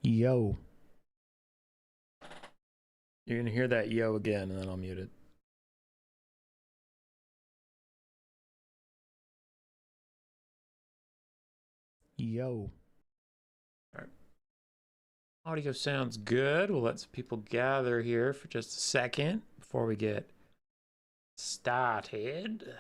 Yo. You're gonna hear that yo again, and then I'll mute it. Yo. All right. Audio sounds good. We'll let some people gather here for just a second before we get started.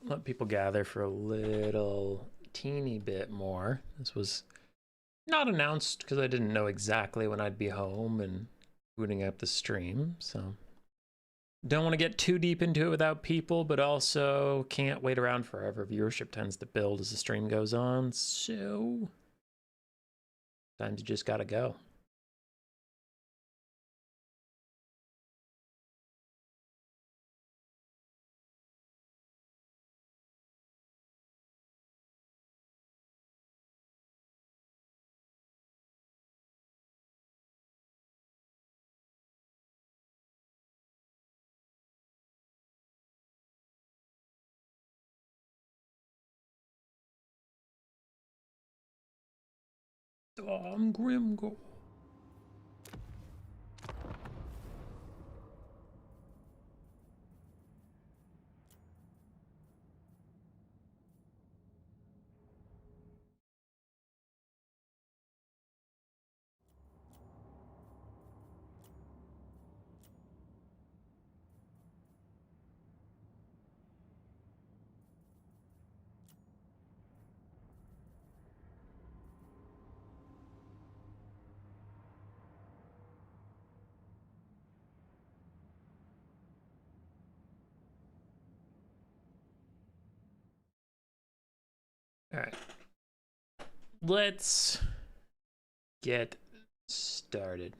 Let people gather for a little teeny bit more. This was not announced because I didn't know exactly when I'd be home and booting up the stream, so don't want to get too deep into it without people, but also can't wait around forever. Viewership tends to build as the stream goes on, so sometimes you just gotta go. I'm Grimgo. All right, let's get started.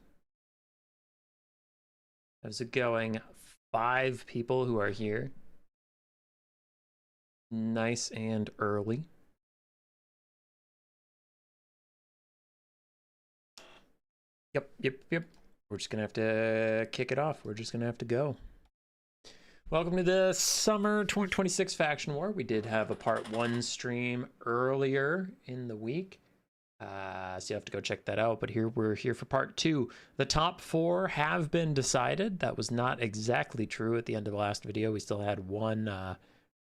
How's it going? 5 people who are here. Nice and early. Yep. We're just gonna have to kick it off. We're just gonna have to go. Welcome to the summer 2026 faction war. We did have a part 1 stream earlier in the week, so you have to go check that out. But we're here for part 2. The top 4 have been decided. That was not exactly true at the end of the last video. We still had one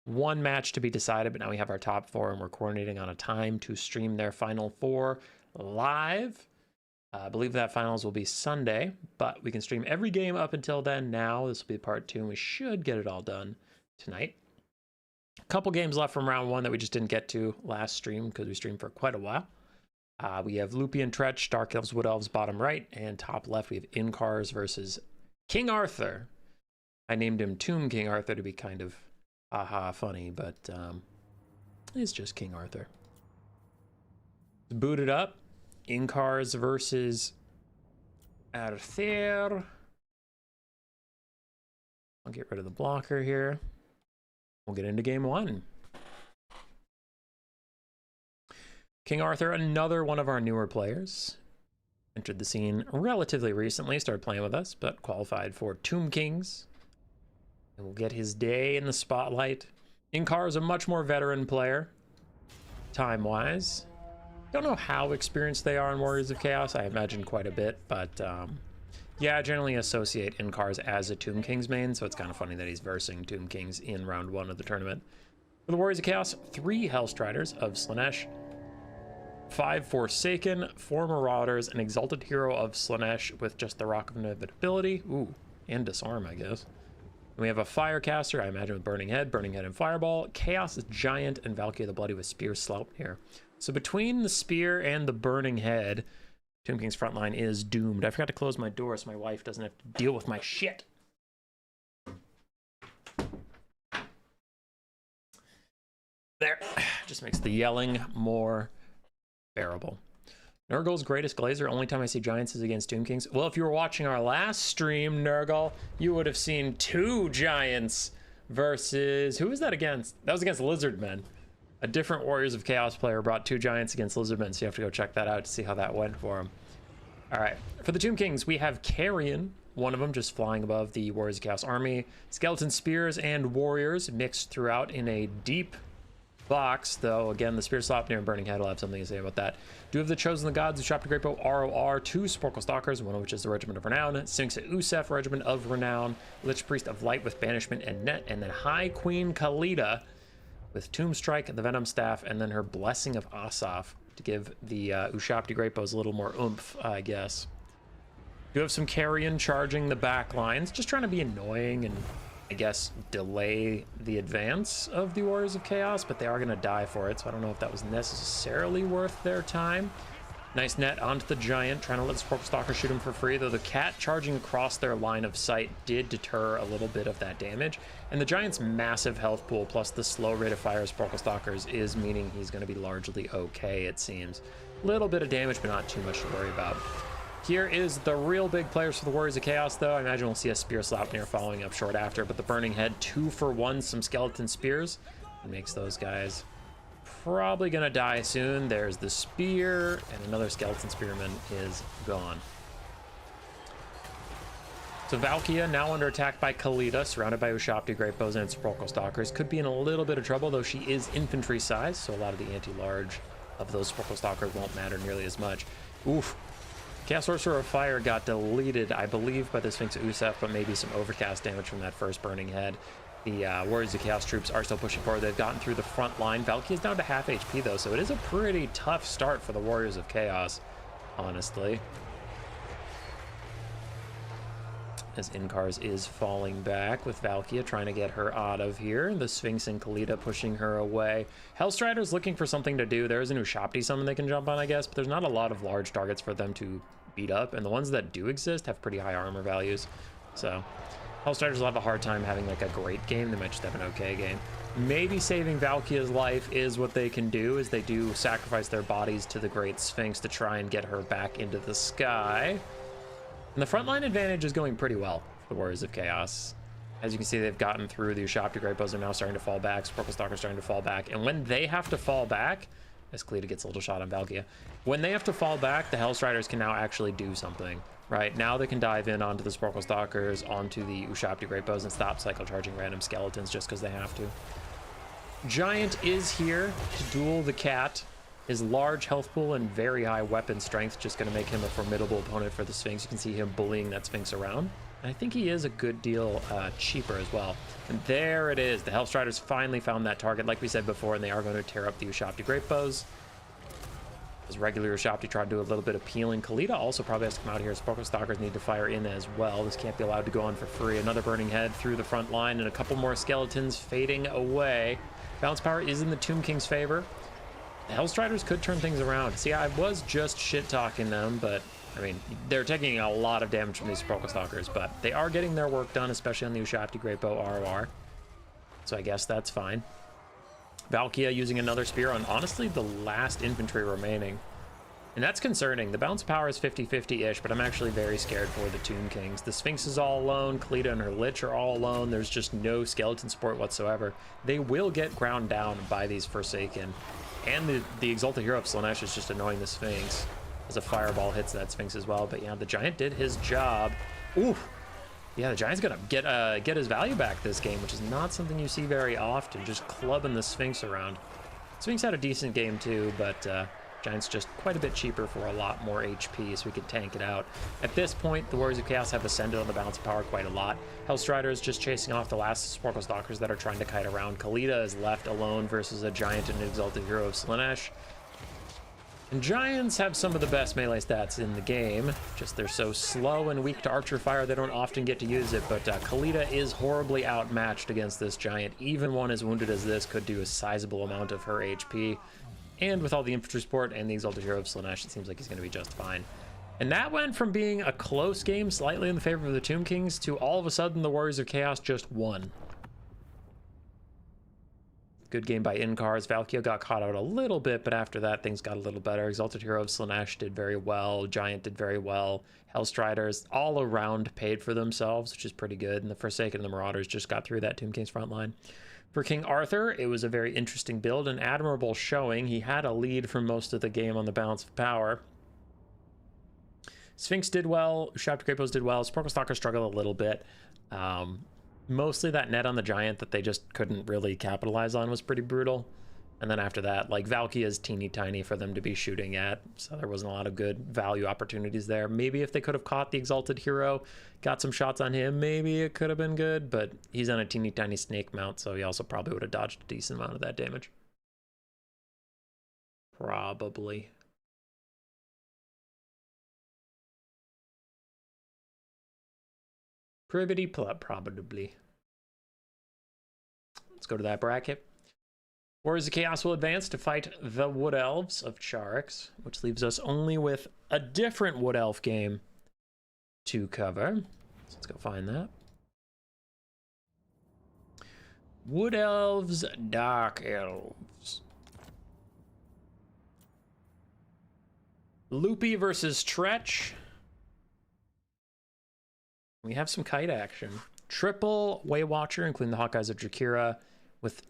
match to be decided, but now we have our top 4, and we're coordinating on a time to stream their final 4 live. I believe that finals will be Sunday, but we can stream every game up until then. Now this will be part 2, and we should get it all done tonight. A couple games left from round 1 that we just didn't get to last stream because we streamed for quite a while. We have Lupian Tzeentch, Dark Elves, Wood Elves, bottom right, and top left we have Incars versus King Arthur. I named him Tomb King Arthur to be kind of funny, but it's just King Arthur. Booted up. Incars versus Arthur. I'll get rid of the blocker here. We'll get into game 1. King Arthur, another one of our newer players. Entered the scene relatively recently, started playing with us, but qualified for Tomb Kings. And we'll get his day in the spotlight. Inkar is a much more veteran player, time-wise. Don't know how experienced they are in Warriors of Chaos. I imagine quite a bit, but yeah, I generally associate Inkars as a Tomb Kings main, so it's kind of funny that he's versing Tomb Kings in round 1 of the tournament. For the Warriors of Chaos, 3 Hellstriders of Slaanesh, 5 Forsaken, 4 Marauders, an Exalted Hero of Slaanesh with just the Rock of Inevitability. Ooh, and Disarm, I guess. And we have a Firecaster, I imagine with Burning Head and Fireball, Chaos Giant, and Valkyrie the Bloody with Spear Sleipnir. So between the Spear and the Burning Head, Tomb King's front line is doomed. I forgot to close my door so my wife doesn't have to deal with my shit. There. Just makes the yelling more bearable. Nurgle's greatest glazer. Only time I see giants is against Tomb Kings. Well, if you were watching our last stream, Nurgle, you would have seen 2 giants versus... Who was that against? That was against Lizardmen. A different Warriors of Chaos player brought 2 giants against Lizardmen, so you have to go check that out to see how that went for him. All right, for the Tomb Kings, we have Carrion, one of them just flying above the Warriors of Chaos army. Skeleton Spears and Warriors mixed throughout in a deep box, though again the Spear Sleipnir and Burning Head will have something to say about that. Do have the Chosen the Gods, the Shopta Greatbow, ROR, 2 Sporkle Stalkers, one of which is the Regiment of Renown, Sphinx Usef, Regiment of Renown, Lich Priest of Light with Banishment and Net, and then High Queen Khalida with Tomb Strike, the Venom Staff, and then her Blessing of Asaf to give the Ushapti Greatbows a little more oomph, I guess. Do have some Carrion charging the back lines, just trying to be annoying and I guess delay the advance of the Warriors of Chaos, but they are going to die for it, so I don't know if that was necessarily worth their time. Nice net onto the giant, trying to let the Sporkle Stalker shoot him for free, though the cat charging across their line of sight did deter a little bit of that damage. And the giant's massive health pool plus the slow rate of fire of Sporkle Stalkers is meaning he's going to be largely okay, it seems. Little bit of damage, but not too much to worry about. Here is the real big players for the Warriors of Chaos, though. I imagine we'll see a Spear Sleipnir following up short after, but the Burning Head, 2 for 1, some Skeleton Spears. It makes those guys probably gonna die soon. There's the Spear, and another Skeleton Spearman is gone. So Valkia now under attack by Khalida, surrounded by Ushapti Greatbows and Sporkle Stalkers. Could be in a little bit of trouble, though she is infantry size, so a lot of the anti-large of those Sporkle Stalkers won't matter nearly as much. Oof. Chaos Sorcerer of Fire got deleted, I believe, by the Sphinx Usef, but maybe some overcast damage from that first Burning Head. The Warriors of Chaos troops are still pushing forward. They've gotten through the front line. Valky is down to half HP, though, so it is a pretty tough start for the Warriors of Chaos, honestly. As Inkars is falling back with Valkia trying to get her out of here. The Sphinx and Khalida pushing her away. Hellstrider's looking for something to do. There's an Ushapti summon they can jump on, I guess, but there's not a lot of large targets for them to beat up, and the ones that do exist have pretty high armor values. So Hellstriders will have a hard time having like a great game. They might just have an okay game. Maybe saving Valkia's life is what they can do, as they do sacrifice their bodies to the Great Sphinx to try and get her back into the sky. And the frontline advantage is going pretty well for the Warriors of Chaos. As you can see, they've gotten through. The Ushapti Greatbows are now starting to fall back. Sporkle Stalker's starting to fall back. And when they have to fall back, as Khalida gets a little shot on Valkia, when they have to fall back, the Hellstriders can now actually do something. Right, now they can dive in onto the Sporkle Stalkers, onto the Ushapti Greatbows, and stop cycle charging random skeletons just because they have to. Giant is here to duel the cat. His large health pool and very high weapon strength just going to make him a formidable opponent for the Sphinx. You can see him bullying that Sphinx around. And I think he is a good deal cheaper as well. And there it is. The Hellstriders finally found that target, like we said before, and they are going to tear up the Ushapti Greatbows. As regular Ushapti tried to do a little bit of peeling. Khalida also probably has to come out here. Sporkle Stalkers need to fire in as well. This can't be allowed to go on for free. Another Burning Head through the front line, and a couple more skeletons fading away. Balance power is in the Tomb King's favor. The Hellstriders could turn things around. See, I was just shit-talking them, but, I mean, they're taking a lot of damage from these Sporkle Stalkers, but they are getting their work done, especially on the Ushapti Greatbow ROR. So I guess that's fine. Valkia using another spear on, honestly, the last infantry remaining. And that's concerning. The balance power is 50-50-ish, but I'm actually very scared for the Tomb Kings. The Sphinx is all alone. Khalida and her Lich are all alone. There's just no skeleton support whatsoever. They will get ground down by these Forsaken. And the Exalted Hero of Slaanesh is just annoying the Sphinx, as a fireball hits that Sphinx as well. But yeah, the Giant did his job. Ooh. Yeah, the Giant's gonna get his value back this game, which is not something you see very often, just clubbing the Sphinx around. Sphinx had a decent game too, but Giants just quite a bit cheaper for a lot more HP, so we could tank it out. At this point, the Warriors of Chaos have ascended on the balance of power quite a lot. Hellstrider is just chasing off the last Sporkle Stalkers that are trying to kite around. Khalida is left alone versus a Giant and an Exalted Hero of Slaanesh. And Giants have some of the best melee stats in the game, just they're so slow and weak to archer fire they don't often get to use it, but Khalida is horribly outmatched against this Giant. Even one as wounded as this could do a sizable amount of her HP, and with all the infantry support and the Exalted Hero of Slaanesh, it seems like he's going to be just fine. And that went from being a close game, slightly in the favor of the Tomb Kings, to all of a sudden the Warriors of Chaos just won. Good game by Incars. Valkia got caught out a little bit, but after that, things got a little better. Exalted Hero of Slaanesh did very well. Giant did very well. Hellstriders all around paid for themselves, which is pretty good. And the Forsaken and the Marauders just got through that Tomb King's front line. For King Arthur, it was a very interesting build, an admirable showing. He had a lead for most of the game on the balance of power. Sphinx did well. Shaft Grapos did well. Sporkle Stalker struggled a little bit. Mostly that net on the Giant that they just couldn't really capitalize on was pretty brutal. And then after that, like, Valky is teeny tiny for them to be shooting at, so there wasn't a lot of good value opportunities there. Maybe if they could have caught the Exalted Hero, got some shots on him, maybe it could have been good, but he's on a teeny tiny snake mount, so he also probably would have dodged a decent amount of that damage. Probably. Probably. Let's go to that bracket. Warriors of Chaos will advance to fight the Wood Elves of Charix, which leaves us only with a different Wood Elf game to cover. So let's go find that. Wood Elves, Dark Elves. Loopy versus Tzeentch. We have some kite action. Triple Waywatcher, including the Hawkeyes of Drakira, with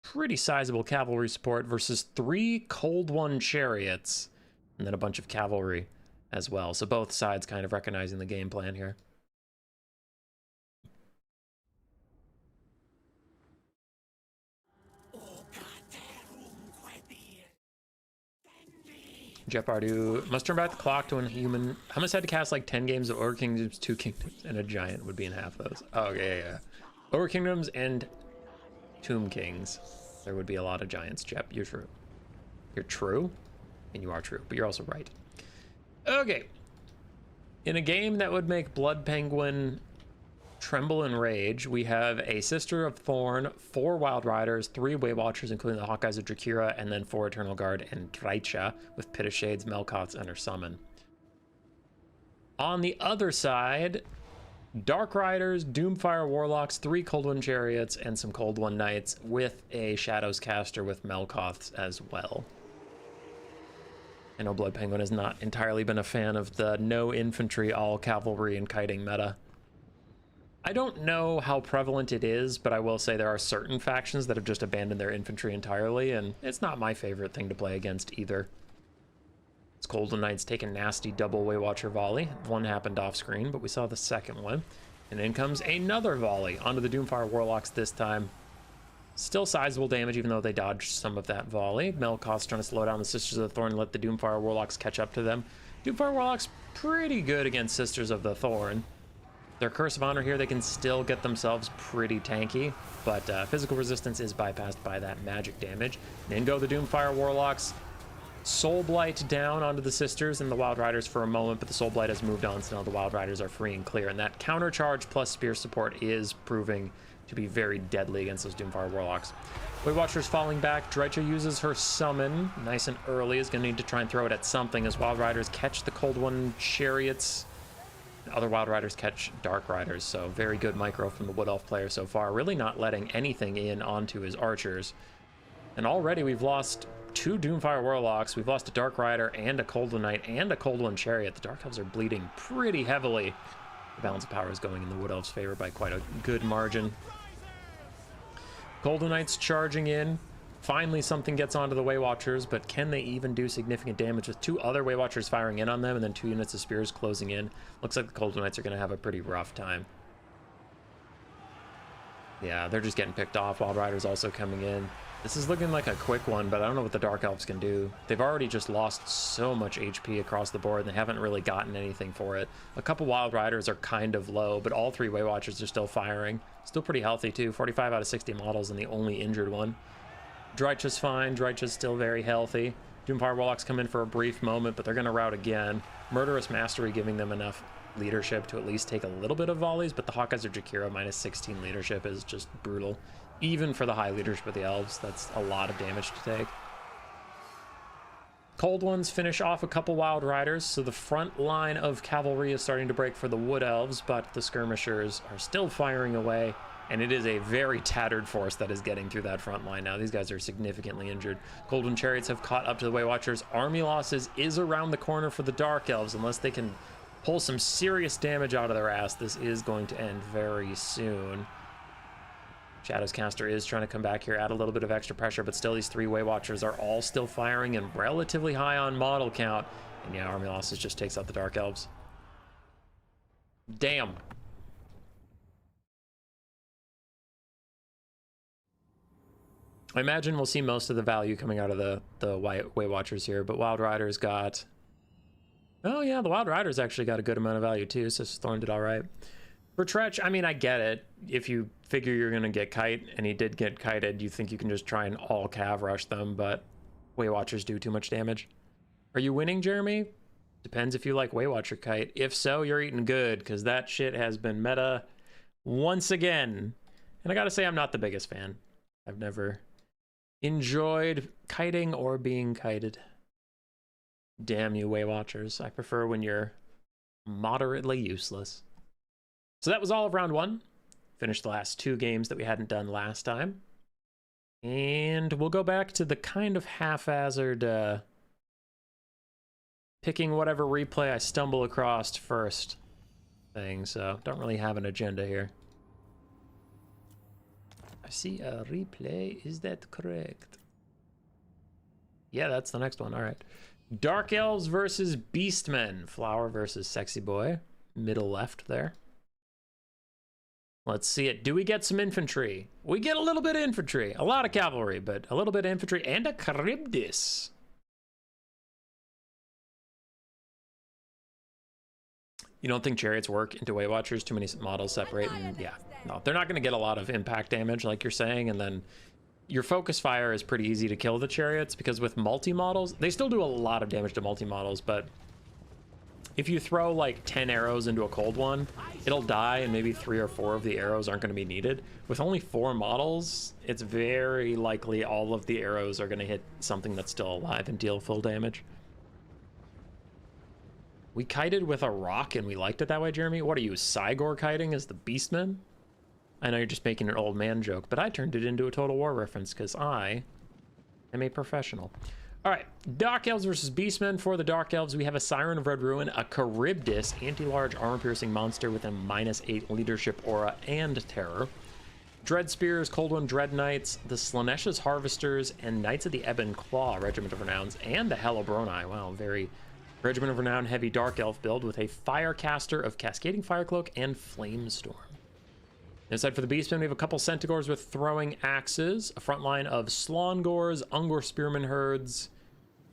pretty sizable cavalry support versus 3 Cold One Chariots, and then a bunch of cavalry as well. So both sides kind of recognizing the game plan here. Jeff Bardu must turn back the clock to when human. Hummus had to cast like 10 games of Ogre Kingdoms, 2 Kingdoms, and a Giant would be in half those. Oh, yeah. Ogre Kingdoms and Tomb Kings. There would be a lot of Giants, Jeff. You're true. You're true? And you are true, but you're also right. Okay. In a game that would make Blood Penguin tremble and rage, we have a Sister of Thorn, 4 Wild Riders, 3 Waywatchers, including the Hawkeyes of Drakira, and then 4 Eternal Guard and Tzeentch with Pit of Shades, Melkoths, and her summon. On the other side, Dark Riders, Doomfire Warlocks, 3 Cold One Chariots, and some Cold One Knights with a Shadows Caster with Melkoths as well. I know Blood Penguin has not entirely been a fan of the no infantry, all cavalry and kiting meta. I don't know how prevalent it is, but I will say there are certain factions that have just abandoned their infantry entirely, and it's not my favorite thing to play against either. It's Cold One Knights take a nasty double Waywatcher volley. One happened off screen, but we saw the second one. And in comes another volley onto the Doomfire Warlocks this time. Still sizable damage, even though they dodged some of that volley. Melkoth's trying to slow down the Sisters of the Thorn and let the Doomfire Warlocks catch up to them. Doomfire Warlocks pretty good against Sisters of the Thorn. Their Curse of Honor here, they can still get themselves pretty tanky, but physical resistance is bypassed by that magic damage. And in go the Doomfire Warlocks. Soul Blight down onto the Sisters and the Wild Riders for a moment, but the Soul Blight has moved on, so now the Wild Riders are free and clear. And that counter charge plus spear support is proving to be very deadly against those Doomfire Warlocks. Waywatcher's falling back. Drycha uses her summon nice and early. Is going to need to try and throw it at something as Wild Riders catch the Cold One Chariots. Other Wild Riders catch Dark Riders, so very good micro from the Wood Elf player so far, really not letting anything in onto his archers. And already we've lost 2 Doomfire Warlocks, we've lost a Dark Rider and a Cold One Knight and a Cold One Chariot. The Dark Elves are bleeding pretty heavily. The balance of power is going in the Wood Elves' favor by quite a good margin. Cold One Knights charging in. Finally, something gets onto the Waywatchers, but can they even do significant damage with 2 other Waywatchers firing in on them and then 2 units of spears closing in? Looks like the Cold One Knights are going to have a pretty rough time. Yeah, they're just getting picked off. Wild Riders also coming in. This is looking like a quick one, but I don't know what the Dark Elves can do. They've already just lost so much HP across the board, and they haven't really gotten anything for it. A couple Wild Riders are kind of low, but all 3 Way Watchers are still firing. Still pretty healthy, too. 45 out of 60 models, and the only injured one. Dzeentch is fine. Dzeentch is still very healthy. Doomfire Warlocks come in for a brief moment, but they're going to rout again. Murderous Mastery giving them enough leadership to at least take a little bit of volleys, but the Hawkeyes or Jakira minus 16 leadership is just brutal. Even for the high leadership of the Elves, that's a lot of damage to take. Cold Ones finish off a couple Wild Riders, so the front line of cavalry is starting to break for the Wood Elves, but the skirmishers are still firing away, and it is a very tattered force that is getting through that front line now. These guys are significantly injured. Cold One Chariots have caught up to the Way Watchers. Army losses is around the corner for the Dark Elves. Unless they can pull some serious damage out of their ass, this is going to end very soon. Shadows Caster is trying to come back here, add a little bit of extra pressure, but still these 3 Way Watchers are all still firing and relatively high on model count. And yeah, Army losses just takes out the Dark Elves. Damn. I imagine we'll see most of the value coming out of the Way Watchers here, but Wild Riders got... Oh yeah, the Wild Riders actually got a good amount of value too, so Thorn did all right. For Tzeentch, I mean, I get it. If you figure you're going to get kite, and he did get kited, you think you can just try and all cav rush them, but Way Watchers do too much damage. Are you winning, Jeremy? Depends if you like Way Watcher kite. If so, you're eating good, because that shit has been meta once again. And I gotta say, I'm not the biggest fan. I've never enjoyed kiting or being kited. Damn you, Way Watchers. I prefer when you're moderately useless. So that was all of round 1. Finished the last 2 games that we hadn't done last time. And we'll go back to the kind of haphazard picking whatever replay I stumble across first thing. So don't really have an agenda here. I see a replay. Is that correct? Yeah, that's the next one. All right. Dark Elves versus Beastmen. Flower versus Sexy Boy. Middle left there. Let's see it. Do we get some infantry? We get a little bit of infantry. A lot of cavalry, but a little bit of infantry and a Charybdis. You don't think chariots work into Way Watchers? Too many models separate, and yeah. No, they're not going to get a lot of impact damage like you're saying, and then your focus fire is pretty easy to kill the chariots, because with multi-models, they still do a lot of damage to multi-models, but if you throw like 10 arrows into a cold one, it'll die, and maybe 3 or 4 of the arrows aren't going to be needed. With only 4 models, it's very likely all of the arrows are going to hit something that's still alive and deal full damage. We kited with a rock, and we liked it that way, Jeremy. What are you, Cygor kiting as the Beastmen? I know you're just making an old man joke, but I turned it into a Total War reference because I am a professional. All right, Dark Elves versus Beastmen. For the Dark Elves, we have a Siren of Red Ruin, a Charybdis, anti-large armor-piercing monster with a -8 leadership aura and terror. Dread Spears, Cold One Dread Knights, the Slaanesh's Harvesters, and Knights of the Ebon Claw, Regiment of Renowns, and the Hellobroni. Wow, very Regiment of Renown heavy Dark Elf build with a Firecaster of Cascading Firecloak and Flamestorm. Inside for the Beastmen, we have a couple Centaurs with throwing axes, a front line of Slaangors, Ungor Spearman herds,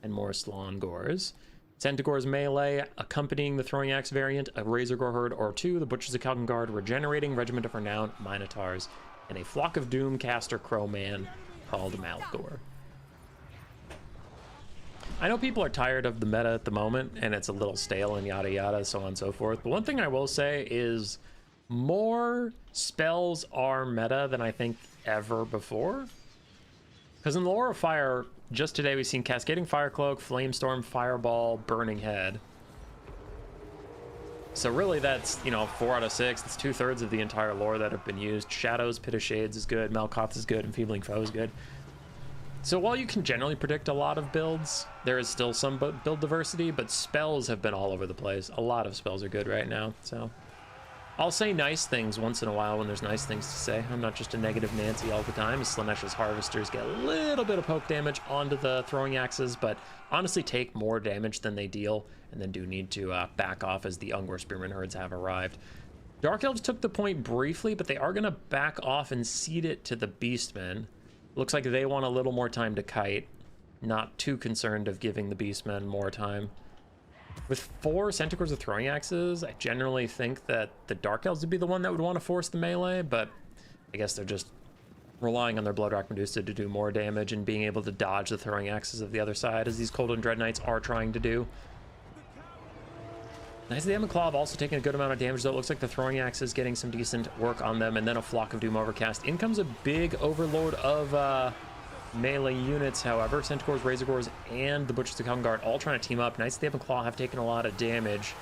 and more Slaangors. Centaurs melee, accompanying the throwing axe variant, a Razorgore herd or 2, the Butchers of Kalkengard, regenerating Regiment of Renown, Minotaurs, and a Flock of Doom caster Crowman called Malgor. I know people are tired of the meta at the moment, and it's a little stale and yada yada, so on and so forth, but one thing I will say is more spells are meta than I think ever before. Because in the Lore of Fire, just today we've seen Cascading Firecloak, Flamestorm, Fireball, Burning Head. So really that's, you know, 4 out of 6. That's 2/3 of the entire lore that have been used. Shadows, Pit of Shades is good, Malkoth is good, Enfeebling Foe is good. So while you can generally predict a lot of builds, there is still some build diversity, but spells have been all over the place. A lot of spells are good right now, so I'll say nice things once in a while when there's nice things to say. I'm not just a negative Nancy all the time, as Slaanesh's Harvesters get a little bit of poke damage onto the throwing axes, but honestly take more damage than they deal, and then do need to back off as the Ungor Spearman herds have arrived. Dark Elves took the point briefly, but they are going to back off and cede it to the Beastmen. Looks like they want a little more time to kite. Not too concerned of giving the Beastmen more time. With 4 Centaurs with throwing axes, I generally think that the Dark Elves would be the one that would want to force the melee, but I guess they're just relying on their Bloodrock Medusa to do more damage and being able to dodge the throwing axes of the other side, as these Cold and Dread Knights are trying to do. Knights of the Ebon Claw have also taken a good amount of damage, though. It looks like the throwing axe is getting some decent work on them, and then a Flock of Doom Overcast. In comes a big overload of melee units, however. Centaurs, Razorgores, and the Butchers of Calgard all trying to team up. Knights of the Ebon Claw have taken a lot of damage.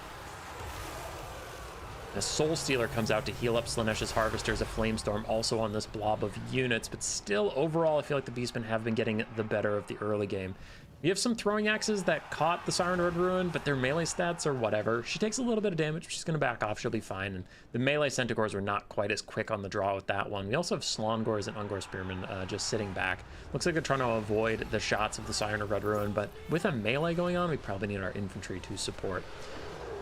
The Soul Stealer comes out to heal up Slaanesh's Harvesters, a Flamestorm also on this blob of units, but still, overall, I feel like the Beastmen have been getting the better of the early game. You have some throwing axes that caught the Siren Red Ruin, but their melee stats are whatever. She takes a little bit of damage, but she's going to back off. She'll be fine. And the melee Centaurs were not quite as quick on the draw with that one. We also have Slaangors and Ungor Spearmen just sitting back. Looks like they're trying to avoid the shots of the Siren Red Ruin, but with a melee going on, we probably need our infantry to support.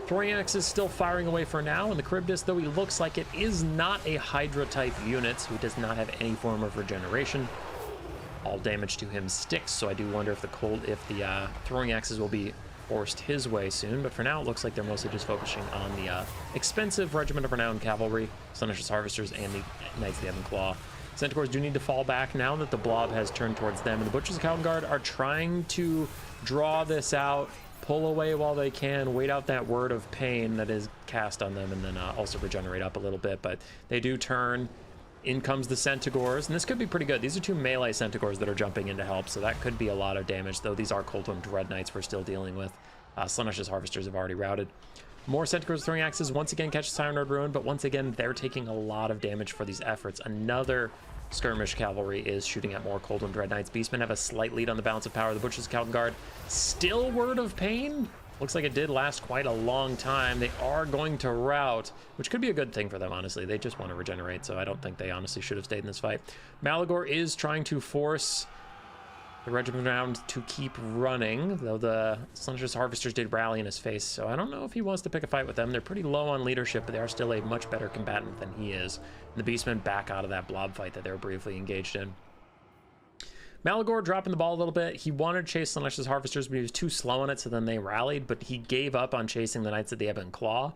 Throwing Axe is still firing away for now, and the Charybdis, though he looks like it is not a Hydra-type unit, so he does not have any form of regeneration. All damage to him sticks, so I do wonder if the throwing axes will be forced his way soon, but for now it looks like they're mostly just focusing on the expensive Regiment of Renowned Cavalry, Slaanesh's Harvesters, and the Knights of the Ebon Claw. Centaurs do need to fall back now that the blob has turned towards them, and the Butchers of Calgard are trying to draw this out, pull away while they can, wait out that word of pain that is cast on them, and then also regenerate up a little bit, but they do turn. In comes the Centaurs, and this could be pretty good. These are 2 melee Centaurs that are jumping in to help, so that could be a lot of damage, though these are Coldwim Dread Knights we're still dealing with. Slaanesh's Harvesters have already routed. More Centaurs throwing axes once again catch Siren Red Ruin, but once again they're taking a lot of damage for these efforts. Another skirmish cavalry is shooting at more Coldwim Dread Knights. Beastmen have a slight lead on the balance of power. The Butchers of Calgard still word of pain. Looks like it did last quite a long time. They are going to rout, which could be a good thing for them, honestly. They just want to regenerate, so I don't think they honestly should have stayed in this fight. Malagor is trying to force the Regiment round to keep running, though the Slaanesh's Harvesters did rally in his face, so I don't know if he wants to pick a fight with them. They're pretty low on leadership, but they are still a much better combatant than he is. And the Beastmen back out of that blob fight that they were briefly engaged in. Malagor dropping the ball a little bit. He wanted to chase Slaanesh's Harvesters, but he was too slow on it, so then they rallied, but he gave up on chasing the Knights of the Ebon Claw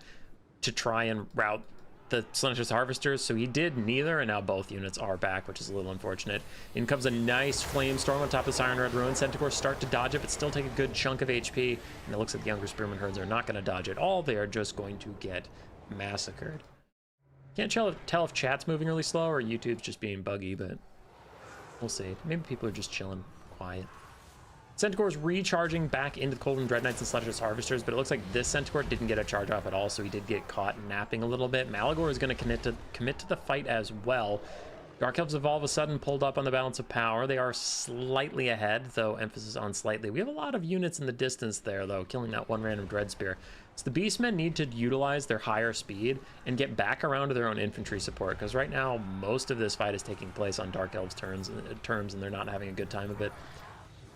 to try and rout the Slaanesh's Harvesters, so he did neither, and now both units are back, which is a little unfortunate. In comes a nice Flamestorm on top of Siren Red Ruin. Centaurs start to dodge it, but still take a good chunk of HP, and it looks like the younger Spearman herds are not going to dodge at all. They are just going to get massacred. Can't tell if chat's moving really slow or YouTube's just being buggy, but we'll see. Maybe people are just chilling quiet. Centaur's recharging back into the Coldwim Dread Knights and Slaanesh's Harvesters, but it looks like this Centaur didn't get a charge off at all, so he did get caught napping a little bit. Malagor is going to commit to the fight as well. Dark Elves have all of a sudden pulled up on the balance of power. They are slightly ahead, though emphasis on slightly. We have a lot of units in the distance there, though, killing that one random Dread Spear. So the Beastmen need to utilize their higher speed and get back around to their own infantry support, because right now most of this fight is taking place on Dark Elves' terms, and they're not having a good time of it.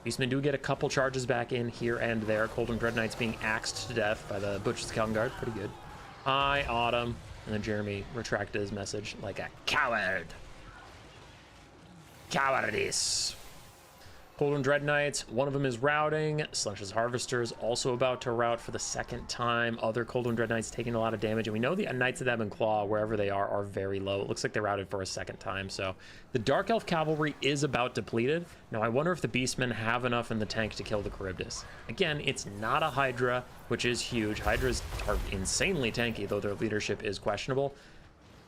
Beastmen do get a couple charges back in here and there. Coldwim Dread Knights being axed to death by the Butchers of Calgard. Pretty good. Hi, Autumn. And then Jeremy retracted his message like a coward. Cowardice. Coldwim Dread Knights, one of them is routing. Slaanesh's Harvesters also about to rout for the second time. Other Coldwim Dread Knights taking a lot of damage. And we know the Knights of the Ebon Claw, wherever they are very low. It looks like they routed for a second time. So the Dark Elf Cavalry is about depleted. Now I wonder if the Beastmen have enough in the tank to kill the Charybdis. Again, it's not a Hydra, which is huge. Hydras are insanely tanky, though their leadership is questionable.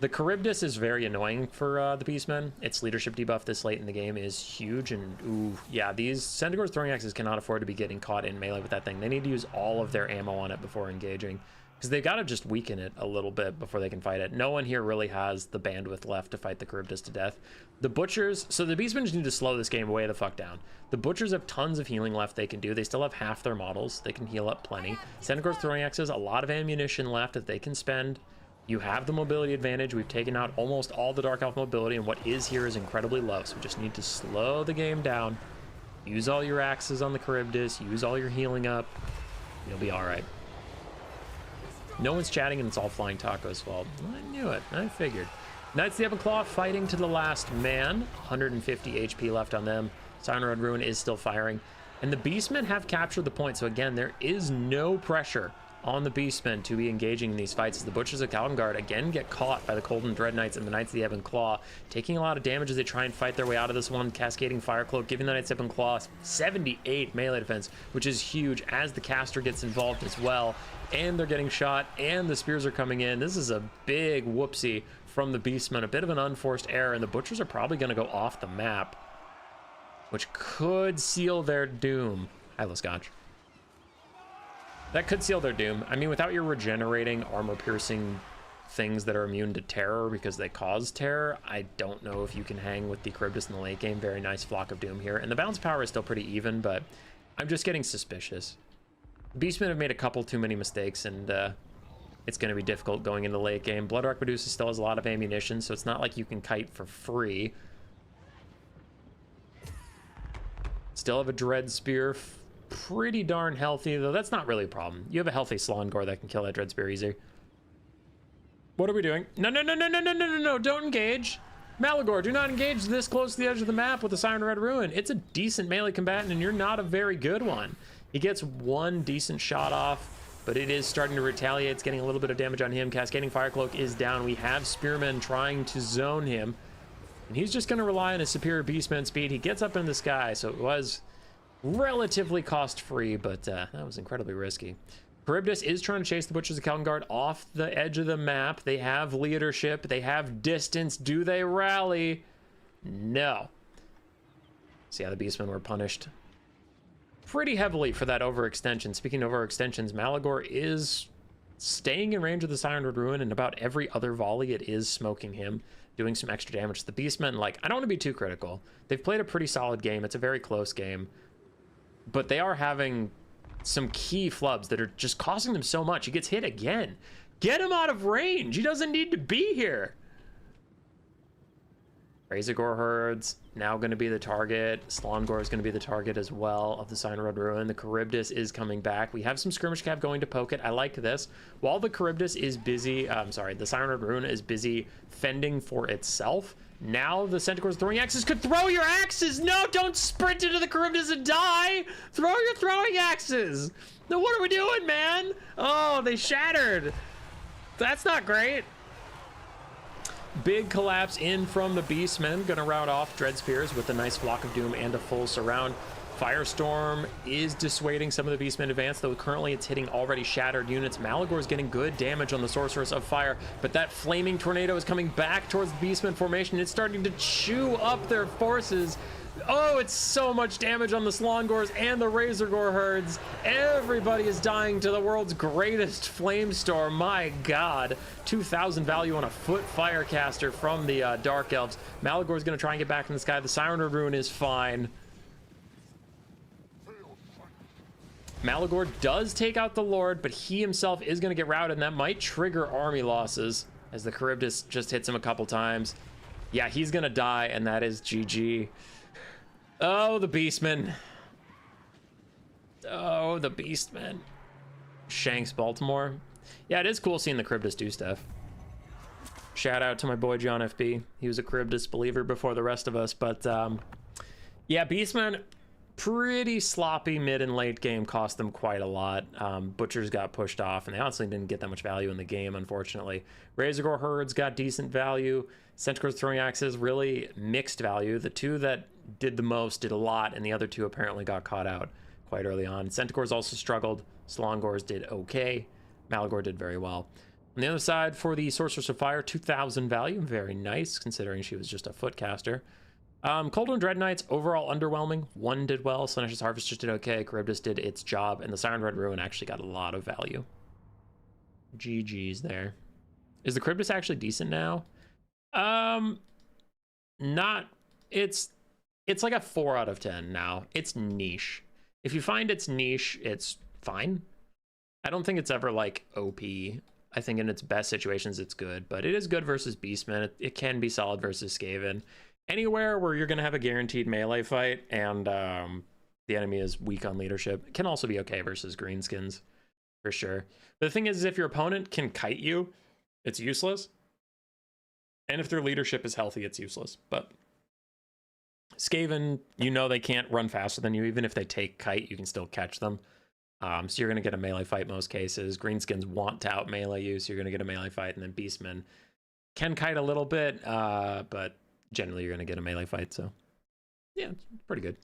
The Charybdis is very annoying for the Beastmen. Its leadership debuff this late in the game is huge, and ooh, yeah, these Centaur's throwing axes cannot afford to be getting caught in melee with that thing. They need to use all of their ammo on it before engaging, because they've got to just weaken it a little bit before they can fight it. No one here really has the bandwidth left to fight the Charybdis to death. The Butchers, so the Beastmen just need to slow this game way the fuck down. The Butchers have tons of healing left they can do. They still have half their models. They can heal up plenty. Centaur's throwing axes, a lot of ammunition left that they can spend. You have the mobility advantage. We've taken out almost all the Dark Elf mobility, and what is here is incredibly low, so we just need to slow the game down. Use all your axes on the Charybdis, use all your healing up. You'll be alright. No one's chatting, and it's all Flying Taco's fault. I knew it. I figured. Knights of the Ebon Claw fighting to the last man. 150 HP left on them. Siren Ruin is still firing. And the Beastmen have captured the point. So again, there is no pressure on the Beastmen to be engaging in these fights as the Butchers of Calvangard again get caught by the Colden Dread Knights and the Knights of the Ebon Claw, taking a lot of damage as they try and fight their way out of this one. Cascading Fire Cloak, giving the Knights of Ebon Claw 78 melee defense, which is huge as the caster gets involved as well. And they're getting shot, and the spears are coming in. This is a big whoopsie from the Beastmen, a bit of an unforced error, and the Butchers are probably going to go off the map, which could seal their doom. Hi, Scotch. That could seal their doom. I mean, without your regenerating, armor-piercing things that are immune to terror because they cause terror, I don't know if you can hang with the Charybdis in the late game. Very nice Flock of Doom here. And the balance power is still pretty even, but I'm just getting suspicious. Beastmen have made a couple too many mistakes, and it's going to be difficult going into the late game. Bloodrock Medusa still has a lot of ammunition, so it's not like you can kite for free. Still have a Dread Spear. Pretty darn healthy, though that's not really a problem. You have a healthy Slaanesh that can kill that Dread Spear easy. What are we doing? No, no, no, no, no, no, no, no, no, don't engage. Malagor, do not engage this close to the edge of the map with the Siren Red Ruin. It's a decent melee combatant, and you're not a very good one. He gets one decent shot off, but it is starting to retaliate. It's getting a little bit of damage on him. Cascading Fire Cloak is down. We have Spearmen trying to zone him, and he's just going to rely on his superior Beastman speed. He gets up in the sky, so it was relatively cost-free, but that was incredibly risky. Charybdis is trying to chase the Butchers of Calvangard off the edge of the map. They have leadership. They have distance. Do they rally? No. See how the Beastmen were punished pretty heavily for that overextension. Speaking of overextensions, Malagor is staying in range of the Siren Red Ruin, and about every other volley it is smoking him, doing some extra damage. The Beastmen, like, I don't want to be too critical. They've played a pretty solid game. It's a very close game, but they are having some key flubs that are just costing them so much. He gets hit again. Get him out of range. He doesn't need to be here. Razorgore Herds now going to be the target. Slaanesh is going to be the target as well of the Siren Red Ruin. The Charybdis is coming back. We have some skirmish cav going to poke it. I like this. While the Charybdis is busy, the Siren Red Ruin is busy fending for itself. Now the Centaurs throwing axes could throw your axes. No, don't sprint into the Charybdis and die. Throw your throwing axes. Now what are we doing, man? Oh, they shattered. That's not great. Big collapse in from the Beastmen. Gonna rout off Dread Spears with a nice Flock of Doom and a full surround. Firestorm is dissuading some of the Beastmen advance, though currently it's hitting already shattered units. Malagor is getting good damage on the Sorceress of Fire, but that flaming tornado is coming back towards the Beastmen formation. It's starting to chew up their forces. Oh, it's so much damage on the Slaanesh and the Razorgore Herds. Everybody is dying to the world's greatest flamestorm. My God. 2,000 value on a foot firecaster from the Dark Elves. Malagor is going to try and get back in the sky. The Siren of Ruin is fine. Malagor does take out the Lord, but he himself is going to get routed, and that might trigger army losses as the Charybdis just hits him a couple times. Yeah, he's going to die, and that is GG. Oh, the Beastmen. Oh, the Beastmen. Shanks, Baltimore. Yeah, it is cool seeing the Charybdis do stuff. Shout out to my boy John FB. He was a Charybdis believer before the rest of us, but yeah, Beastmen, pretty sloppy mid and late game, cost them quite a lot. Butchers got pushed off, and they honestly didn't get that much value in the game, unfortunately. Razorgore Herds got decent value. Centaurs throwing axes, really mixed value. The two that did the most did a lot, and the other two apparently got caught out quite early on. Centaurs also struggled. Slaanesh did okay. Malagor did very well. On the other side, for the Sorceress of Fire, 2,000 value. Very nice, considering she was just a footcaster. Coldwind Dread Knights, overall underwhelming. One did well. Slaanesh's Harvest just did okay. Charybdis did its job, and the Siren Red Ruin actually got a lot of value. GG's there. Is the Charybdis actually decent now? Not. It's like a 4 out of 10 now. It's niche. If you find it's niche, it's fine. I don't think it's ever like OP. I think in its best situations, it's good, but it is good versus Beastmen. It can be solid versus Skaven. Anywhere where you're going to have a guaranteed melee fight and the enemy is weak on leadership, it can also be okay versus greenskins, for sure. But the thing is if your opponent can kite you, it's useless. And if their leadership is healthy, it's useless. But Skaven, you know they can't run faster than you. Even if they take kite, you can still catch them. So you're going to get a melee fight most cases. Greenskins want to out melee you, so you're going to get a melee fight. And then Beastmen can kite a little bit, but generally you're going to get a melee fight. So yeah, it's pretty good.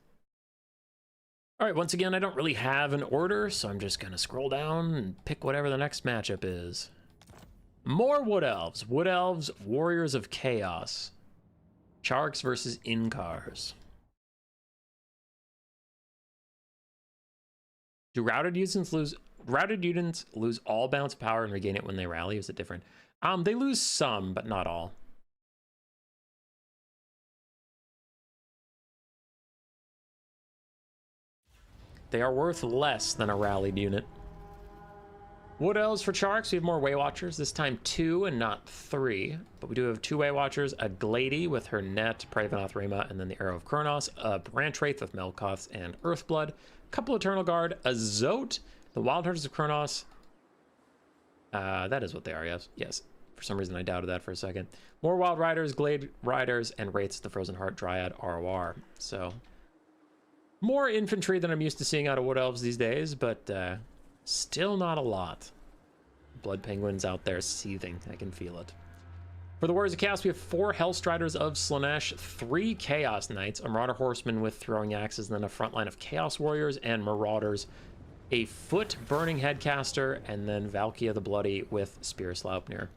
All right, once again, I don't really have an order, so I'm just going to scroll down and pick whatever the next matchup is. More Wood Elves. Wood Elves, Warriors of Chaos. Charks versus Inkars. Do routed units lose all bounce of power and regain it when they rally? Is it different? They lose some, but not all. They are worth less than a rallied unit. Wood Elves for Charks, we have more Way Watchers, this time 2 and not 3. But we do have 2 Way Watchers, a Glady with her net, Pravenoth Rema, and then the Arrow of Kronos, a Branch Wraith with Melkoths and Earthblood, a couple Eternal Guard, a Zote, the Wild Hunters of Kronos. That is what they are, yes. Yes. For some reason I doubted that for a second. More Wild Riders, Glade Riders, and Wraiths, the Frozen Heart, Dryad, ROR. So, more infantry than I'm used to seeing out of Wood Elves these days, but still not a lot. Blood Penguins out there seething. I can feel it. For the Warriors of Chaos, we have 4 Hellstriders of Slaanesh, 3 Chaos Knights, a Marauder Horseman with throwing axes, and then a front line of Chaos Warriors and Marauders, a Foot Burning Headcaster, and then Valkia the Bloody with Spear Sleipnir.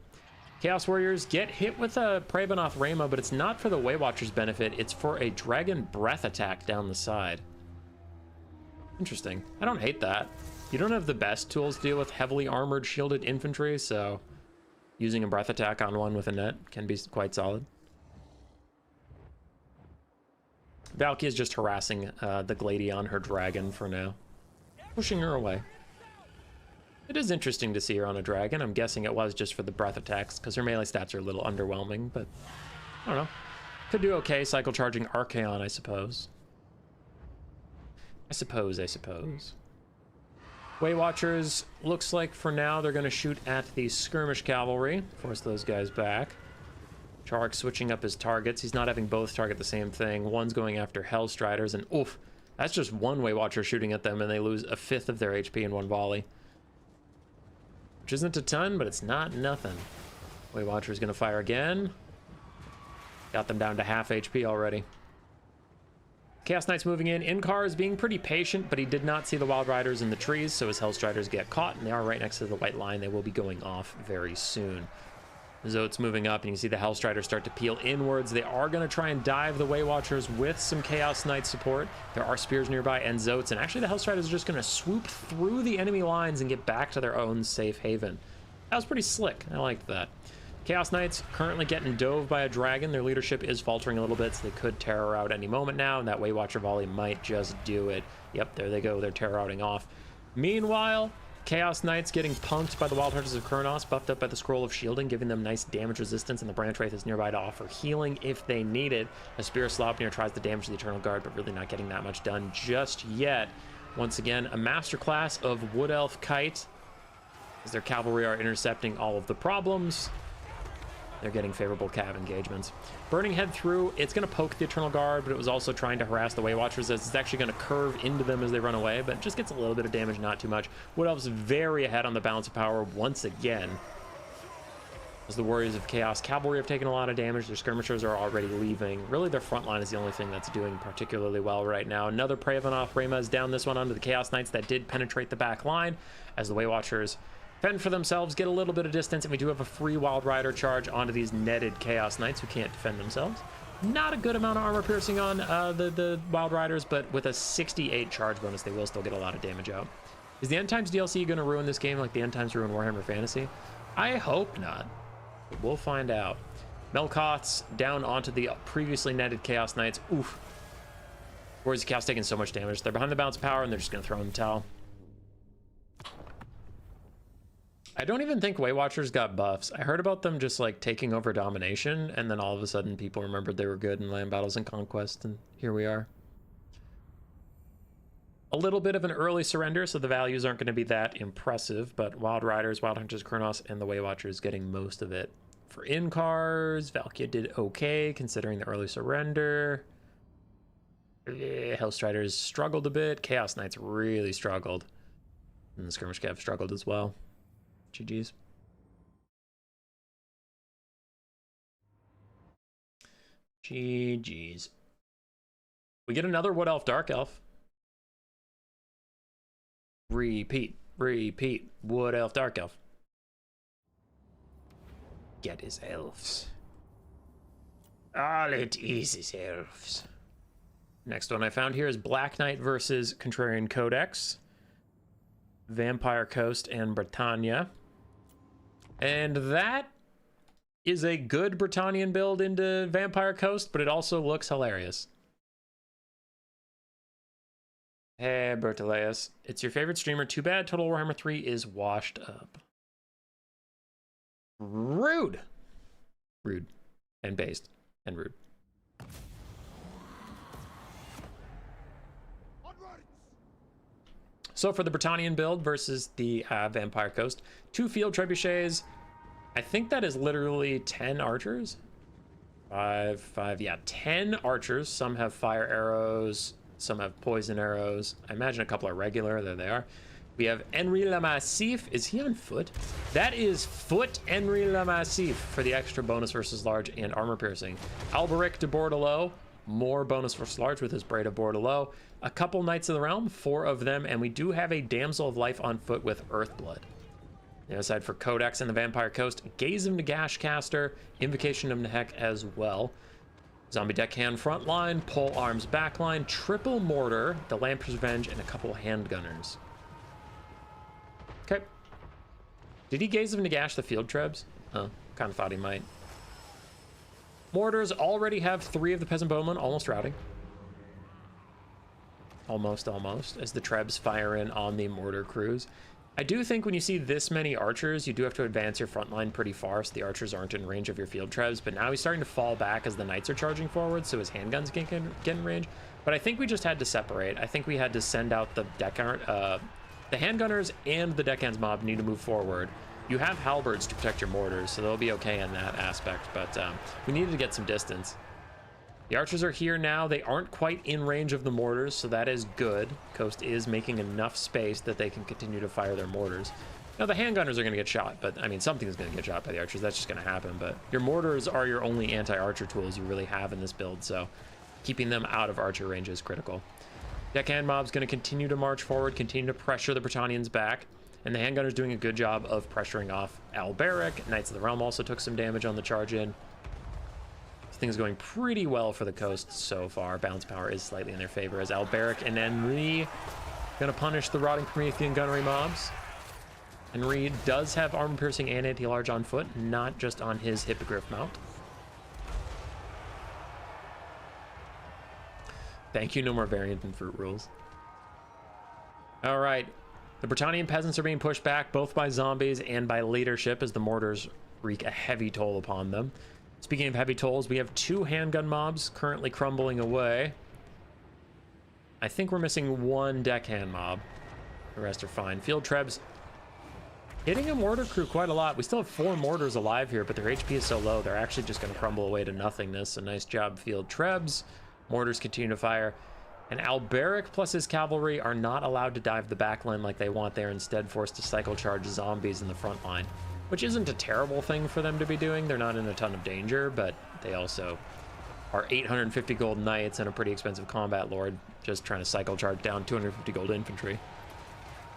Chaos Warriors get hit with a Pravenoth Rema, but it's not for the Way Watchers' benefit. It's for a Dragon Breath attack down the side. Interesting. I don't hate that. You don't have the best tools to deal with heavily armored, shielded infantry, so using a breath attack on one with a net can be quite solid. Valky is just harassing the Glady on her dragon for now, pushing her away. It is interesting to see her on a dragon. I'm guessing it was just for the breath attacks, because her melee stats are a little underwhelming, but I don't know. Could do okay cycle charging Archaon, I suppose. I suppose. Way Watchers, looks like for now they're going to shoot at the Skirmish Cavalry, force those guys back. Chark switching up his targets. He's not having both target the same thing. One's going after Hellstriders, and oof, that's just one Way Watcher shooting at them, and they lose a 1/5 of their HP in one volley. Which isn't a ton, but it's not nothing. Way Watcher's going to fire again. Got them down to half HP already. Chaos Knight's moving in. Inkar is being pretty patient, but he did not see the Wild Riders in the trees, so his Hellstriders get caught, and they are right next to the white line. They will be going off very soon. Zote's moving up, and you can see the Hellstriders start to peel inwards. They are going to try and dive the Way Watchers with some Chaos Knight support. There are spears nearby and Zotes, and actually the Hellstriders are just going to swoop through the enemy lines and get back to their own safe haven. That was pretty slick. I liked that. Chaos Knights currently getting dove by a dragon. Their leadership is faltering a little bit, so they could terror out any moment now, and that Way Watcher volley might just do it. Yep, there they go. They're terror outing off. Meanwhile, Chaos Knights getting punked by the Wild Hunters of Kronos, buffed up by the Scroll of Shielding, giving them nice damage resistance, and the Branch Wraith is nearby to offer healing if they need it. A Spear Sleipnir tries to damage the Eternal Guard, but really not getting that much done just yet. Once again, a masterclass of Wood Elf Kite, as their cavalry are intercepting all of the problems. They're getting favorable cav engagements. Burning Head through, it's going to poke the Eternal Guard, but it was also trying to harass the Way Watchers, as it's actually going to curve into them as they run away, but it just gets a little bit of damage, not too much. Wood Elves very ahead on the balance of power once again, as the Warriors of Chaos Cavalry have taken a lot of damage. Their skirmishers are already leaving. Really, their front line is the only thing that's doing particularly well right now. Another Pravenoth Rema is down this one onto the Chaos Knights that did penetrate the back line, as the Way Watchers fend for themselves, get a little bit of distance, and we do have a free Wild Rider charge onto these netted Chaos Knights who can't defend themselves. Not a good amount of armor piercing on the Wild Riders, but with a 68 charge bonus, they will still get a lot of damage out. Is the End Times DLC going to ruin this game like the End Times ruined Warhammer Fantasy? I hope not. But we'll find out. Melkoths down onto the previously netted Chaos Knights. Oof. Warriors of Chaos taking so much damage. They're behind the bounce power, and they're just going to throw in the towel. I don't even think Way Watchers got buffs. I heard about them just like taking over domination, and then all of a sudden people remembered they were good in land battles and conquest, and here we are. A little bit of an early surrender, so the values aren't going to be that impressive, but Wild Riders, Wild Hunters, Kronos, and the Way Watchers getting most of it For in-cars, Valkia did okay considering the early surrender. Hellstriders struggled a bit. Chaos Knights really struggled. And the Skirmish Cav struggled as well. GG's. GG's. We get another Wood Elf, Dark Elf. Repeat. Wood Elf, Dark Elf. Get his elves. All it is elves. Next one I found here is Black Knight versus Contrarian Codex. Vampire Coast and Bretonnia. And that is a good Bretonnian build into Vampire Coast, but it also looks hilarious. Hey, Berteleus. It's your favorite streamer. Too bad Total Warhammer 3 is washed up. Rude. Rude. And based. And rude. So for the Bretonnian build versus the Vampire Coast, 2 field trebuchets. I think that is literally 10 archers. 5, yeah, 10 archers. Some have fire arrows, some have poison arrows. I imagine a couple are regular. There they are. We have Henri Le Massif. Is he on foot? That is foot Henri Le Massif for the extra bonus versus large and armor piercing. Alberic de Bordelot, more bonus versus large with his Braid of Bordelot. A couple Knights of the Realm, 4 of them, and we do have a Damsel of Life on foot with Earthblood. The other side for Codex and the Vampire Coast, Gaze of Nagash caster, Invocation of Nehek as well. Zombie Deckhand frontline, Pole Arms backline, triple mortar, the Lamper's Revenge, and a couple handgunners. Okay. Did he Gaze of Nagash the field trebs? Oh, kind of thought he might. Mortars already have 3 of the Peasant Bowmen, almost routing. Almost, as the trebs fire in on the mortar crews. I do think when you see this many archers, you do have to advance your front line pretty far so the archers aren't in range of your field trebs, but now he's starting to fall back as the knights are charging forward, so his handguns can get in range. But I think we just had to separate. I think we had to send out the the handgunners and the deckhands mob need to move forward. You have halberds to protect your mortars, so they'll be okay in that aspect, but we needed to get some distance. The archers are here now. They aren't quite in range of the mortars, so that is good. Coast is making enough space that they can continue to fire their mortars. Now, the handgunners are going to get shot, but, I mean, something's going to get shot by the archers. That's just going to happen, but your mortars are your only anti-archer tools you really have in this build, so keeping them out of archer range is critical. Deckhand mob's going to continue to march forward, continue to pressure the Bretonnians back, and the handgunner's doing a good job of pressuring off Alberic. Knights of the Realm also took some damage on the charge in. Things going pretty well for the coast so far. Balance power is slightly in their favor as Alberic and Henri gonna punish the Rotting Promethean gunnery mobs. Henri does have armor piercing and anti-large on foot, not just on his Hippogriff mount. Thank you, no more variant and fruit rules. All right, the Bretonnian peasants are being pushed back both by zombies and by leadership as the mortars wreak a heavy toll upon them. Speaking of heavy tolls, we have 2 handgun mobs currently crumbling away. I think we're missing 1 deckhand mob. The rest are fine. Field trebs hitting a mortar crew quite a lot. We still have 4 mortars alive here, but their HP is so low, they're actually just going to crumble away to nothingness. A nice job, field trebs. Mortars continue to fire. And Alberic plus his cavalry are not allowed to dive the back line like they want. They're instead forced to cycle charge zombies in the front line, which isn't a terrible thing for them to be doing. They're not in a ton of danger, but they also are 850 gold knights and a pretty expensive combat lord just trying to cycle charge down 250 gold infantry.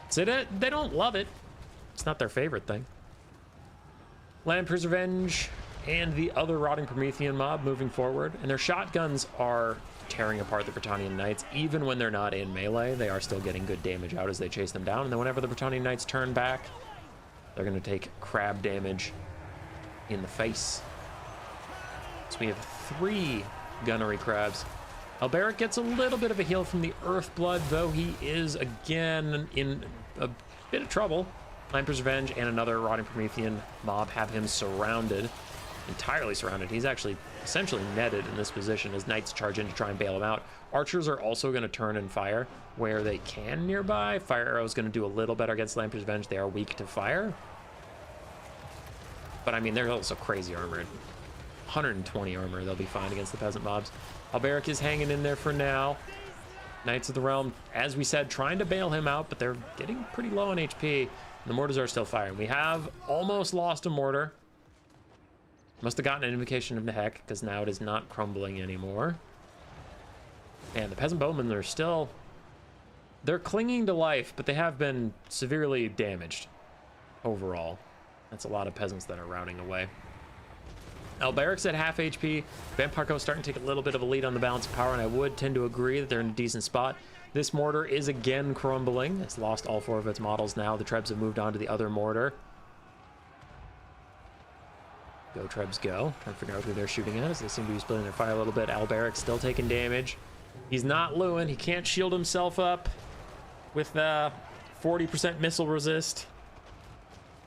So they don't love it. It's not their favorite thing. Lamper's Revenge and the other Rotting Promethean mob moving forward, and their shotguns are tearing apart the Bretonnian knights. Even when they're not in melee, they are still getting good damage out as they chase them down, and then whenever the Bretonnian knights turn back, they're going to take crab damage in the face. So we have 3 gunnery crabs. Alberic gets a little bit of a heal from the Earthblood, though he is, again, in a bit of trouble. Lamper's Revenge and another Rotting Promethean mob have him surrounded, entirely surrounded. He's actually essentially netted in this position as knights charge in to try and bail him out. Archers are also going to turn and fire where they can nearby. Fire arrow is going to do a little better against Lamper's Revenge. They are weak to fire. But I mean, they're also crazy armored. 120 armor, they'll be fine against the peasant mobs. Alberic is hanging in there for now. Knights of the Realm, as we said, trying to bail him out, but they're getting pretty low on HP. The mortars are still firing. We have almost lost a mortar. Must have gotten an invocation of the heck, because now it is not crumbling anymore. And the peasant bowmen are still... They're clinging to life, but they have been severely damaged overall. That's a lot of peasants that are routing away. Alberic's at half HP. Vampire Coast starting to take a little bit of a lead on the balance of power, and I would tend to agree that they're in a decent spot. This mortar is again crumbling. It's lost all 4 of its models now. The Trebs have moved on to the other mortar. Go, Trebs, go. Trying to figure out who they're shooting at as they seem to be splitting their fire a little bit. Alberic's still taking damage. He's not Lewin. He can't shield himself up with 40% missile resist.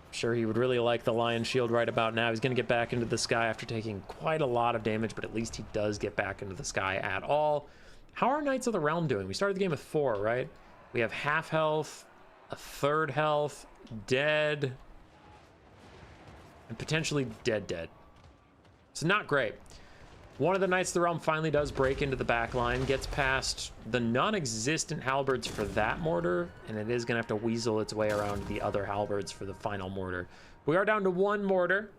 Sure, he would really like the Lion Shield right about now. He's going to get back into the sky after taking quite a lot of damage, but at least he does get back into the sky at all. How are Knights of the Realm doing? We started the game with 4, right? We have half health, a third health, dead, and potentially dead. So not great. One of the Knights of the Realm finally does break into the back line, gets past the non-existent halberds for that mortar, and it is going to have to weasel its way around the other halberds for the final mortar. We are down to 1 mortar.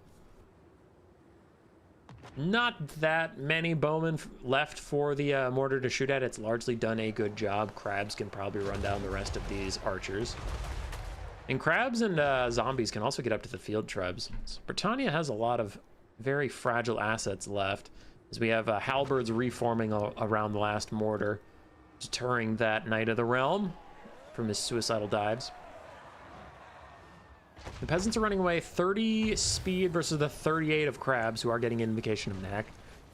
Not that many bowmen left for the mortar to shoot at. It's largely done a good job. Crabs can probably run down the rest of these archers. And crabs and zombies can also get up to the field trebs. So Bretonnia has a lot of very fragile assets left, as we have halberds reforming around the last mortar, deterring that Knight of the Realm from his suicidal dives. The peasants are running away 30 speed versus the 38 of crabs, who are getting invocation of neck.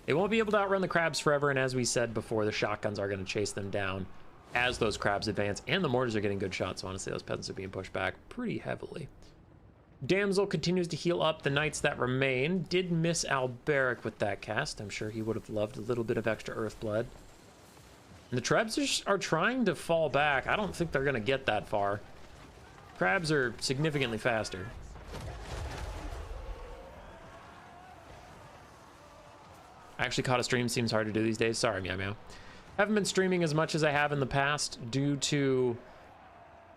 They won't be able to outrun the crabs forever, and as we said before, the shotguns are going to chase them down as those crabs advance, and the mortars are getting good shots, so honestly those peasants are being pushed back pretty heavily. Damsel continues to heal up the knights that remain. Did miss Alberic with that cast. I'm sure he would have loved a little bit of extra earth blood. And the Trebs are trying to fall back. I don't think they're going to get that far. Crabs are significantly faster. I actually caught a stream. Seems hard to do these days. Sorry, Meow Meow. Haven't been streaming as much as I have in the past due to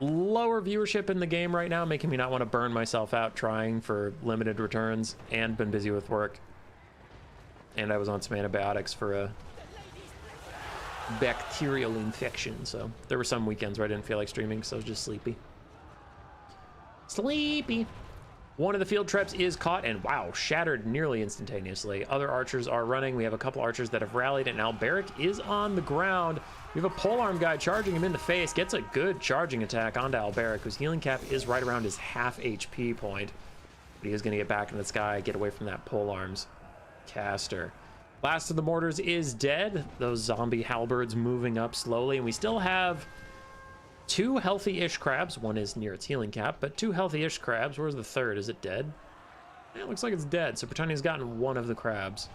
lower viewership in the game right now, making me not want to burn myself out trying for limited returns, and been busy with work. And I was on some antibiotics for a bacterial infection, so there were some weekends where I didn't feel like streaming, so I was just sleepy. One of the field traps is caught and wow, shattered nearly instantaneously. Other archers are running. We have a couple archers that have rallied, and Alberic is on the ground. We have a polearm guy charging him in the face. Gets a good charging attack onto Alberic, whose healing cap is right around his half HP point. But he is going to get back in the sky, get away from that polearms caster. Last of the mortars is dead. Those zombie halberds moving up slowly, and we still have 2 healthy-ish crabs. One is near its healing cap, but 2 healthy-ish crabs. Where's the third? Is it dead? Yeah, it looks like it's dead. So Bretonnia's gotten 1 of the crabs.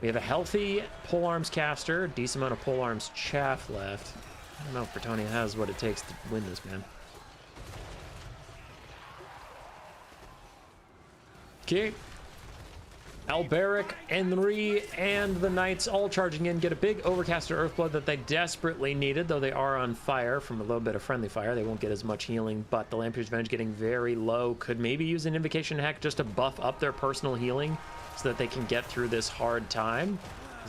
We have a healthy polearms caster, decent amount of polearms chaff left. I don't know if Bretonnia has what it takes to win this, man. Okay. Alberic, Henry, and the Knights all charging in, get a big Overcaster Earthblood that they desperately needed, though they are on fire from a little bit of friendly fire. They won't get as much healing, but the Lamprey's Revenge getting very low. Could maybe use an Invocation Heck just to buff up their personal healing so that they can get through this hard time.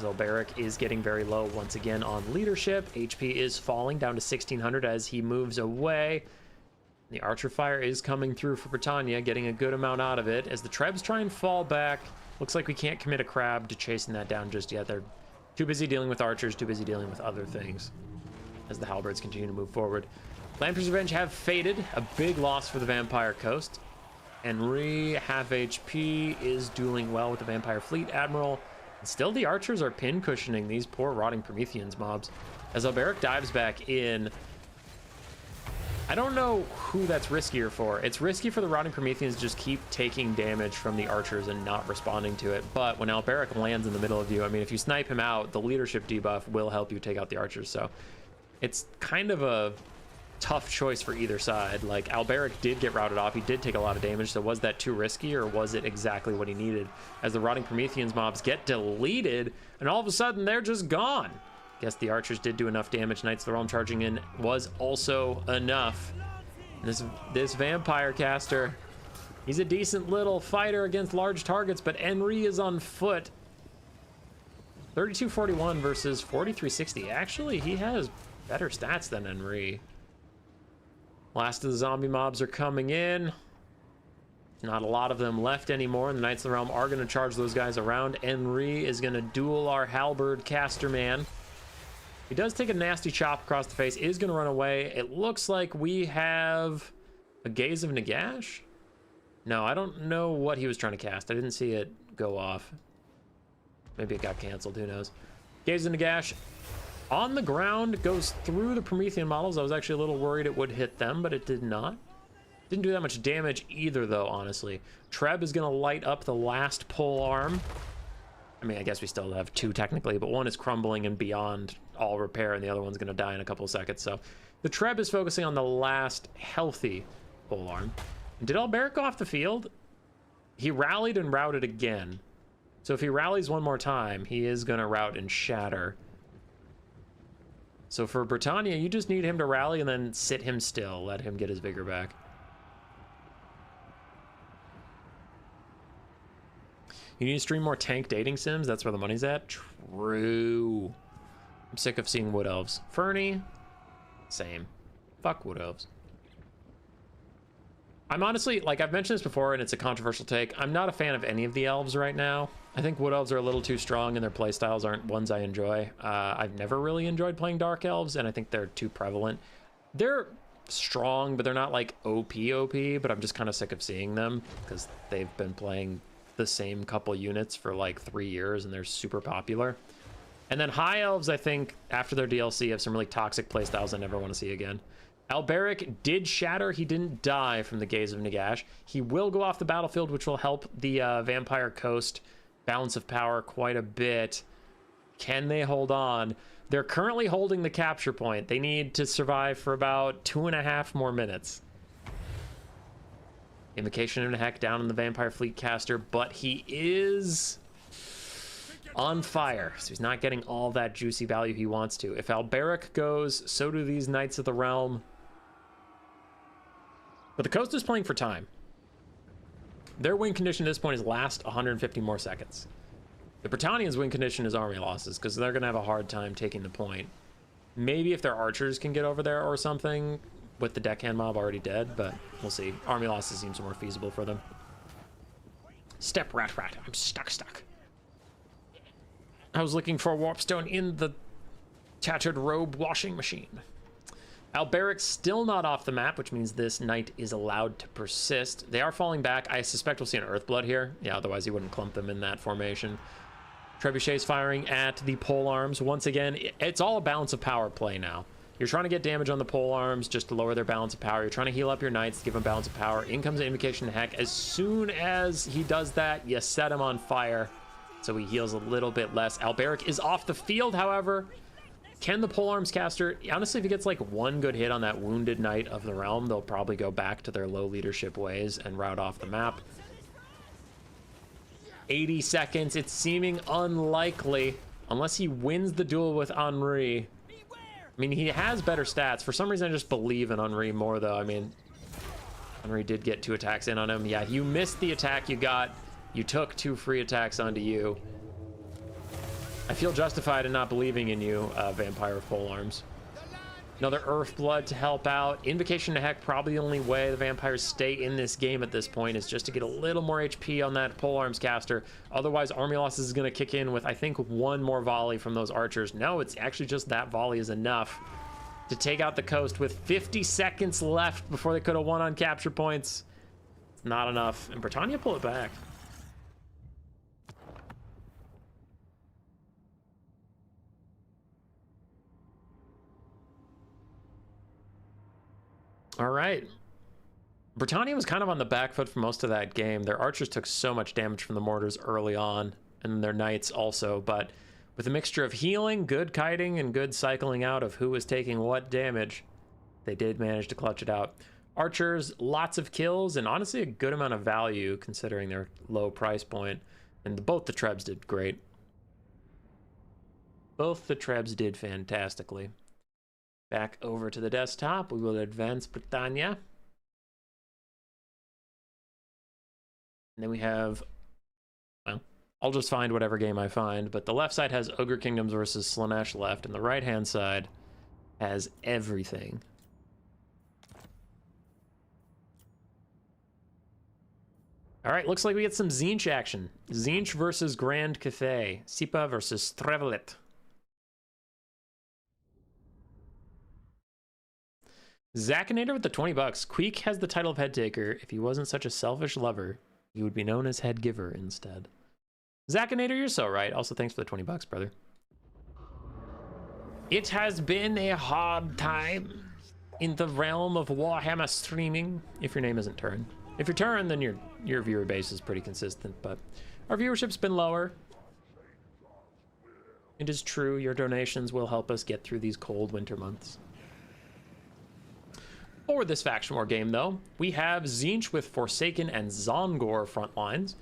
Alberic is getting very low once again on leadership. HP is falling down to 1600 as he moves away. The Archer Fire is coming through for Bretonnia, getting a good amount out of it. As the Trebs try and fall back, looks like we can't commit a crab to chasing that down just yet. They're too busy dealing with archers, too busy dealing with other things as the halberds continue to move forward. Lamprey's Revenge have faded, a big loss for the Vampire Coast. Henry, half HP, is dueling well with the Vampire Fleet Admiral. And still the archers are pin cushioning these poor rotting Prometheans mobs. As Alberic dives back in, I don't know who that's riskier for. It's risky for the rotting Prometheans to just keep taking damage from the archers and not responding to it. But when Alberic lands in the middle of you, I mean, if you snipe him out, the leadership debuff will help you take out the archers. So it's kind of a tough choice for either side. Like, Alberic did get routed off. He did take a lot of damage, so was that too risky, or was it exactly what he needed? As the Rotting Prometheans mobs get deleted, and all of a sudden, they're just gone. Guess the archers did do enough damage. Knights of the Realm charging in was also enough. This vampire caster, he's a decent little fighter against large targets, but Henry is on foot. 3241 versus 4360. Actually, he has better stats than Henry. Last of the zombie mobs are coming in. Not a lot of them left anymore, and the Knights of the Realm are going to charge those guys around. Henry is going to duel our halberd caster man. He does take a nasty chop across the face, is going to run away. It looks like we have a Gaze of Nagash. No, I don't know what he was trying to cast. I didn't see it go off. Maybe it got canceled, who knows. Gaze of Nagash on the ground, goes through the Promethean models. I was actually a little worried it would hit them, but it did not. Didn't do that much damage either, though, honestly. Treb is going to light up the last pole arm. I mean, I guess we still have two technically, but one is crumbling and beyond all repair, and the other one's going to die in a couple of seconds. So the Treb is focusing on the last healthy pole arm. Did Alberic go off the field? He rallied and routed again. So if he rallies one more time, he is going to rout and shatter. So for Bretonnia, you just need him to rally and then sit him still. Let him get his vigor back. You need to stream more tank dating sims. That's where the money's at. True. I'm sick of seeing wood elves. Fernie, same. Fuck wood elves. I'm honestly, like I've mentioned this before, and it's a controversial take. I'm not a fan of any of the elves right now. I think wood elves are a little too strong, and their playstyles aren't ones I enjoy. I've never really enjoyed playing dark elves, and I think they're too prevalent. They're strong, but they're not like OP, but I'm just kind of sick of seeing them because they've been playing the same couple units for like 3 years, and they're super popular. And then high elves, I think, after their DLC, have some really toxic playstyles I never want to see again. Alberic did shatter. He didn't die from the Gaze of Nagash. He will go off the battlefield, which will help the Vampire Coast balance of power quite a bit. Can they hold on? They're currently holding the capture point. They need to survive for about 2.5 more minutes. Invocation of Heck down in the Vampire Fleet caster, but he is on fire, so he's not getting all that juicy value he wants to. If Alberic goes, so do these Knights of the Realm. But the coast is playing for time. Their win condition at this point is last 150 more seconds. The Bretonnians' win condition is army losses, because they're going to have a hard time taking the point. Maybe if their archers can get over there or something, with the deckhand mob already dead, but we'll see. Army losses seems more feasible for them. Step rat. I'm stuck. I was looking for a warpstone in the tattered robe washing machine. Alberic's still not off the map, which means this knight is allowed to persist. They are falling back. I suspect we'll see an Earthblood here. Yeah, otherwise he wouldn't clump them in that formation. Trebuchet's firing at the pole arms. Once again, it's all a balance of power play now. You're trying to get damage on the pole arms just to lower their balance of power. You're trying to heal up your knights to give them balance of power. In comes an Invocation of Heck. As soon as he does that, you set him on fire, so he heals a little bit less. Alberic is off the field, however. Can the polearms caster, honestly, if he gets like one good hit on that wounded Knight of the Realm, they'll probably go back to their low leadership ways and route off the map. 80 seconds, it's seeming unlikely, unless he wins the duel with Henri. I mean, he has better stats. For some reason, I just believe in Henri more, though. I mean, Henri did get 2 attacks in on him. Yeah, you missed the attack you got. You took 2 free attacks onto you. I feel justified in not believing in you, Vampire of Polearms. Another Earthblood to help out. Invocation to Heck, probably the only way the vampires stay in this game at this point is just to get a little more HP on that Polearms caster. Otherwise, Army Losses is going to kick in with, I think, 1 more volley from those archers. No, it's actually just that volley is enough to take out the coast with 50 seconds left before they could have won on capture points. It's not enough. And Bretonnia pull it back. All right. Bretonnia was kind of on the back foot for most of that game. Their archers took so much damage from the mortars early on, and their knights also, but with a mixture of healing, good kiting, and good cycling out of who was taking what damage, They did manage to clutch it out. Archers, lots of kills, and honestly a good amount of value considering their low price point. And both the Trebs did great. Both the Trebs did fantastically. Back over to the desktop, we will advance Bretonnia. And then we have, well, I'll just find whatever game I find, but the left side has Ogre Kingdoms versus Slaanesh left, and the right-hand side has everything. All right, looks like we get some Tzeentch action. Tzeentch versus Grand Cathay. Sipa versus Trevelet. Zakinator with the 20 bucks. Queek has the title of head taker. If he wasn't such a selfish lover, he would be known as head giver instead. Zakinator, you're so right. Also, thanks for the 20 bucks, brother. It has been a hard time in the realm of Warhammer streaming. If your name isn't Turin. If you're Turin, then your viewer base is pretty consistent, but our viewership's been lower. It is true, your donations will help us get through these cold winter months. For this Faction War game, though, we have Tzeentch with Forsaken and Zongor front lines.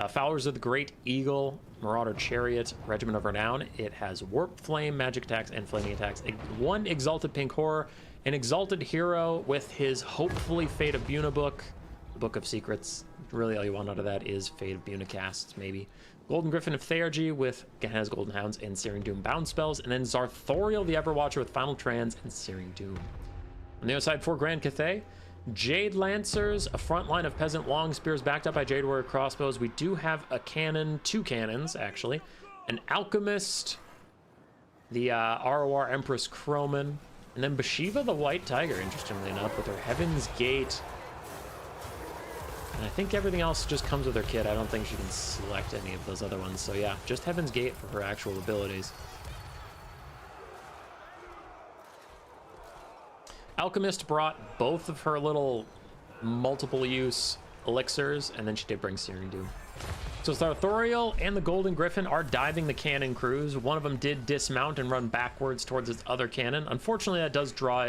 Followers of the Great Eagle, Marauder Chariot, Regiment of Renown. It has Warp Flame, magic attacks, and flaming attacks. One Exalted Pink Horror, an Exalted Hero with his hopefully Fate of Buna book, Book of Secrets. Really all you want out of that is Fate of Buna casts, maybe. Golden Griffin of Theurgy with, again, has Golden Hounds and Searing Doom bound spells. And then Zarthoriel the Everwatcher with Final Trans and Searing Doom. On the other side for Grand Cathay, Jade Lancers, a front line of Peasant Long Spears backed up by Jade Warrior Crossbows. We do have a cannon, 2 cannons, actually. An Alchemist, the ROR Empress Croman, and then Bashiva the White Tiger, interestingly enough, with her Heaven's Gate. And I think everything else just comes with her kit. I don't think she can select any of those other ones. So yeah, just Heaven's Gate for her actual abilities. Alchemist brought both of her little multiple use elixirs, and then she did bring Searing Doom. So Zarthoriel and the Golden Griffin are diving the cannon crews. One of them did dismount and run backwards towards its other cannon. Unfortunately, that does draw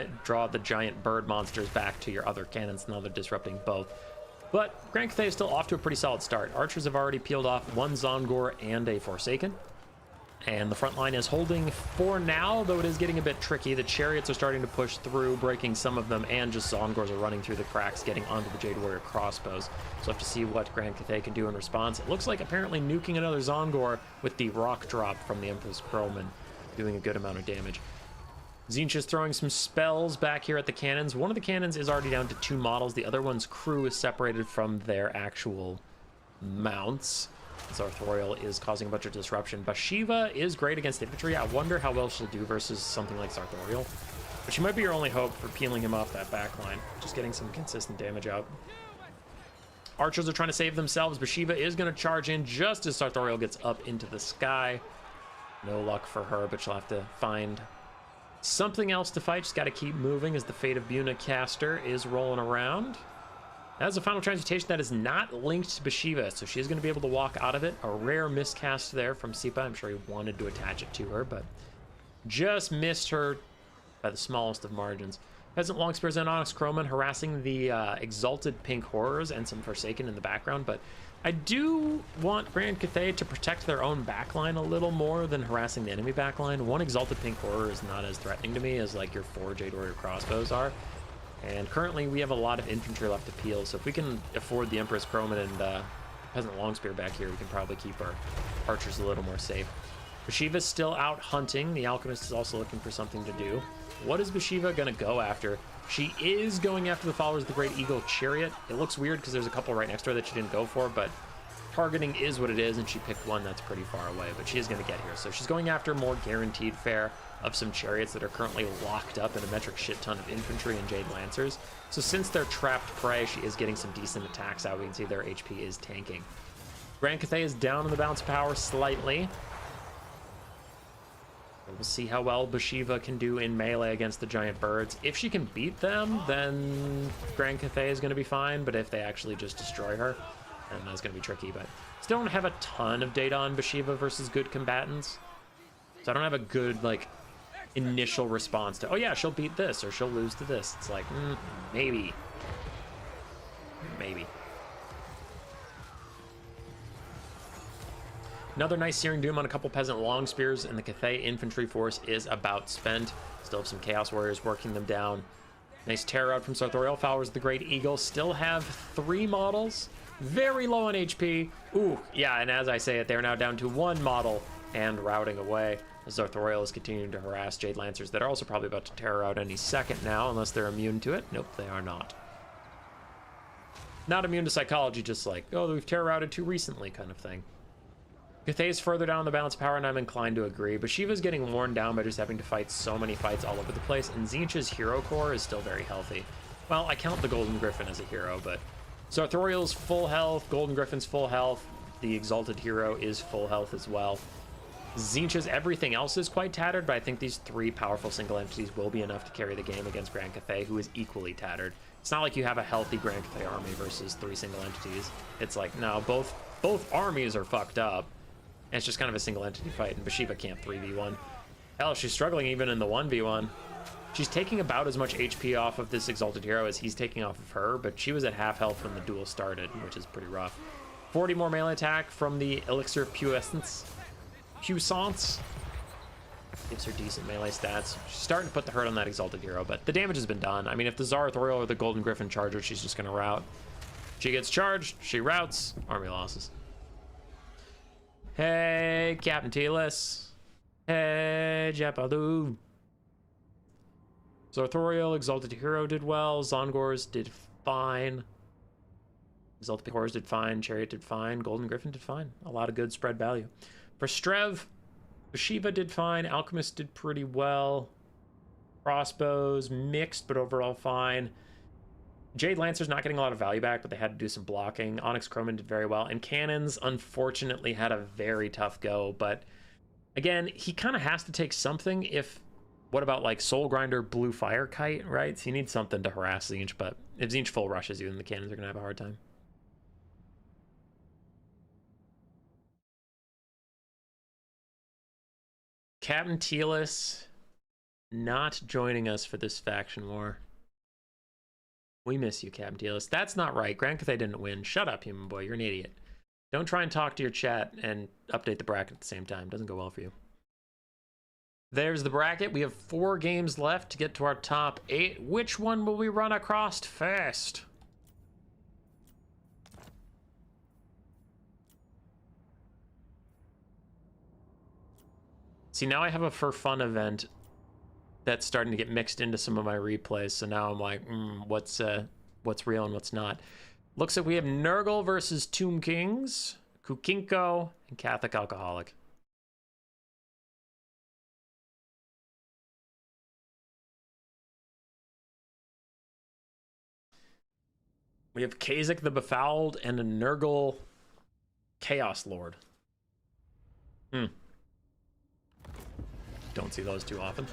the giant bird monsters back to your other cannons. Now they're disrupting both. But Grand Cathay is still off to a pretty solid start. Archers have already peeled off 1 Zongor and a Forsaken. And the front line is holding for now, though it is getting a bit tricky. The chariots are starting to push through, breaking some of them, and just Zongors are running through the cracks, getting onto the Jade Warrior crossbows. So we'll have to see what Grand Cathay can do in response. It looks like apparently nuking another Zongor with the rock drop from the Empress Croman, doing a good amount of damage. Tzeentch is throwing some spells back here at the cannons. One of the cannons is already down to 2 models. The other one's crew is separated from their actual mounts. Zarthoriel is causing a bunch of disruption. Bashiva is great against infantry. I wonder how well she'll do versus something like Zarthoriel. But she might be your only hope for peeling him off that back line. Just getting some consistent damage out. Archers are trying to save themselves. Bashiva is going to charge in just as Zarthoriel gets up into the sky. No luck for her, but she'll have to find something else to fight. She's got to keep moving as the Fate of Buna caster is rolling around. That's a final transmutation that is not linked to Bashiva, so she's going to be able to walk out of it. A rare miscast there from Sipa. I'm sure he wanted to attach it to her, but just missed her by the smallest of margins. Peasant Long Spears and Onyx Croman harassing the Exalted Pink Horrors and some Forsaken in the background, but I do want Grand Cathay to protect their own backline a little more than harassing the enemy backline. 1 Exalted Pink Horror is not as threatening to me as like your 4 Jade Warrior Crossbows are. And currently we have a lot of infantry left to peel, so if we can afford the Empress Croman and Peasant Longspear back here, we can probably keep our archers a little more safe. Bashiva's still out hunting. The Alchemist is also looking for something to do. What is Bashiva going to go after? She is going after the followers of the Great Eagle Chariot. It looks weird because there's a couple right next to her that she didn't go for, but targeting is what it is, and she picked one that's pretty far away, but she is going to get here. So she's going after more guaranteed fare of some chariots that are currently locked up in a metric shit ton of infantry and Jade Lancers. So since they're trapped prey, she is getting some decent attacks out. We can see their HP is tanking. Grand Cathay is down in the bounce power slightly. We'll see how well Bashiva can do in melee against the giant birds. If she can beat them, then Grand Cathay is going to be fine, but if they actually just destroy her, then that's going to be tricky. But still don't have a ton of data on Bashiva versus good combatants. So I don't have a good, like, initial response to, oh yeah, she'll beat this or she'll lose to this. It's like, maybe. Maybe. Another nice Searing Doom on a couple Peasant Long Spears, and the Cathay infantry force is about spent. Still have some Chaos Warriors working them down. Nice Terror out from Sartorial. Followers of the Great Eagle still have 3 models. Very low on HP. Ooh, yeah, and as I say it, they're now down to 1 model and routing away. Sartorial is continuing to harass Jade Lancers that are also probably about to Terror out any second now, unless they're immune to it. Nope, they are not. Not immune to psychology, just like, oh, we've Terror routed too recently kind of thing. Cathay's further down the balance of power, and I'm inclined to agree, but Shiva's getting worn down by just having to fight so many fights all over the place, and Tzeentch's hero core is still very healthy. Well, I count the Golden Griffin as a hero, but Sartorial's full health, Golden Griffin's full health, the Exalted Hero is full health as well. Tzeentch's everything else is quite tattered, but I think these 3 powerful single entities will be enough to carry the game against Grand Cathay, who is equally tattered. It's not like you have a healthy Grand Cathay army versus 3 single entities. It's like, no, both armies are fucked up. And it's just kind of a single entity fight, and Bathsheba can't 3v1. Hell, she's struggling even in the 1v1. She's taking about as much HP off of this Exalted Hero as he's taking off of her, but she was at half health when the duel started, which is pretty rough. 40 more melee attack from the Elixir Puissance. Gives her decent melee stats. She's starting to put the hurt on that Exalted Hero, but the damage has been done. I mean, if the Zarathoriel or the Golden Griffin charge her, she's just going to rout. She gets charged, she routs, army losses. Hey, Captain Telis. Hey, Japaloo. Zarathoriel, Exalted Hero did well. Zongors did fine. Exalted Horrors did fine. Chariot did fine. Golden Griffin did fine. A lot of good spread value. For Strev, Bathsheba did fine. Alchemist did pretty well. Crossbows, mixed, but overall fine. Jade Lancer's not getting a lot of value back, but they had to do some blocking. Onyx Croman did very well. And Cannons, unfortunately, had a very tough go. But, again, he kind of has to take something if... What about, like, Soul Grinder, Blue Fire Kite, right? So you need something to harass Tzeentch, but if Tzeentch full rushes you, then the Cannons are going to have a hard time. Captain Telis not joining us for this faction war. We miss you, Captain Telis. That's not right. Grand Cathay didn't win. Shut up, human boy. You're an idiot. Don't try and talk to your chat and update the bracket at the same time. Doesn't go well for you. There's the bracket. We have 4 games left to get to our top 8. Which one will we run across first? See, now I have a for fun event that's starting to get mixed into some of my replays. So now I'm like, what's real and what's not? Looks like we have Nurgle versus Tomb Kings, Kukinko, and Catholic Alcoholic. We have Kha'Zix the Befouled and a Nurgle Chaos Lord. Don't see those too often.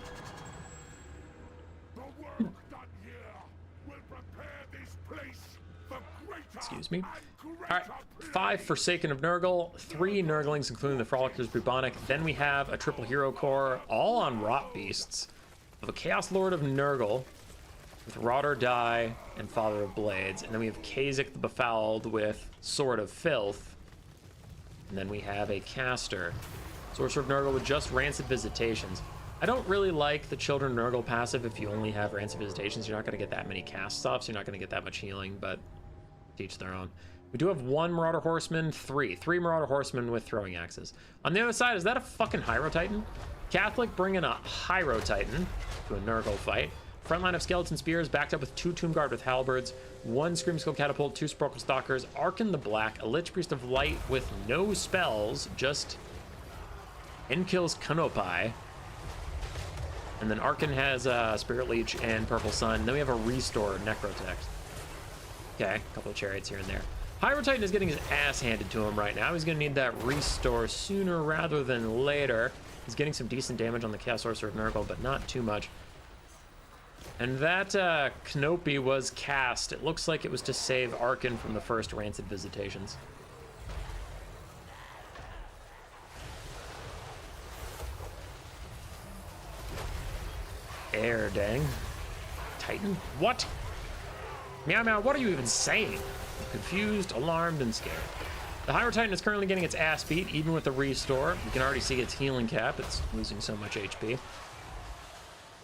Excuse me. Alright, 5 Forsaken of Nurgle, 3 Nurglings, including the Frolickers Bubonic. Then we have a triple hero core, all on Rot Beasts, of a Chaos Lord of Nurgle, with Rot or Die and Father of Blades. And then we have Kha'Zix the Befouled with Sword of Filth. And then we have a caster, Sorcerer of Nurgle with just Rancid Visitations. I don't really like the Children of Nurgle passive if you only have Rancid Visitations. You're not going to get that many cast stops. You're not going to get that much healing, but each their own. We do have 1 Marauder Horseman, 3 Marauder Horsemen with throwing axes. On the other side, is that a fucking Hyro Titan? Catholic bringing a Hyro Titan to a Nurgle fight. Front line of Skeleton Spears, backed up with 2 Tomb Guard with Halberds, 1 Screamskull Catapult, 2 Sprockle Stalkers, Arkan the Black, a Lich Priest of Light with no spells, just Enkil's Kanopai. And then Arkan has Spirit Leech and Purple Sun. Then we have a Restore Necrotect. Okay, a couple of Chariots here and there. Hyro Titan is getting his ass handed to him right now. He's going to need that Restore sooner rather than later. He's getting some decent damage on the Chaos Sorcerer of Nurgle, but not too much. And that Knopi was cast. It looks like it was to save Arkan from the first Rancid Visitations. Air dang. Titan? What? Meow meow, what are you even saying? I'm confused, alarmed, and scared. The Higher Titan is currently getting its ass beat, even with the restore. You can already see its healing cap. It's losing so much HP.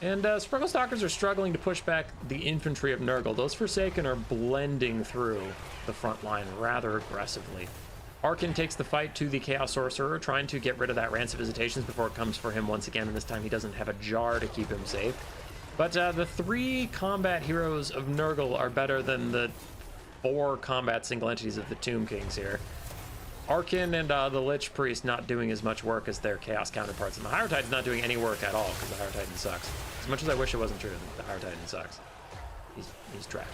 And Sprinkle Stalkers are struggling to push back the infantry of Nurgle. Those Forsaken are blending through the front line rather aggressively. Arkin takes the fight to the Chaos Sorcerer, trying to get rid of that Rance of Visitations before it comes for him once again, and this time he doesn't have a jar to keep him safe. But the 3 combat heroes of Nurgle are better than the 4 combat single entities of the Tomb Kings here. Arkin and the Lich Priest not doing as much work as their Chaos counterparts, and the Higher Titan's not doing any work at all, because the Higher Titan sucks. As much as I wish it wasn't true, the Higher Titan sucks. He's trash.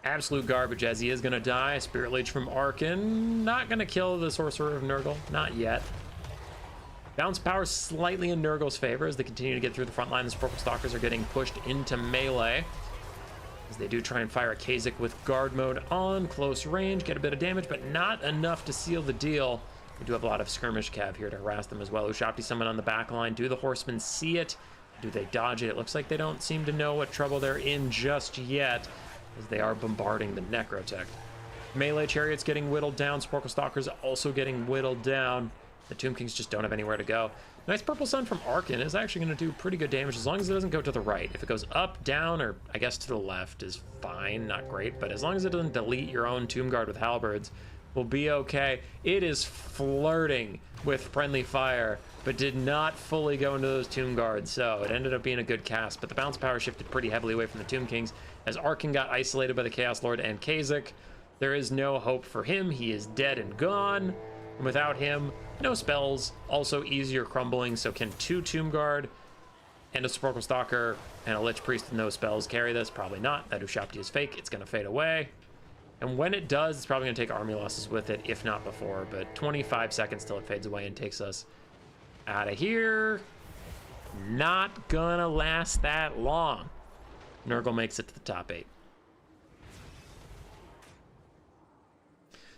Absolute garbage, as he is going to die. Spirit Leech from Arkin. Not going to kill the Sorcerer of Nurgle. Not yet. Bounce power slightly in Nurgle's favor as they continue to get through the front line. The Sprinkle Stalkers are getting pushed into melee as they do try and fire a Kha'Zix with guard mode on close range, get a bit of damage, but not enough to seal the deal. We do have a lot of skirmish cav here to harass them as well. Ushapti summon on the back line. Do the Horsemen see it? Do they dodge it? It looks like they don't seem to know what trouble they're in just yet, as they are bombarding the Necrotech. Melee Chariot's getting whittled down. Sprinkle Stalkers also getting whittled down. The Tomb Kings just don't have anywhere to go. Nice Purple Sun from Arkin is actually going to do pretty good damage as long as it doesn't go to the right. If it goes up, down, or I guess to the left is fine, not great, but as long as it doesn't delete your own Tomb Guard with halberds, we'll be okay. It is flirting with friendly fire, but did not fully go into those Tomb Guards, so it ended up being a good cast, but the bounce power shifted pretty heavily away from the Tomb Kings as Arkin got isolated by the Chaos Lord and Kha'Zix. There is no hope for him. He is dead and gone. And without him, no spells, also easier crumbling, so can 2 Tomb Guard and a Sprinkle Stalker and a Lich Priest with no spells carry this? Probably not. That Ushapti is fake. It's going to fade away. And when it does, it's probably going to take army losses with it, if not before, but 25 seconds till it fades away and takes us out of here. Not gonna last that long. Nurgle makes it to the top 8.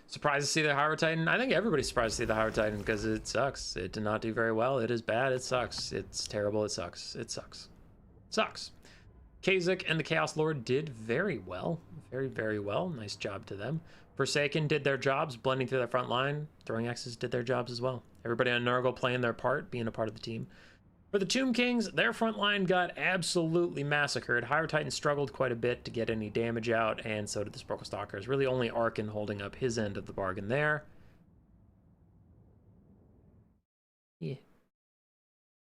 Surprised to see the Higher Titan? I think everybody's surprised to see the Higher Titan because it sucks. It did not do very well. It is bad. It sucks. It's terrible. It sucks. It sucks. Sucks. Kha'Zix and the Chaos Lord did very well. Very, very well. Nice job to them. Forsaken did their jobs, blending through their front line. Throwing Axes did their jobs as well. Everybody on Nurgle playing their part, being a part of the team. For the Tomb Kings, their front line got absolutely massacred. Higher Titan struggled quite a bit to get any damage out, and so did the Sprinkle Stalkers. Really only Arkin holding up his end of the bargain there. Yeah.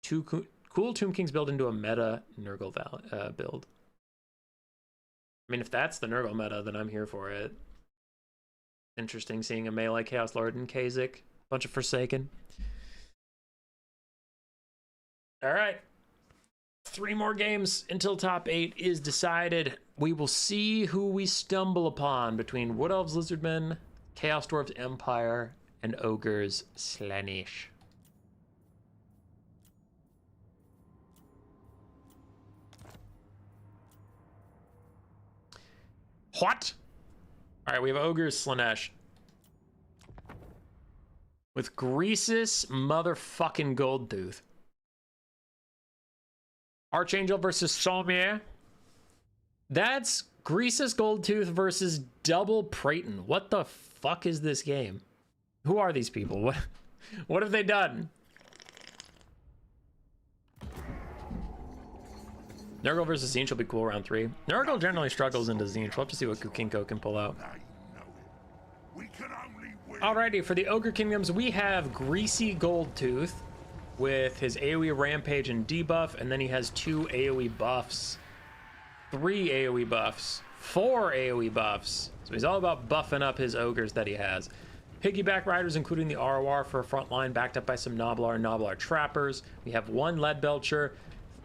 2 cool Tomb Kings build into a meta Nurgle build. I mean, if that's the Nurgle meta, then I'm here for it. Interesting seeing a melee Chaos Lord and Kha'Zix. Bunch of Forsaken. All right. 3 more games until top 8 is decided. We will see who we stumble upon between Wood Elves, Lizardmen, Chaos Dwarfs Empire, and Ogres Slaanesh. What? All right, we have Ogres Slaanesh. With Greasus motherfucking Goldtooth. Archangel versus Sommier. That's Greasus Goldtooth versus Double Praeton. What the fuck is this game? Who are these people? What have they done? Nurgle versus Tzeentch will be cool round 3. Nurgle generally struggles into Tzeentch. We'll have to see what Kukinko can pull out. Alrighty, for the Ogre Kingdoms, we have Greasy Goldtooth with his AoE Rampage and debuff, and then he has 2 AoE buffs, 3 AoE buffs, 4 AoE buffs. So he's all about buffing up his ogres that he has. Piggyback Riders, including the ROR for a front line, backed up by some Noblar and Noblar Trappers. We have 1 Lead Belcher,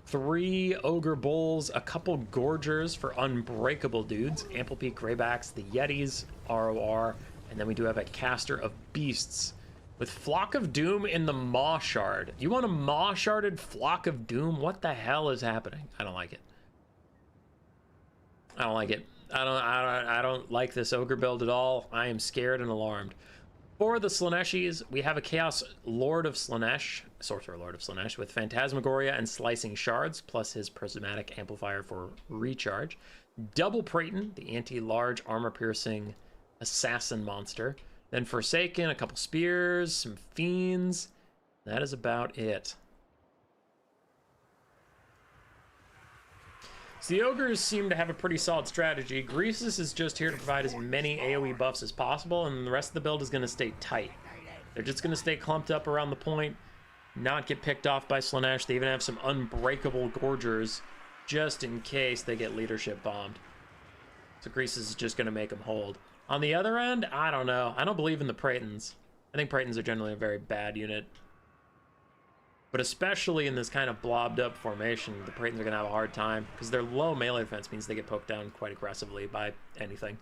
3 Ogre Bulls, a couple Gorgers for unbreakable dudes, Ample Peak Greybacks, the Yetis, ROR, and then we do have a Caster of Beasts with Flock of Doom in the Maw Shard. You want a Maw Sharded Flock of Doom? What the hell is happening? I don't like it. I don't like it. I don't like this Ogre build at all. I am scared and alarmed. For the Slaaneshis, we have a Chaos Lord of Slaanesh, Sorcerer Lord of Slaanesh, with Phantasmagoria and Slicing Shards, plus his Prismatic Amplifier for recharge. Double Praeton, the anti-large armor-piercing assassin monster. Then Forsaken, a couple spears, some fiends. That is about it. So the Ogres seem to have a pretty solid strategy. Greasus is just here to provide as many AoE buffs as possible, and the rest of the build is going to stay tight. They're just going to stay clumped up around the point, not get picked off by Slaanesh. They even have some unbreakable Gorgers, just in case they get leadership bombed. So Greasus is just going to make them hold. On the other end, I don't know. I don't believe in the Praetons. I think Praetons are generally a very bad unit. But especially in this kind of blobbed up formation, the Praetons are going to have a hard time, because their low melee defense means they get poked down quite aggressively by anything.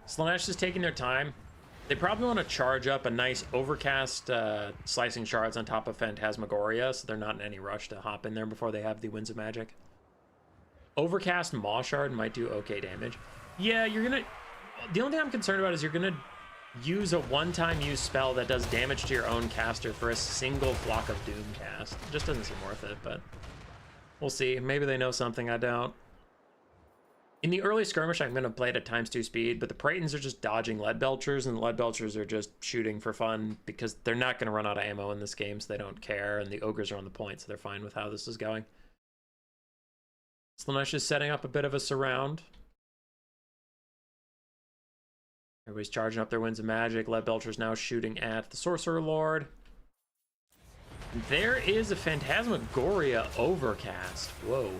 Slaanesh is taking their time. They probably want to charge up a nice Overcast Slicing Shards on top of Phantasmagoria, so they're not in any rush to hop in there before they have the Winds of Magic. Overcast Maw Shard might do okay damage. Yeah, you're going to... The only thing I'm concerned about is you're going to use a one-time use spell that does damage to your own caster for a single Flock of Doom cast. It just doesn't seem worth it, but we'll see. Maybe they know something I don't. In the early skirmish, I'm going to play it at ×2 speed, but the Praetons are just dodging Lead Belchers, and the Lead Belchers are just shooting for fun because they're not going to run out of ammo in this game, so they don't care, and the Ogres are on the point, so they're fine with how this is going. Slaanesh is setting up a bit of a surround. Everybody's charging up their Winds of Magic. Lead Belcher's now shooting at the Sorcerer Lord. There is a Phantasmagoria Overcast. Whoa.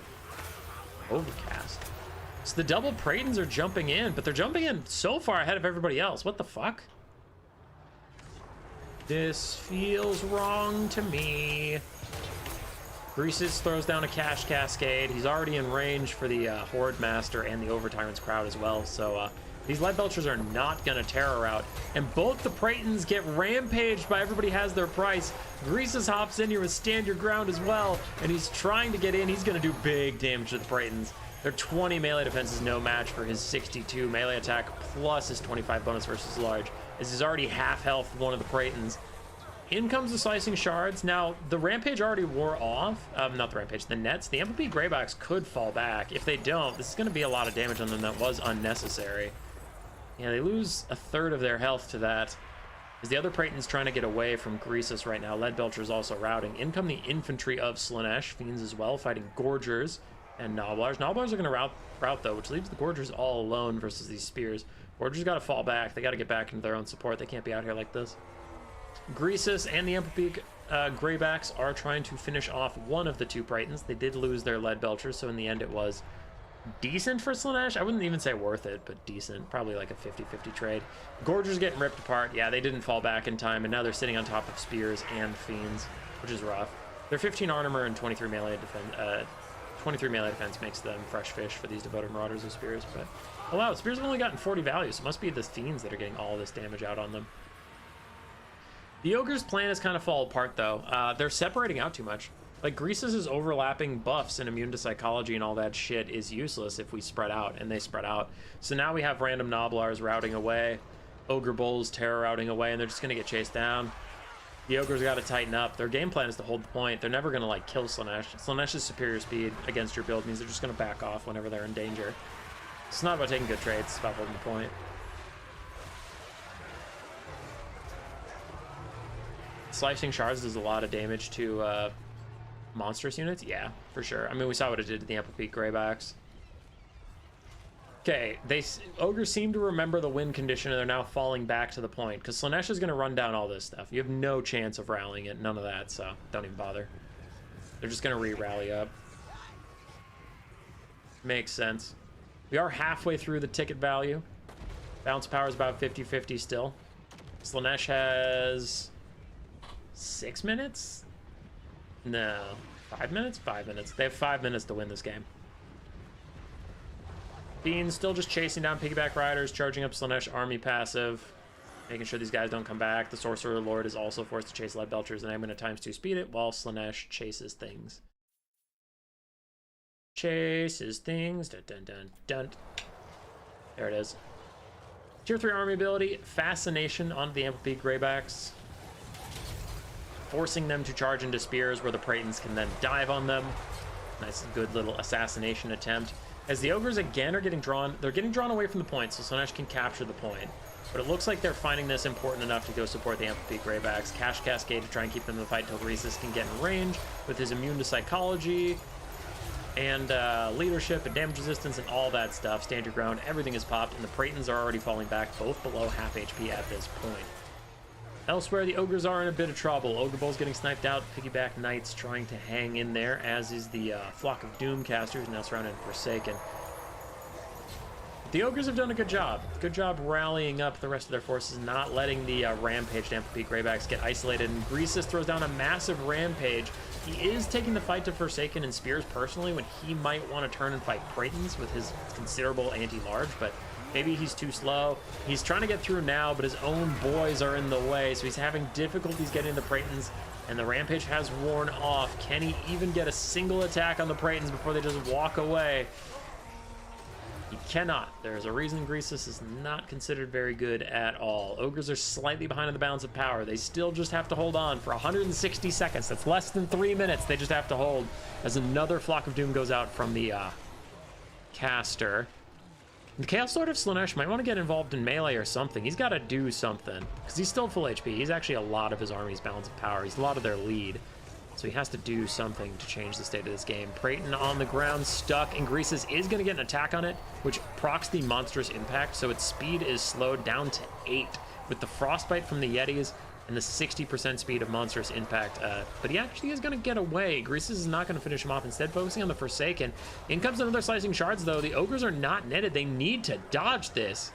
Overcast. So the double Praetons are jumping in, but they're jumping in so far ahead of everybody else. What the fuck? This feels wrong to me. Greasus throws down a Cash Cascade. He's already in range for the Horde Master and the Over-Tyrant's crowd as well, so these Lead Belchers are not going to terror out. And both the Praetons get rampaged by Everybody Has Their Price. Greasus hops in here with Stand Your Ground as well, and he's trying to get in. He's going to do big damage to the Praetons. Their 20 melee defense is no match for his 62 melee attack, plus his 25 bonus versus large, as he's already half health with one of the Praetons. In comes the Slicing Shards. Now, the Rampage already wore off. Not the Rampage, the Nets. The MP Greybacks could fall back. If they don't, this is going to be a lot of damage on them that was unnecessary. Yeah, they lose a third of their health to that. As the other Praeton's trying to get away from Greasus right now. Lead Belcher's also routing. In come the infantry of Slaanesh. Fiends as well, fighting Gorgers and Gnoblars. Gnoblars are going to rout though, which leaves the Gorgers all alone versus these spears. Gorgers got to fall back. They got to get back into their own support. They can't be out here like this. Greasus and the Emperor Greybacks are trying to finish off one of the two Praetons. They did lose their Lead Belchers, so in the end it was decent for Slaanesh. I wouldn't even say worth it, but decent. Probably like a 50-50 trade. Gorgers getting ripped apart. Yeah, they didn't fall back in time, and now they're sitting on top of spears and fiends, which is rough. They're 15 armor and 23 melee defense. 23 melee defense makes them fresh fish for these devoted marauders of spears, but oh wow, spears have only gotten 40 value, so it must be the fiends that are getting all this damage out on them. The Ogre's plan has kind of fallen apart, though. They're separating out too much. Like, Greasus' overlapping buffs and immune to psychology and all that shit is useless if we spread out, and they spread out. So now we have random Gnoblars routing away, Ogre Bulls terror routing away, and they're just going to get chased down. The Ogre's got to tighten up. Their game plan is to hold the point. They're never going to, like, kill Slaanesh. Slaanesh's superior speed against your build means they're just going to back off whenever they're in danger. It's not about taking good trades, it's about holding the point. Slicing Shards does a lot of damage to monstrous units. Yeah, for sure. I mean, we saw what it did to the Ample Peak Greybacks. Okay, Ogres seem to remember the win condition, and they're now falling back to the point, because Slaanesh is going to run down all this stuff. You have no chance of rallying it, none of that, so don't even bother. They're just going to re-rally up. Makes sense. We are halfway through the ticket value. Bounce power is about 50-50 still. Slaanesh has 6 minutes? No. 5 minutes? 5 minutes. They have 5 minutes to win this game. Fiends still just chasing down piggyback riders, charging up Slaanesh army passive, making sure these guys don't come back. The Sorcerer Lord is also forced to chase Lead Belchers, and I'm going to ×2 speed it while Slaanesh chases things. Chases things. Dun, dun, dun, dun. There it is. Tier 3 army ability, Fascination on the Ample Peak Greybacks, forcing them to charge into spears where the Pratons can then dive on them. Nice, good little assassination attempt. As the Ogres again are getting drawn, they're getting drawn away from the point, so Slaanesh can capture the point. But it looks like they're finding this important enough to go support the Ample Peak Greybacks. Cash Cascade to try and keep them in the fight until Greasus can get in range with his immune to psychology and leadership and damage resistance and all that stuff. Stand your ground, everything is popped, and the Pratons are already falling back, both below half HP at this point. Elsewhere, the Ogres are in a bit of trouble. Ogre Bull's getting sniped out, Piggyback Knights trying to hang in there, as is the Flock of Doomcasters, now surrounded and Forsaken. The Ogres have done a good job. Good job rallying up the rest of their forces, not letting the Rampaged Ample Peak Greybacks get isolated. And Greasus throws down a massive Rampage. He is taking the fight to Forsaken and Spears personally when he might want to turn and fight Pratons with his considerable anti-large, but maybe he's too slow. He's trying to get through now, but his own boys are in the way, so he's having difficulties getting the Pratons, and the Rampage has worn off. Can he even get a single attack on the Pratons before they just walk away? He cannot. There's a reason Greasus is not considered very good at all. Ogres are slightly behind in the balance of power. They still just have to hold on for 160 seconds. That's less than 3 minutes. They just have to hold as another Flock of Doom goes out from the caster. The Chaos Lord of Slaanesh might want to get involved in melee or something. He's got to do something because he's still full HP. He's actually a lot of his army's balance of power. He's a lot of their lead. So he has to do something to change the state of this game. Praeton on the ground, stuck, and Greasus is going to get an attack on it, which procs the monstrous impact, so its speed is slowed down to 8 with the frostbite from the Yetis and the 60% speed of monstrous impact. But he actually is going to get away. Greasus is not going to finish him off, instead focusing on the Forsaken. In comes another Slicing Shards, though. The Ogres are not netted. They need to dodge this.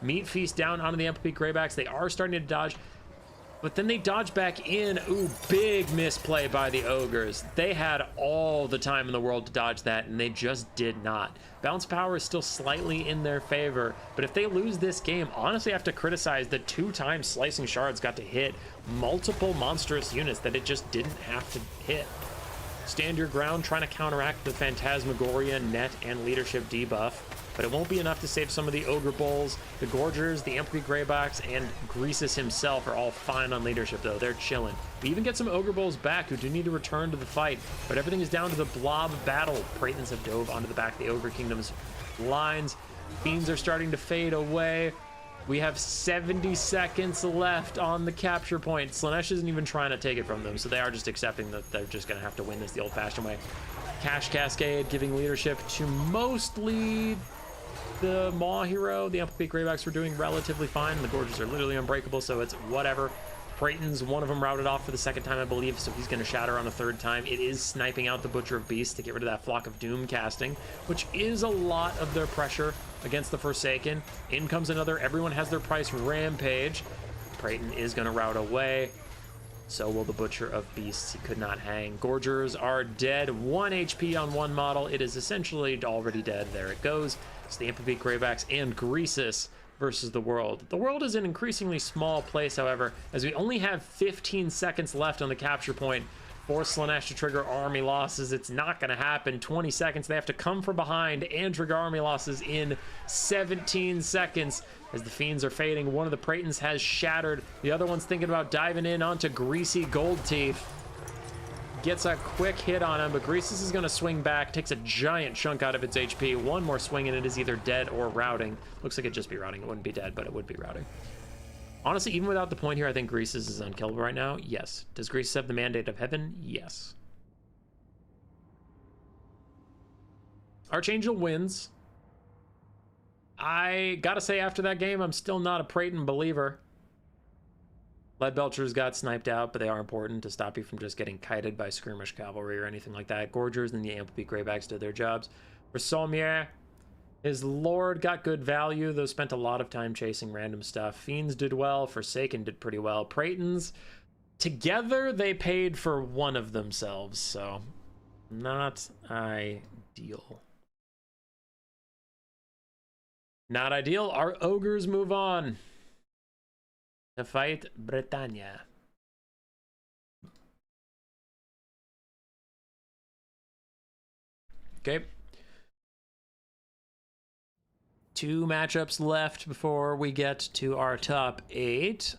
Meat Feast down onto the Ample Peak Greybacks. They are starting to dodge. But then they dodge back in. Ooh, big misplay by the Ogres. They had all the time in the world to dodge that, and they just did not. Balance power is still slightly in their favor, but if they lose this game, honestly, I have to criticize the 2 times Slicing Shards got to hit multiple monstrous units that it just didn't have to hit. Stand your ground, trying to counteract the Phantasmagoria, net, and leadership debuff. But it won't be enough to save some of the Ogre Bulls. The Gorgers, the Ample Peak Greybacks, and Greasus himself are all fine on leadership, though. They're chilling. We even get some Ogre Bulls back who do need to return to the fight, but everything is down to the blob battle. Pratons have dove onto the back of the Ogre Kingdom's lines. Fiends are starting to fade away. We have 70 seconds left on the capture point. Slaanesh isn't even trying to take it from them, so they are just accepting that they're just going to have to win this the old-fashioned way. Cash Cascade giving leadership to mostly the Maw hero. The Ample Peak Greybacks were doing relatively fine. The Gorges are literally unbreakable, so it's whatever. Praeton's, one of them routed off for the 2nd time, I believe, so he's going to shatter on a 3rd time. It is sniping out the Butcher of Beasts to get rid of that Flock of Doom casting, which is a lot of their pressure against the Forsaken. In comes another, everyone has their price, Rampage. Praeton is going to rout away. So will the Butcher of Beasts. He could not hang. Gorgers are dead. 1 HP on one model. It is essentially already dead. There it goes. It's the Ample Peak Greybacks and Greasus versus the world. The world is an increasingly small place, however, as we only have 15 seconds left on the capture point. Force Slaanesh to trigger army losses. It's not going to happen. 20 seconds. They have to come from behind and trigger army losses in 17 seconds. As the Fiends are fading, one of the Pratons has shattered. The other one's thinking about diving in onto Greasy Gold Teeth. Gets a quick hit on him, but Greasus is going to swing back, takes a giant chunk out of its HP. One more swing and it is either dead or routing. Looks like it'd just be routing. It wouldn't be dead, but it would be routing. Honestly, even without the point here, I think Greasus is unkillable right now. Yes. Does Greasus have the Mandate of Heaven? Yes. Archangel wins. I gotta say, after that game, I'm still not a Praeton believer. Leadbelchers got sniped out, but they are important to stop you from just getting kited by skirmish cavalry or anything like that. Gorgers and the Ample Peak Greybacks did their jobs. For Solmier, his Lord got good value, though spent a lot of time chasing random stuff. Fiends did well. Forsaken did pretty well. Praetons, together, they paid for one of themselves, so not ideal. Not ideal. Our Ogres move on to fight Bretonnia. Okay. 2 matchups left before we get to our top 8.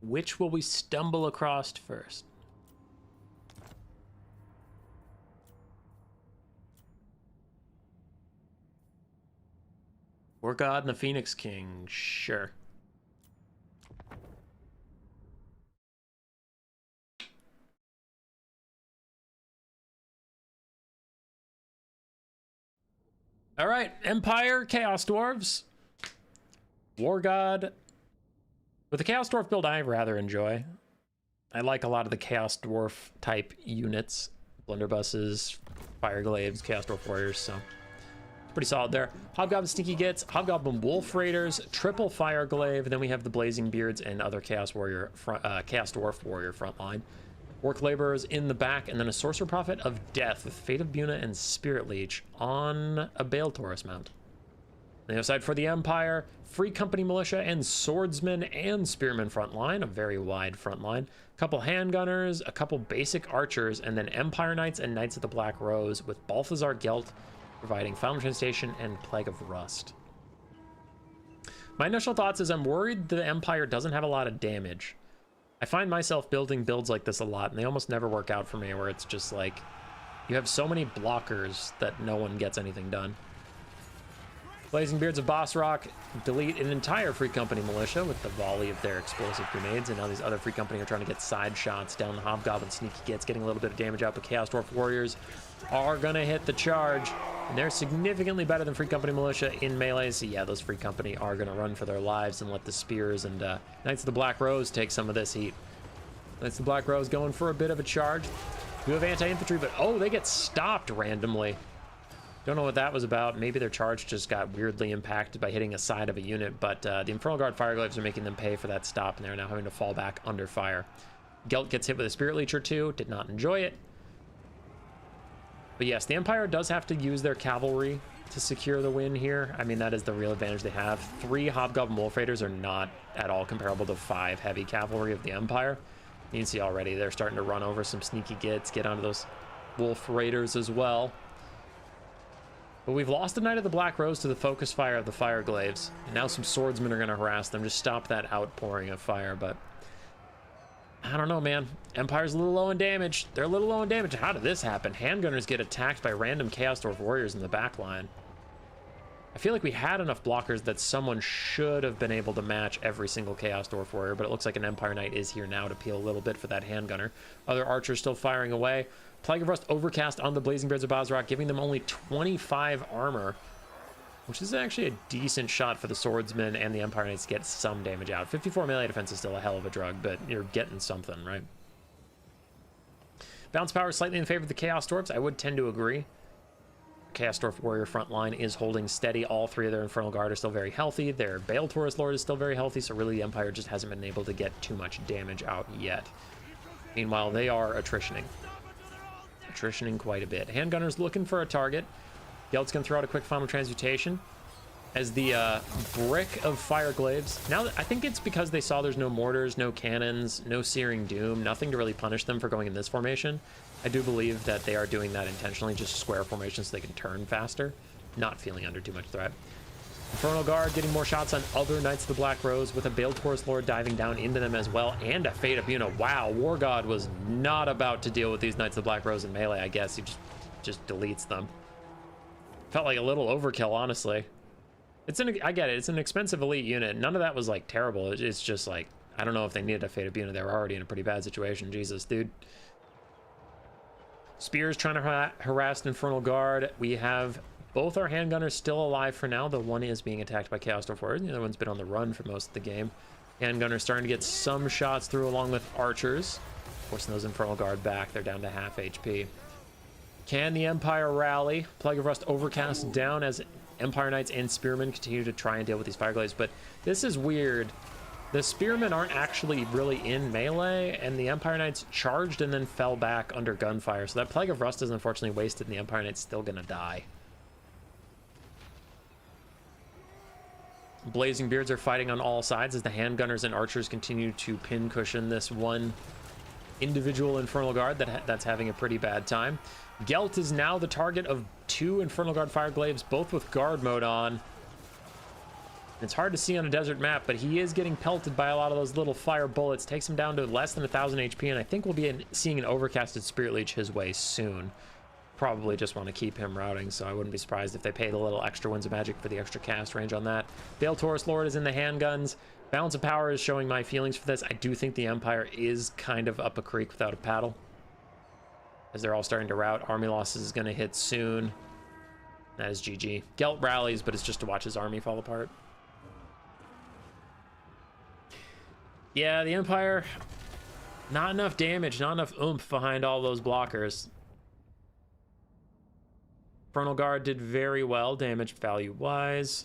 Which will we stumble across first? War God and the Phoenix King, sure. All right, Empire, Chaos Dwarves. War God. With the Chaos Dwarf build, I rather enjoy. I like a lot of the Chaos Dwarf type units. Blunderbusses, Fireglaves, Chaos Dwarf Warriors, so pretty solid there. Hobgoblin Sneaky Gits, Hobgoblin Wolf Raiders, triple Fireglaive, and then we have the Blazing Beards and other Chaos Dwarf Warrior front line. Orc Laborers in the back, and then a Sorcerer Prophet of Death with Fate of Buna and Spirit Leech on a Bale Taurus mount. On the other side for the Empire, Free Company Militia and Swordsmen and Spearmen front line, a very wide front line. A couple Handgunners, a couple basic Archers, and then Empire Knights and Knights of the Black Rose with Balthazar Gelt providing Final Translation and Plague of Rust. My initial thoughts is I'm worried the Empire doesn't have a lot of damage. I find myself building builds like this a lot, and they almost never work out for me, where it's just like, you have so many blockers that no one gets anything done. Blazing Beards of Boss Rock delete an entire Free Company militia with the volley of their explosive grenades, and now these other Free Company are trying to get side shots down the Hobgoblin Sneaky Gits, getting a little bit of damage out, but Chaos Dwarf Warriors are gonna hit the charge, and they're significantly better than Free Company militia in melee, so yeah, those Free Company are gonna run for their lives and let the Spears and Knights of the Black Rose take some of this heat. Knights of the Black Rose going for a bit of a charge. You have anti-infantry, but oh, they get stopped randomly. Don't know what that was about. Maybe their charge just got weirdly impacted by hitting a side of a unit, but the Infernal Guard Fireglaves are making them pay for that stop, and they're now having to fall back under fire. Gelt gets hit with a Spirit Leech or two, did not enjoy it. But yes, the Empire does have to use their cavalry to secure the win here. I mean, that is the real advantage they have. 3 Hobgoblin Wolf Raiders are not at all comparable to 5 heavy cavalry of the Empire. You can see already they're starting to run over some Sneaky Gits, get onto those Wolf Raiders as well. But we've lost a Knight of the Black Rose to the focus fire of the Fireglaves. And now some Swordsmen are going to harass them, just stop that outpouring of fire. But I don't know, man. Empire's a little low in damage. They're a little low in damage. How did this happen? Handgunners get attacked by random Chaos Dwarf Warriors in the back line. I feel like we had enough blockers that someone should have been able to match every single Chaos Dwarf Warrior, but it looks like an Empire Knight is here now to peel a little bit for that Handgunner. Other Archers still firing away. Plague of Rust Overcast on the Blazing Beards of Bozrok, giving them only 25 armor, which is actually a decent shot for the Swordsmen and the Empire Knights to get some damage out. 54 melee defense is still a hell of a drug, but you're getting something, right? Bounce power slightly in favor of the Chaos Dwarfs. I would tend to agree. Chaos Dwarf Warrior front line is holding steady. All 3 of their Infernal Guard are still very healthy. Their Bale Taurus Lord is still very healthy, so really the Empire just hasn't been able to get too much damage out yet. Meanwhile, they are attritioning quite a bit. Handgunner's looking for a target. Gelt's gonna throw out a quick Final Transmutation as the brick of Fireglaves. Now, I think it's because they saw there's no mortars, no cannons, no Searing Doom, nothing to really punish them for going in this formation. I do believe that they are doing that intentionally, just square formations so they can turn faster, not feeling under too much threat. Infernal Guard getting more shots on other Knights of the Black Rose with a Bale Taurus Lord diving down into them as well, and a Fate of Buna. Wow, War God was not about to deal with these Knights of the Black Rose in melee, I guess. He just deletes them. Felt like a little overkill, honestly. I get it, it's an expensive elite unit. None of that was like terrible. It's just like, I don't know if they needed a Fate of Buna. They were already in a pretty bad situation. Jesus, dude. Spears trying to harass Infernal Guard. We have both our Handgunners still alive for now, though one is being attacked by Chaos Dwarf Warriors. The other one's been on the run for most of the game. Handgunners starting to get some shots through along with Archers. Forcing those Infernal Guard back. They're down to half HP. Can the Empire rally? Plague of Rust Overcast down as Empire Knights and Spearmen continue to try and deal with these Fireglaves. But this is weird. The Spearmen aren't actually really in melee, and the Empire Knights charged and then fell back under gunfire. So that Plague of Rust is unfortunately wasted, and the Empire Knight's still gonna die. Blazing Beards are fighting on all sides as the Handgunners and Archers continue to pincushion this one individual Infernal Guard that's having a pretty bad time. Gelt is now the target of 2 Infernal Guard Fireglaves, both with guard mode on. It's hard to see on a desert map, but he is getting pelted by a lot of those little fire bullets. Takes him down to less than 1,000 HP, and I think we'll be seeing an overcasted Spirit Leech his way soon. Probably just want to keep him routing, so I wouldn't be surprised if they paid a little extra Winds of Magic for the extra cast range on that. Bale Taurus Lord is in the handguns. Balance of Power is showing my feelings for this. I do think the Empire is kind of up a creek without a paddle, as they're all starting to rout. Army losses is going to hit soon. That is GG. Gelt rallies, but it's just to watch his army fall apart. Yeah, the Empire, not enough damage, not enough oomph behind all those blockers. Frontal Guard did very well, damage value-wise.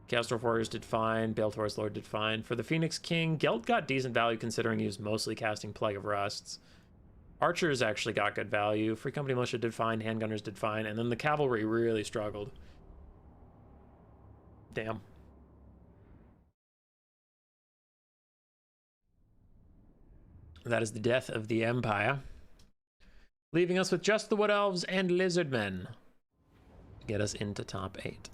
Chaos Dwarf Warriors did fine. Bale Taurus Lord did fine. For the Phoenix King, Gelt got decent value considering he was mostly casting Plague of Rusts. Archers actually got good value. Free Company Militia did fine. Handgunners did fine. And then the Cavalry really struggled. Damn. That is the death of the Empire, leaving us with just the Wood Elves and Lizardmen to get us into top 8.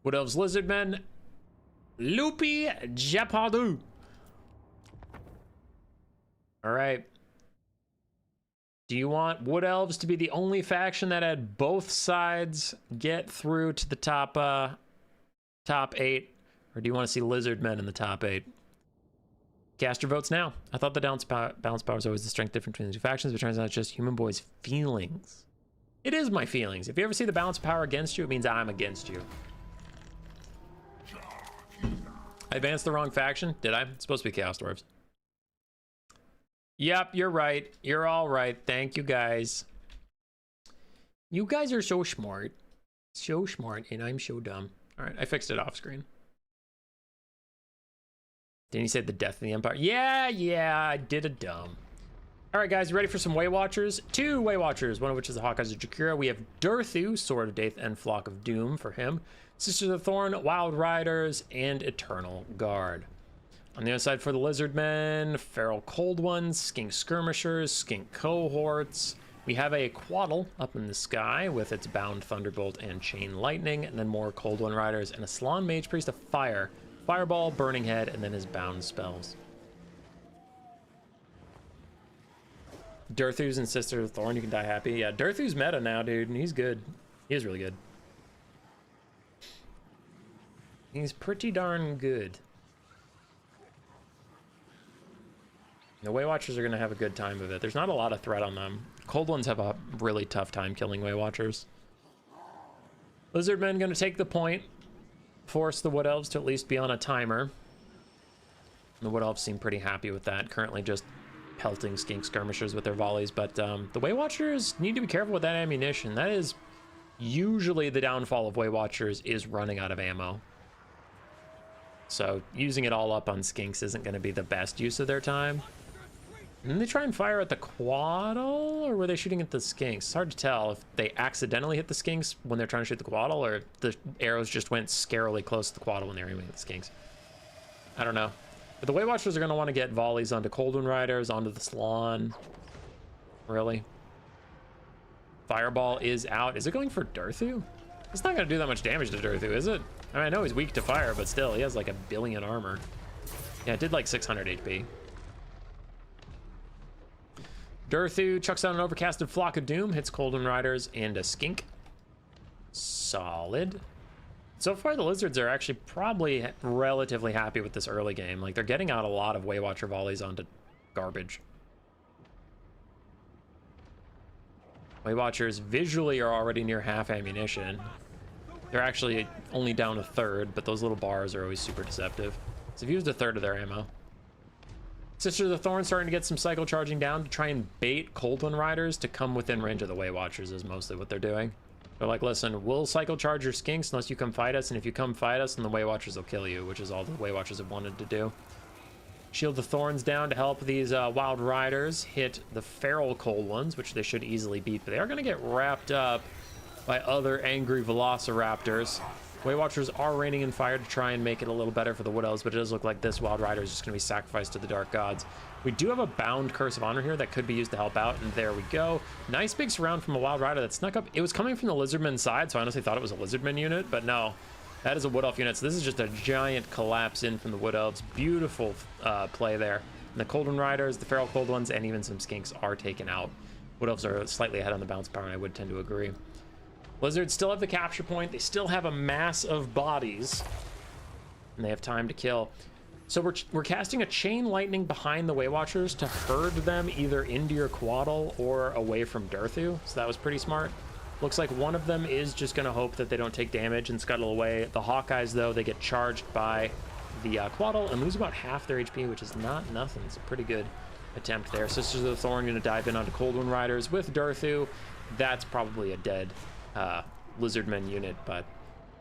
Wood Elves, Lizardmen, Loopy Japadu. All right. Do you want Wood Elves to be the only faction that had both sides get through to the top 8? Or do you want to see Lizardmen in the top 8? Cast your votes now. I thought the balance power is always the strength difference between the two factions, but it turns out it's just Human Boy's feelings. It is my feelings. If you ever see the balance of power against you, it means I'm against you. I advanced the wrong faction? Did I? It's supposed to be Chaos Dwarfs. Yep, you're right. You're all right. Thank you, guys. You guys are so smart. So smart, and I'm so dumb. All right, I fixed it off screen. Didn't you say the death of the Empire? Yeah, I did a dumb. All right, guys, you ready for some Way Watchers? 2 Way Watchers, one of which is the Hawkeyes of Jakira. We have Durthu, Sword of Death, and Flock of Doom for him. Sisters of Thorn, Wild Riders, and Eternal Guard. On the other side for the Lizardmen, Feral Cold Ones, Skink Skirmishers, Skink Cohorts. We have a Quaddle up in the sky with its Bound Thunderbolt and Chain Lightning, and then more Cold One Riders, and a Slann Mage Priest of Fire, Fireball, Burning Head, and then his Bound spells. Durthu's and Sister of Thorn, you can die happy. Yeah, Durthu's meta now, dude, and he's good. He is really good. He's pretty darn good. The Way Watchers are going to have a good time of it. There's not a lot of threat on them. Cold Ones have a really tough time killing Way Watchers. Lizardmen going to take the point. Force the Wood Elves to at least be on a timer. The Wood Elves seem pretty happy with that. Currently just pelting Skink Skirmishers with their volleys. But the Way Watchers need to be careful with that ammunition. That is usually the downfall of Way Watchers, is running out of ammo. So using it all up on Skinks isn't going to be the best use of their time. Didn't they try and fire at the Quaddle, or were they shooting at the Skinks? It's hard to tell if they accidentally hit the Skinks when they're trying to shoot the Quaddle, or the arrows just went scarily close to the Quaddle when they were aiming at the Skinks. I don't know. But the Way Watchers are going to want to get volleys onto Cold One Riders, onto the Slann. Really? Fireball is out. Is it going for Durthu? It's not going to do that much damage to Durthu, is it? I mean, I know he's weak to fire, but still, he has like 1 billion armor. Yeah, it did like 600 HP. Durthu chucks out an overcasted Flock of Doom, hits Cold One Riders and a Skink. Solid. So far, the Lizards are actually probably relatively happy with this early game. Like, they're getting out a lot of Way Watcher volleys onto garbage. Way Watchers visually are already near half ammunition. They're actually only down 1/3, but those little bars are always super deceptive. So they've used 1/3 of their ammo. Sisters of the Thorn starting to get some cycle charging down to try and bait Cold One Riders to come within range of the Way Watchers is mostly what they're doing. They're like, listen, we'll cycle charge your Skinks unless you come fight us, and if you come fight us, then the Way Watchers will kill you, which is all the Way Watchers have wanted to do. Shield the Thorns down to help these Wild Riders hit the Feral Cold Ones, which they should easily beat, but they are going to get wrapped up by other angry Velociraptors. Way Watchers are raining in fire to try and make it a little better for the Wood Elves, but it does look like this Wild Rider is just going to be sacrificed to the Dark Gods. We do have a bound Curse of Honor here that could be used to help out, and there we go. Nice big surround from a Wild Rider that snuck up. It was coming from the Lizardmen side, so I honestly thought it was a Lizardmen unit, but no. That is a Wood Elf unit, so this is just a giant collapse in from the Wood Elves. Beautiful play there. And the Coldren Riders, the Feral Cold Ones, and even some Skinks are taken out. Wood Elves are slightly ahead on the bounce power, and I would tend to agree. Lizards still have the capture point. They still have a mass of bodies, and they have time to kill. So we're casting a Chain Lightning behind the Way Watchers to herd them either into your Quaddle or away from Durthu. So that was pretty smart. Looks like one of them is just going to hope that they don't take damage and scuttle away. The Hawkeyes, though, they get charged by the Quaddle and lose about half their HP, which is not nothing. It's a pretty good attempt there. Sisters of the Thorn going to dive in onto Coldwind Riders with Durthu. That's probably a dead Lizardmen unit, but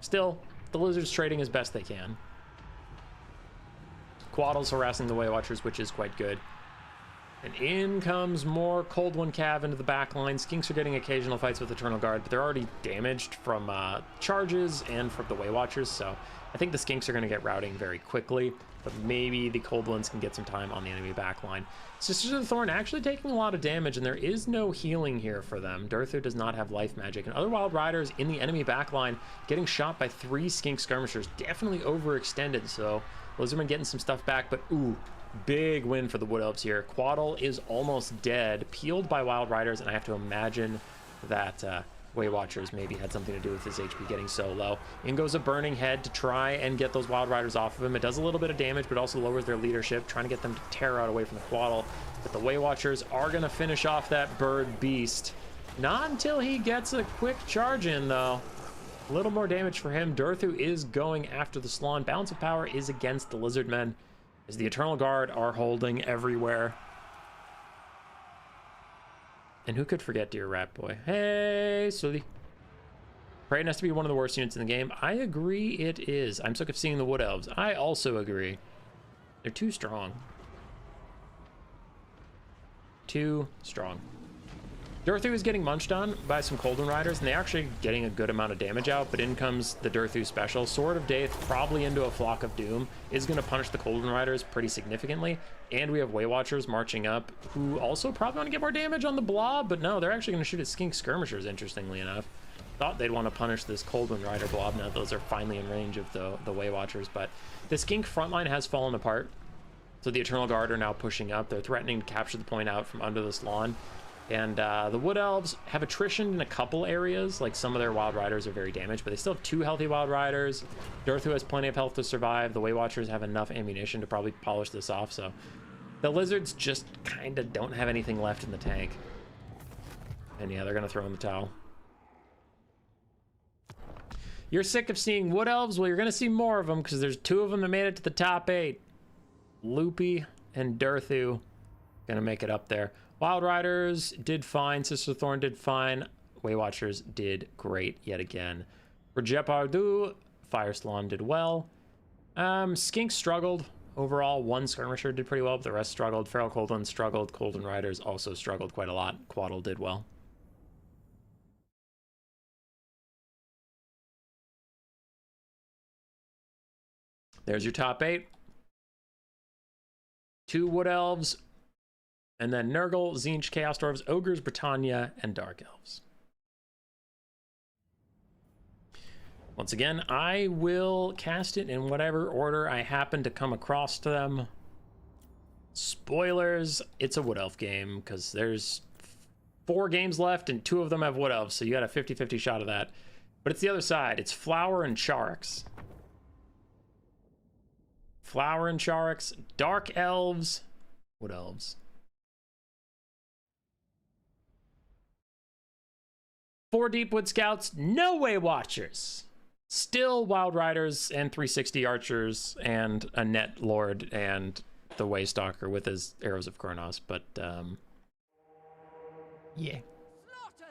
still, the Lizards trading as best they can. Quaddle's harassing the Way Watchers, which is quite good. And in comes more Cold One Cav into the back line. Skinks are getting occasional fights with Eternal Guard, but they're already damaged from charges and from the Way Watchers, so I think the Skinks are going to get routing very quickly, but maybe the Cold Ones can get some time on the enemy back line. Sisters of the Thorn actually taking a lot of damage, and there is no healing here for them. Durthu does not have life magic, and other Wild Riders in the enemy back line getting shot by 3 Skink Skirmishers. Definitely overextended, so Lizardmen getting some stuff back, but ooh, big win for the Wood Elves here. Quaddle is almost dead, peeled by Wild Riders, and I have to imagine that Way Watchers maybe had something to do with his HP getting so low. In goes a Burning Head to try and get those Wild Riders off of him. It does a little bit of damage, but also lowers their leadership, trying to get them to tear out away from the Quaddle. But the Way Watchers are going to finish off that Bird Beast. Not until he gets a quick charge in, though. A little more damage for him. Durthu is going after the Slaanesh. Balance of power is against the Lizardmen, as the Eternal Guard are holding everywhere. And who could forget Dear Rat Boy? Hey, Sully. Praetor has to be one of the worst units in the game. I agree it is. I'm sick of seeing the Wood Elves. I also agree. They're too strong. Too strong. Durthu is getting munched on by some Coldwind Riders, and they're actually getting a good amount of damage out, but in comes the Durthu special. Sword of Death, probably into a Flock of Doom, is going to punish the Coldwind Riders pretty significantly, and we have Way Watchers marching up, who also probably want to get more damage on the Blob, but no, they're actually going to shoot at Skink Skirmishers, interestingly enough. Thought they'd want to punish this Coldwind Rider Blob now those are finally in range of the Way Watchers, but the Skink frontline has fallen apart, so the Eternal Guard are now pushing up. They're threatening to capture the point out from under this lawn. And the Wood Elves have attrition in a couple areas, like some of their Wild Riders are very damaged, but they still have 2 healthy Wild Riders. Durthu has plenty of health to survive. The Way Watchers have enough ammunition to probably polish this off, so the Lizards just kind of don't have anything left in the tank. And yeah, they're going to throw in the towel. You're sick of seeing Wood Elves? Well, you're going to see more of them, because there's 2 of them that made it to the top 8. Loopy and Durthu going to make it up there. Wild Riders did fine. Sister Thorn did fine. Way Watchers did great yet again. For Jepardu, Fire Slaanesh did well. Skink struggled. Overall, 1 Skirmisher did pretty well, but the rest struggled. Feral Coldwind struggled. Coldwind Riders also struggled quite a lot. Quaddle did well. There's your top 8. 2 Wood Elves, and then Nurgle, Tzeentch, Chaos Dwarfs, Ogres, Bretonnia, and Dark Elves. Once again, I will cast it in whatever order I happen to come across to them. Spoilers, it's a Wood Elf game, because there's 4 games left, and 2 of them have Wood Elves, so you got a 50-50 shot of that. But it's the other side. It's Flower and Charix. Flower and Charix, Dark Elves, Wood Elves. 4 Deepwood Scouts, no Way Watchers. Still Wild Riders and 360 Archers and a Net Lord and the Waystalker with his Arrows of Kronos, but yeah. Slaughter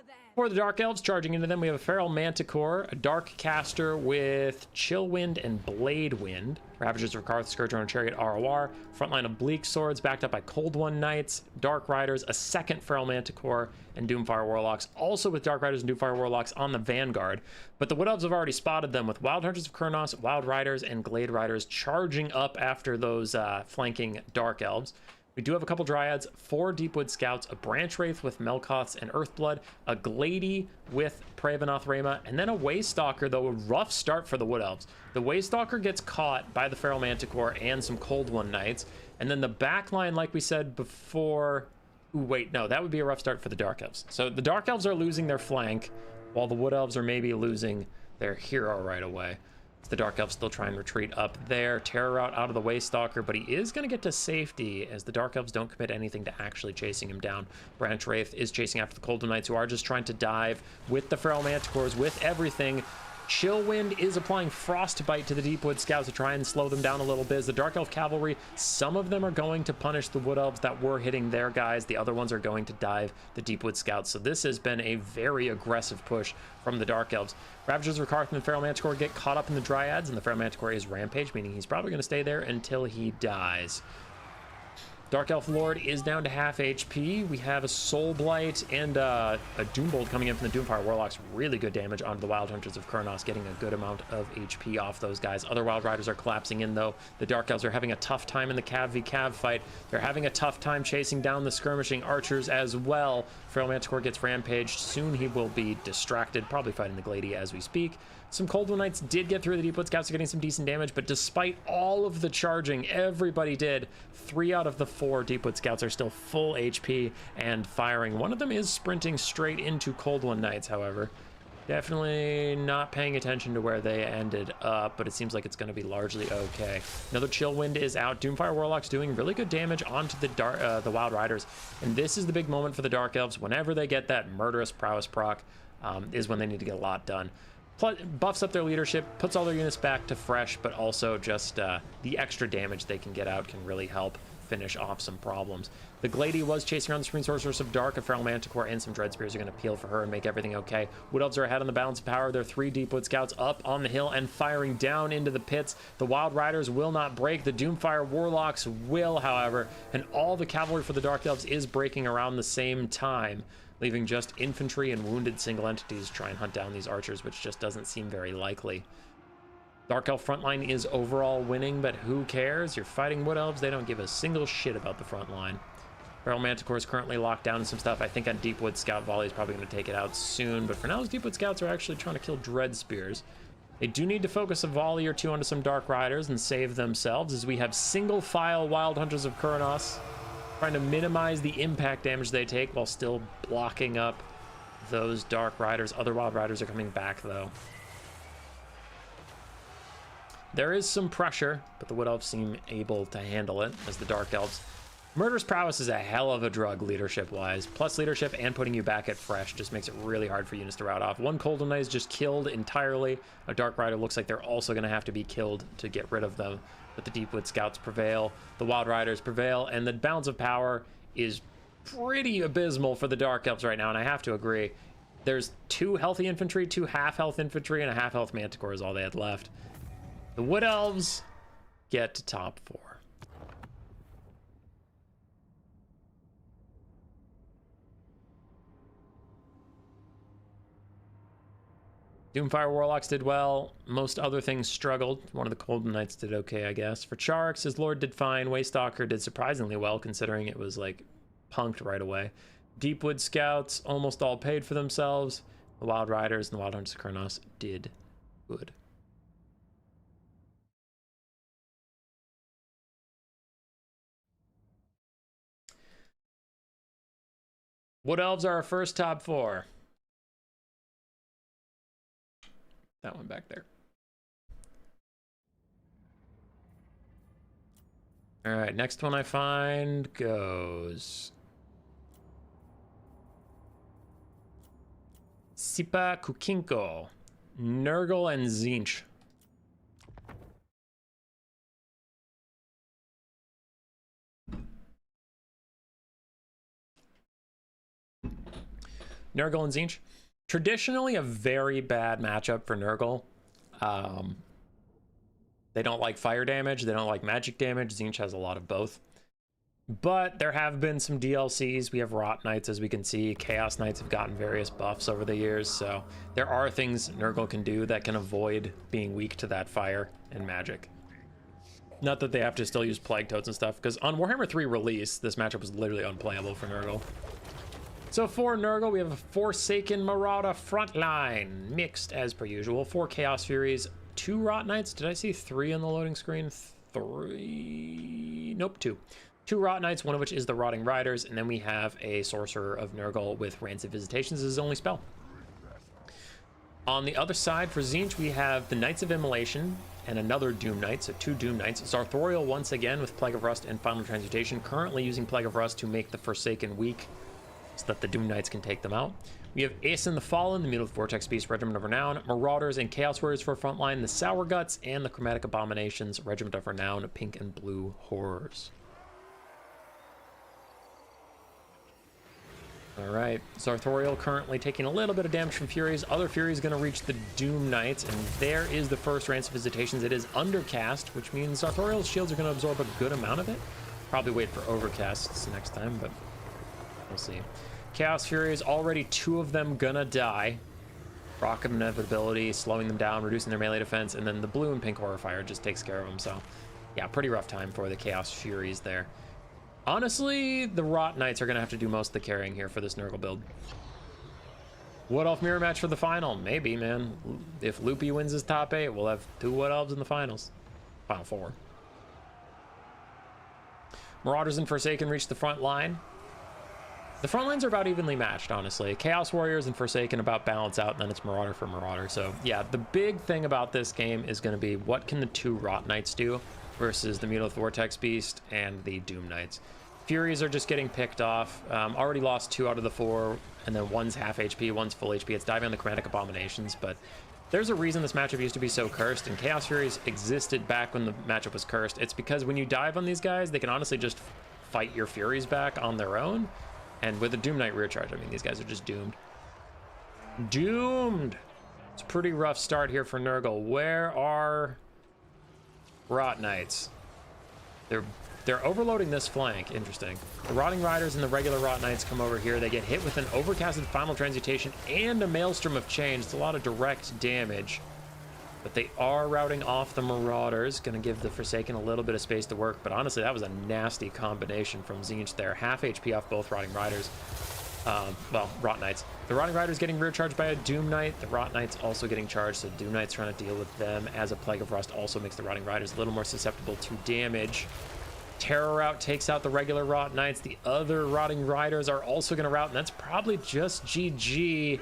them! For the Dark Elves, charging into them, we have a Feral Manticore, a Dark Caster with Chill Wind and Blade Wind. Ravagers of Karth, Scourge on Chariot, ROR. Frontline of Bleak Swords, backed up by Cold One Knights, Dark Riders, a second Feral Manticore, and Doomfire Warlocks, also with Dark Riders and Doomfire Warlocks on the Vanguard. But the Wood Elves have already spotted them with Wild Hunters of Kurnos, Wild Riders, and Glade Riders charging up after those flanking Dark Elves. We do have a couple Dryads, 4 Deepwood Scouts, a Branch Wraith with Melkoths and Earthblood, a Glady with Pravenoth Rema, and then a Waystalker, though a rough start for the Wood Elves. The Waystalker gets caught by the Feral Manticore and some Cold One Knights, and then the back line, like we said before... Ooh, wait, no, that would be a rough start for the Dark Elves. So the Dark Elves are losing their flank, while the Wood Elves are maybe losing their hero right away. The Dark Elves still try and retreat up there. Terror Route out of the Waystalker, but he is going to get to safety as the Dark Elves don't commit anything to actually chasing him down. Branch Wraith is chasing after the Cold Knights, who are just trying to dive with the Feral Manticores, with everything. Chillwind is applying Frostbite to the Deepwood Scouts to try and slow them down a little bit. As the Dark Elf Cavalry, some of them are going to punish the Wood Elves that were hitting their guys. The other ones are going to dive the Deepwood Scouts. So this has been a very aggressive push from the Dark Elves. Ravagers of Karth and the Feral Manticore get caught up in the Dryads, and the Feral Manticore is Rampage, meaning he's probably going to stay there until he dies. Dark Elf Lord is down to half HP. We have a Soul Blight and a Doombolt coming in from the Doomfire Warlocks. Really good damage onto the Wild Hunters of Kurnos, getting a good amount of HP off those guys. Other Wild Riders are collapsing in, though. The Dark Elves are having a tough time in the Cav v Cav fight. They're having a tough time chasing down the skirmishing archers as well. Feral Manticore gets rampaged. Soon he will be distracted, probably fighting the Glady as we speak. Some Cold One Knights did get through. The Deepwood Scouts are getting some decent damage, but despite all of the charging everybody did, 3 out of the 4 Deepwood Scouts are still full HP and firing. One of them is sprinting straight into Cold One Knights, however. Definitely not paying attention to where they ended up, but it seems like it's going to be largely okay. Another Chill Wind is out. Doomfire Warlock's doing really good damage onto the Wild Riders, and this is the big moment for the Dark Elves. Whenever they get that Murderous Prowess proc, is when they need to get a lot done. Plus, buffs up their leadership, puts all their units back to fresh, but also just the extra damage they can get out can really help finish off some problems. The Glady was chasing around the Supreme Sorceress of Dark. A Feral Manticore and some Dread Spears are going to peel for her and make everything okay. Wood Elves are ahead on the balance of power. There are 3 Deepwood Scouts up on the hill and firing down into the pits. The Wild Riders will not break. The Doomfire Warlocks will, however, and all the cavalry for the Dark Elves is breaking around the same time, leaving just infantry and wounded single entities to try and hunt down these archers, which just doesn't seem very likely. Dark Elf frontline is overall winning, but who cares? You're fighting Wood Elves. They don't give a single shit about the front line. Feral Manticore is currently locked down in some stuff. I think on Deepwood Scout Volley is probably going to take it out soon, but for now, those Deepwood Scouts are actually trying to kill Dread Spears. They do need to focus a volley or 2 onto some Dark Riders and save themselves, as we have single file Wild Hunters of Kurnos trying to minimize the impact damage they take while still blocking up those Dark Riders. Other Wild Riders are coming back, though. There is some pressure, but the Wood Elves seem able to handle it, as the Dark Elves... Murderous Prowess is a hell of a drug leadership-wise. Plus leadership and putting you back at fresh just makes it really hard for units to rout off. One Cold Knight is just killed entirely. A Dark Rider looks like they're also going to have to be killed to get rid of them. But the Deepwood Scouts prevail, the Wild Riders prevail, and the balance of power is pretty abysmal for the Dark Elves right now, and I have to agree. There's 2 healthy infantry, 2 half-health infantry, and a half-health Manticore is all they had left. The Wood Elves get to top 4. Doomfire Warlocks did well. Most other things struggled. One of the Cold Knights did okay, I guess. For Charx, his Lord did fine. Waystalker did surprisingly well, considering it was, like, punked right away. Deepwood Scouts almost all paid for themselves. The Wild Riders and the Wild Hunters of Kurnos did good. Wood Elves are our first top 4. That one back there. All right, next one I find goes Sipa Kukinko, Nurgle, and Tzeentch. Nurgle and Tzeentch. Traditionally a very bad matchup for Nurgle. They don't like fire damage, they don't like magic damage. Tzeentch has a lot of both. But there have been some DLCs. We have Rot Knights, as we can see. Chaos Knights have gotten various buffs over the years, so there are things Nurgle can do that can avoid being weak to that fire and magic. Not that they have to still use Plague Toads and stuff, because on Warhammer 3 release, this matchup was literally unplayable for Nurgle. So for Nurgle, we have a Forsaken Marauder frontline, mixed as per usual. 4 Chaos Furies, 2 Rot Knights. Did I see 3 on the loading screen? 3? Nope, 2. 2 Rot Knights, one of which is the Rotting Riders, and then we have a Sorcerer of Nurgle with Rancid Visitations as his only spell. On the other side, for Tzeentch, we have the Knights of Immolation and another Doom Knight, so 2 Doom Knights. Sartorial once again with Plague of Rust and Final Transmutation, currently using Plague of Rust to make the Forsaken weak so that the Doom Knights can take them out. We have Aeson the Fallen, the Mutal Vortex Beast, Regiment of Renown, Marauders and Chaos Warriors for frontline, the Sour Guts, and the Chromatic Abominations, Regiment of Renown, Pink and Blue Horrors. All right, Sartorial currently taking a little bit of damage from Furies. Other Furies going to reach the Doom Knights, and there is the first Rancid Visitations. It is undercast, which means Sartorial's shields are going to absorb a good amount of it. Probably wait for overcasts next time, but we'll see. Chaos Furies, already 2 of them gonna die. Rock of Inevitability, slowing them down, reducing their melee defense, and then the blue and pink Horrifier just takes care of them, so yeah, pretty rough time for the Chaos Furies there. Honestly, the Rot Knights are going to have to do most of the carrying here for this Nurgle build. Wood Elf mirror match for the final? Maybe, man. If Loopy wins his top 8, we'll have 2 Wood Elves in the finals. Final 4. Marauders and Forsaken reach the front line. The front lines are about evenly matched, honestly. Chaos Warriors and Forsaken about balance out, and then it's Marauder for Marauder. So, yeah, the big thing about this game is going to be what can the 2 Rot Knights do versus the Mutal Vortex Beast and the Doom Knights. Furies are just getting picked off. Already lost 2 out of the 4, and then one's half HP, one's full HP. It's diving on the Chromatic Abominations, but there's a reason this matchup used to be so cursed, and Chaos Furies existed back when the matchup was cursed. It's because when you dive on these guys, they can honestly just fight your Furies back on their own, and with a Doom Knight rear charge, I mean, these guys are just doomed. Doomed! It's a pretty rough start here for Nurgle. Where are Rot Knights? They're overloading this flank. Interesting. The Rotting Riders and the regular Rot Knights come over here. They get hit with an overcasted Final Transmutation and a Maelstrom of Change. It's a lot of direct damage. But they are routing off the Marauders. Gonna give the Forsaken a little bit of space to work. But honestly, that was a nasty combination from Tzeentch there. Half HP off both Rotting Riders. Well, Rot Knights. The Rotting Riders getting rear charged by a Doom Knight. The Rot Knights also getting charged, so Doom Knight's trying to deal with them, as a Plague of Rust also makes the Rotting Riders a little more susceptible to damage. Terror Rout takes out the regular Rot Knights. The other Rotting Riders are also going to rout, and that's probably just GG.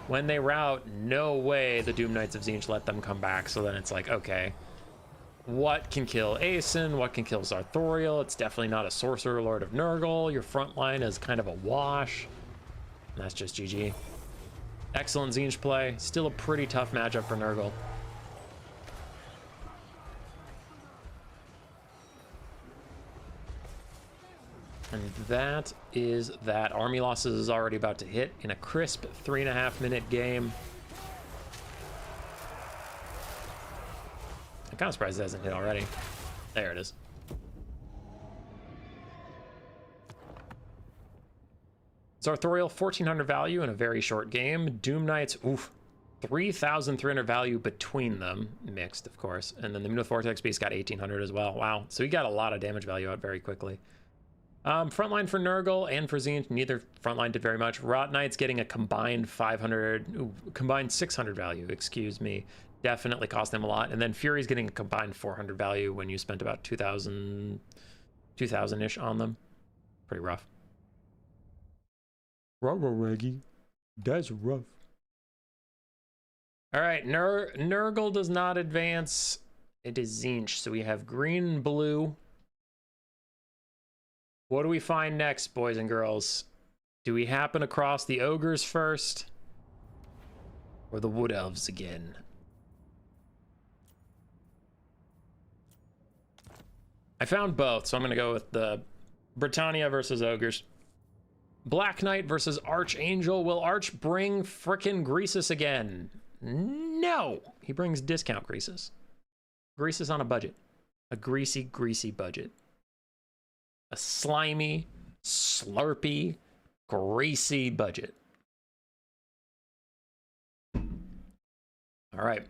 When they rout, no way the Doom Knights of Tzeentch let them come back, so then it's like, okay, what can kill Aeson? What can kill Sartorial? It's definitely not a Sorcerer Lord of Nurgle. Your front line is kind of a wash. And that's just GG. Excellent Tzeentch play. Still a pretty tough matchup for Nurgle. And that is that. Army losses is already about to hit in a crisp 3.5-minute game. I'm kind of surprised it hasn't hit already. There it is. Sartorial, 1,400 value in a very short game. Doom Knights, oof, 3,300 value between them, mixed, of course. And then the Mutal Vortex Beast got 1,800 as well. Wow, so he got a lot of damage value out very quickly. Frontline for Nurgle and for Tzeentch, neither frontline did very much. Rot Knights getting a combined 600 value, excuse me. Definitely cost them a lot. And then Fury's getting a combined 400 value when you spent about 2,000-ish on them. Pretty rough. Reggie, that's rough. All right, Nurgle does not advance. It is Tzeentch, so we have green and blue. What do we find next, boys and girls? Do we happen across the Ogres first? Or the Wood Elves again? I found both, so I'm going to go with the Bretonnia versus Ogres. Black Knight versus Archangel. Will Arch bring frickin' Greasus again? No! He brings discount Greasus. Greasus on a budget. A greasy, greasy budget. A slimy, slurpy, greasy budget. All right.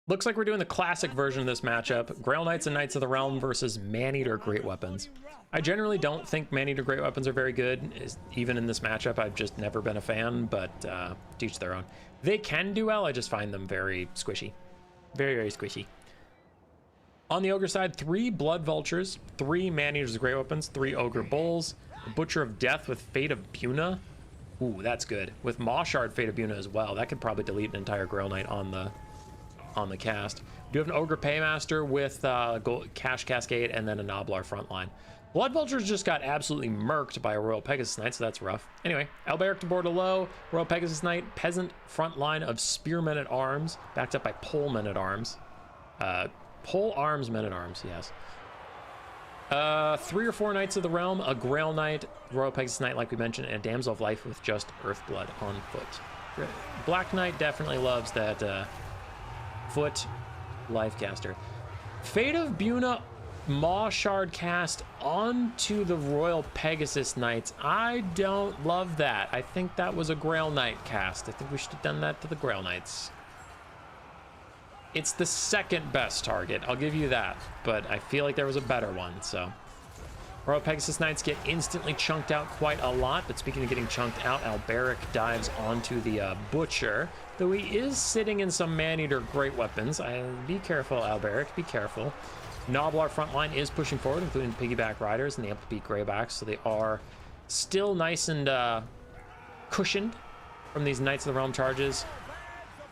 Looks like we're doing the classic version of this matchup. Grail Knights and Knights of the Realm versus Maneater Great Weapons. I generally don't think Maneater Great Weapons are very good. Even in this matchup, I've just never been a fan, but to each their own. They can do well, I just find them very squishy. Very, very squishy. On the Ogre side, 3 Blood Vultures, 3 Maneaters Great Weapons, 3 Ogre Bulls, a Butcher of Death with Fate of Buna. Ooh, that's good. With Mawshard Fate of Buna as well. That could probably delete an entire Grail Knight on the cast. We do have an Ogre Paymaster with Cash Cascade and then a Noblar frontline. Blood Vultures just got absolutely murked by a Royal Pegasus Knight, so that's rough. Anyway, Alberic to board a low, Royal Pegasus Knight, Peasant frontline of Spearmen at Arms, backed up by Pole Men at Arms. Pole Arms Men at Arms, yes. 3 or 4 Knights of the Realm, a Grail Knight, Royal Pegasus Knight, like we mentioned, and a Damsel of Life with just Earthblood on foot. Black Knight definitely loves that foot Lifecaster. Fate of Buna Mawshard cast onto the Royal Pegasus Knights. I don't love that. I think that was a Grail Knight cast. I think we should have done that to the Grail Knights. It's the second best target, I'll give you that, but I feel like there was a better one, so. Royal Pegasus Knights get instantly chunked out quite a lot, but speaking of getting chunked out, Alberic dives onto the Butcher, though he is sitting in some Maneater Great Weapons. Be careful, Alberic, be careful. Noblar frontline is pushing forward, including Piggyback Riders and the Amplipeak Greybacks, so they are still nice and cushioned from these Knights of the Realm charges.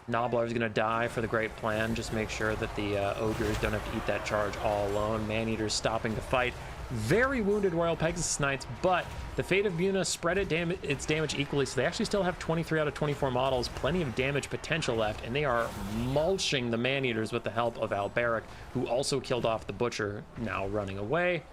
Noblar is going to die for the great plan. Just make sure that the Ogres don't have to eat that charge all alone. Maneater's stopping the fight. Very wounded Royal Pegasus Knights, but the Fate of Buna spread its damage equally, so they actually still have 23 out of 24 models, plenty of damage potential left, and they are mulching the Maneaters with the help of Alberic, who also killed off the Butcher, now running away.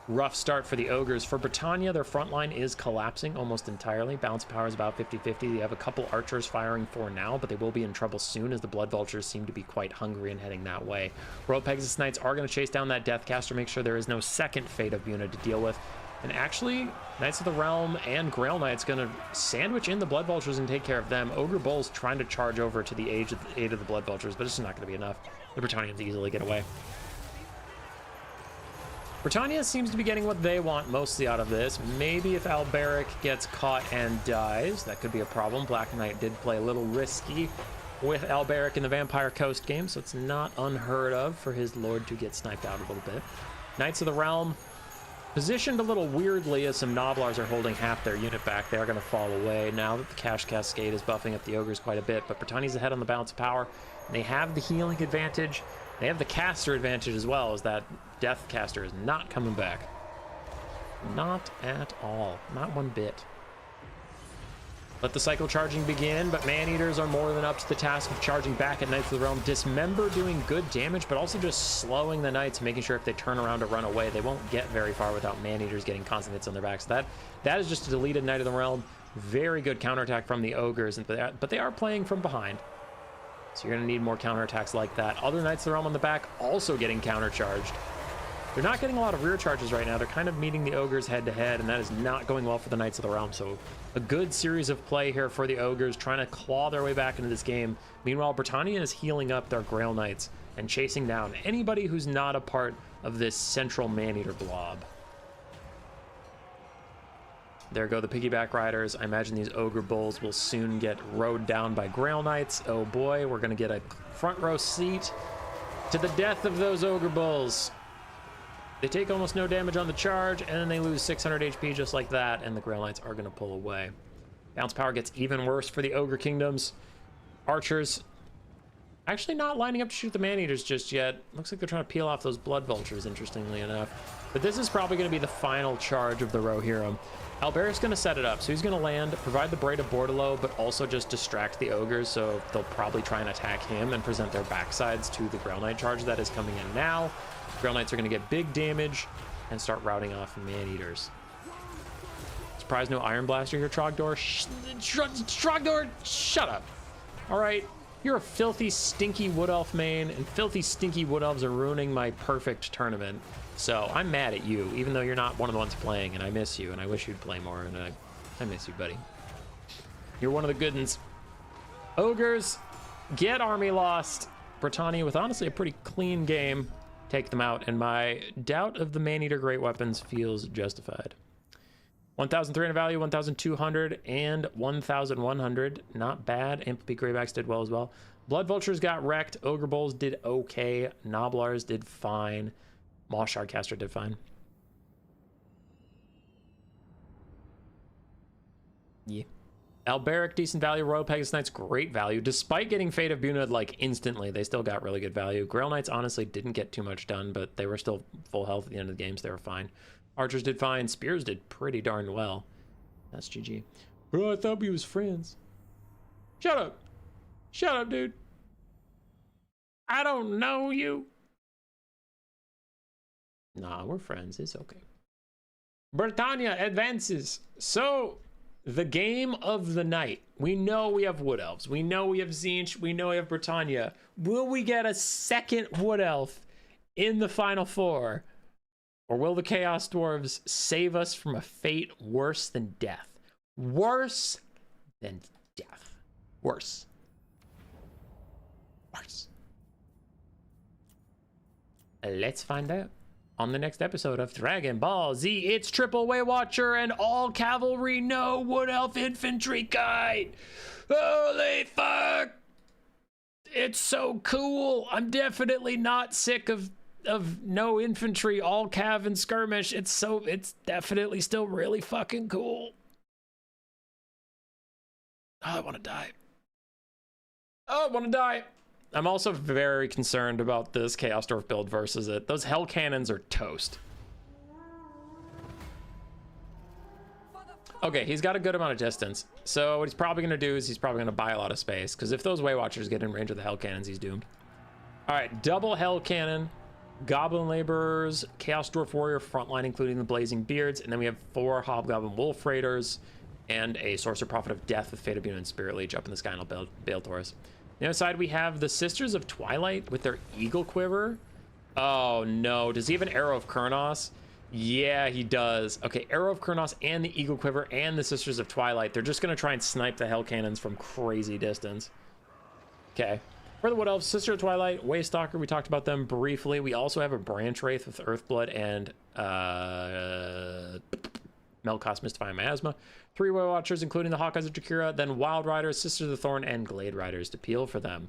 Rough start for the Ogres. For Bretonnia, their front line is collapsing almost entirely. Bounce power is about 50-50. They have a couple archers firing for now, but they will be in trouble soon as the Blood Vultures seem to be quite hungry and heading that way. Royal Pegasus Knights are going to chase down that Deathcaster, make sure there is no second Fate of Buna to deal with. And actually, Knights of the Realm and Grail Knights going to sandwich in the Blood Vultures and take care of them. Ogre Bulls trying to charge over to the aid of the Blood Vultures, but it's not going to be enough. The Bretonnians easily get away. Bretonnia seems to be getting what they want mostly out of this. Maybe if Alberic gets caught and dies, that could be a problem. Black Knight did play a little risky with Alberic in the Vampire Coast game, so it's not unheard of for his lord to get sniped out a little bit. Knights of the Realm positioned a little weirdly as some Noblars are holding half their unit back. They are going to fall away now that the Cash Cascade is buffing up the Ogres quite a bit, but Bretonnia's ahead on the balance of power. They have the healing advantage. They have the caster advantage as well, as that Death Caster is not coming back. Not at all. Not one bit. Let the cycle charging begin, but Maneaters are more than up to the task of charging back at Knights of the Realm. Dismember doing good damage, but also just slowing the Knights, making sure if they turn around to run away, they won't get very far without Maneaters getting constant hits on their backs. That is just a deleted Knight of the Realm. Very good counterattack from the Ogres, but they are playing from behind. So you're going to need more counterattacks like that. Other Knights of the Realm on the back also getting countercharged. They're not getting a lot of rear charges right now. They're kind of meeting the Ogres head-to-head, and that is not going well for the Knights of the Realm. So a good series of play here for the Ogres, trying to claw their way back into this game. Meanwhile, Bretonnia is healing up their Grail Knights and chasing down anybody who's not a part of this central Maneater blob. There go the Piggyback Riders. I imagine these Ogre Bulls will soon get rode down by Grail Knights. Oh boy, we're going to get a front row seat to the death of those Ogre Bulls. They take almost no damage on the charge, and then they lose 600 HP just like that, and the Grail Knights are going to pull away. Bounce power gets even worse for the Ogre Kingdoms. Archers actually not lining up to shoot the Maneaters just yet. Looks like they're trying to peel off those Blood Vultures, interestingly enough. But this is probably going to be the final charge of the Rohirrim. Alberic's going to set it up, so he's going to land, provide the Braid of Bordalo, but also just distract the Ogres, so they'll probably try and attack him and present their backsides to the Grail Knight charge that is coming in now. Grail Knights are going to get big damage and start routing off Maneaters. Surprise, no Iron Blaster here, Trogdor. Trogdor, shut up. All right, you're a filthy, stinky Wood Elf main, and filthy, stinky Wood Elves are ruining my perfect tournament. So I'm mad at you, even though you're not one of the ones playing, and I miss you, and I wish you'd play more, and I miss you, buddy. You're one of the good ones. Ogres, get army lost. Bretonnia with honestly a pretty clean game. Take them out, and my doubt of the Maneater Great Weapons feels justified. 1,300 value, 1,200, and 1,100. Not bad. Amplipede Greybacks did well as well. Blood Vultures got wrecked. Ogre Bulls did okay. Noblars did fine. Maw Shardcaster did fine. Yeah. Alberic, decent value. Royal Pegasus Knights, great value. Despite getting Fate of Bunad like instantly, they still got really good value. Grail Knights honestly didn't get too much done, but they were still full health at the end of the games. They were fine. Archers did fine. Spears did pretty darn well. That's GG. Bro, I thought we was friends. Shut up. Shut up, dude. I don't know you. Nah, we're friends. It's okay. Bretonnia advances. So, the game of the night. We know we have Wood Elves. We know we have Tzeentch. We know we have Bretonnia. Will we get a second Wood Elf in the Final Four? Or will the Chaos Dwarves save us from a fate worse than death? Worse than death. Worse. Worse. Let's find out on the next episode of Dragon Ball Z. It's Triple Way Watcher and all cavalry, no Wood Elf infantry guide. Holy fuck! It's so cool. I'm definitely not sick of no infantry, all cav and skirmish. It's definitely still really fucking cool. Oh, I want to die. Oh, I want to die. I'm also very concerned about this Chaos Dwarf build versus it. Those Hell Cannons are toast. Okay, he's got a good amount of distance. So what he's probably going to do is he's probably going to buy a lot of space, because if those Way Watchers get in range of the Hell Cannons, he's doomed. All right, double Hell Cannon, Goblin Laborers, Chaos Dwarf Warrior frontline, including the Blazing Beards, and then we have 4 Hobgoblin Wolf Raiders and a Sorcerer Prophet of Death with Fate of Bunad and Spirit Leech up in the sky, and I'll Bale Taurus. The other side, we have the Sisters of Twilight with their Eagle Quiver. Oh, no. Does he have an Arrow of Kurnos? Yeah, he does. Okay, Arrow of Kurnos and the Eagle Quiver and the Sisters of Twilight. They're just going to try and snipe the Hell Cannons from crazy distance. Okay. For the Wood Elves, Sister of Twilight, Waystalker, we talked about them briefly. We also have a Branch Wraith with Earthblood and Melkoth Mystifying Miasma. 3 Way Watchers, including the Hawkeyes of Jakira, then Wild Riders, Sisters of the Thorn, and Glade Riders to peel for them.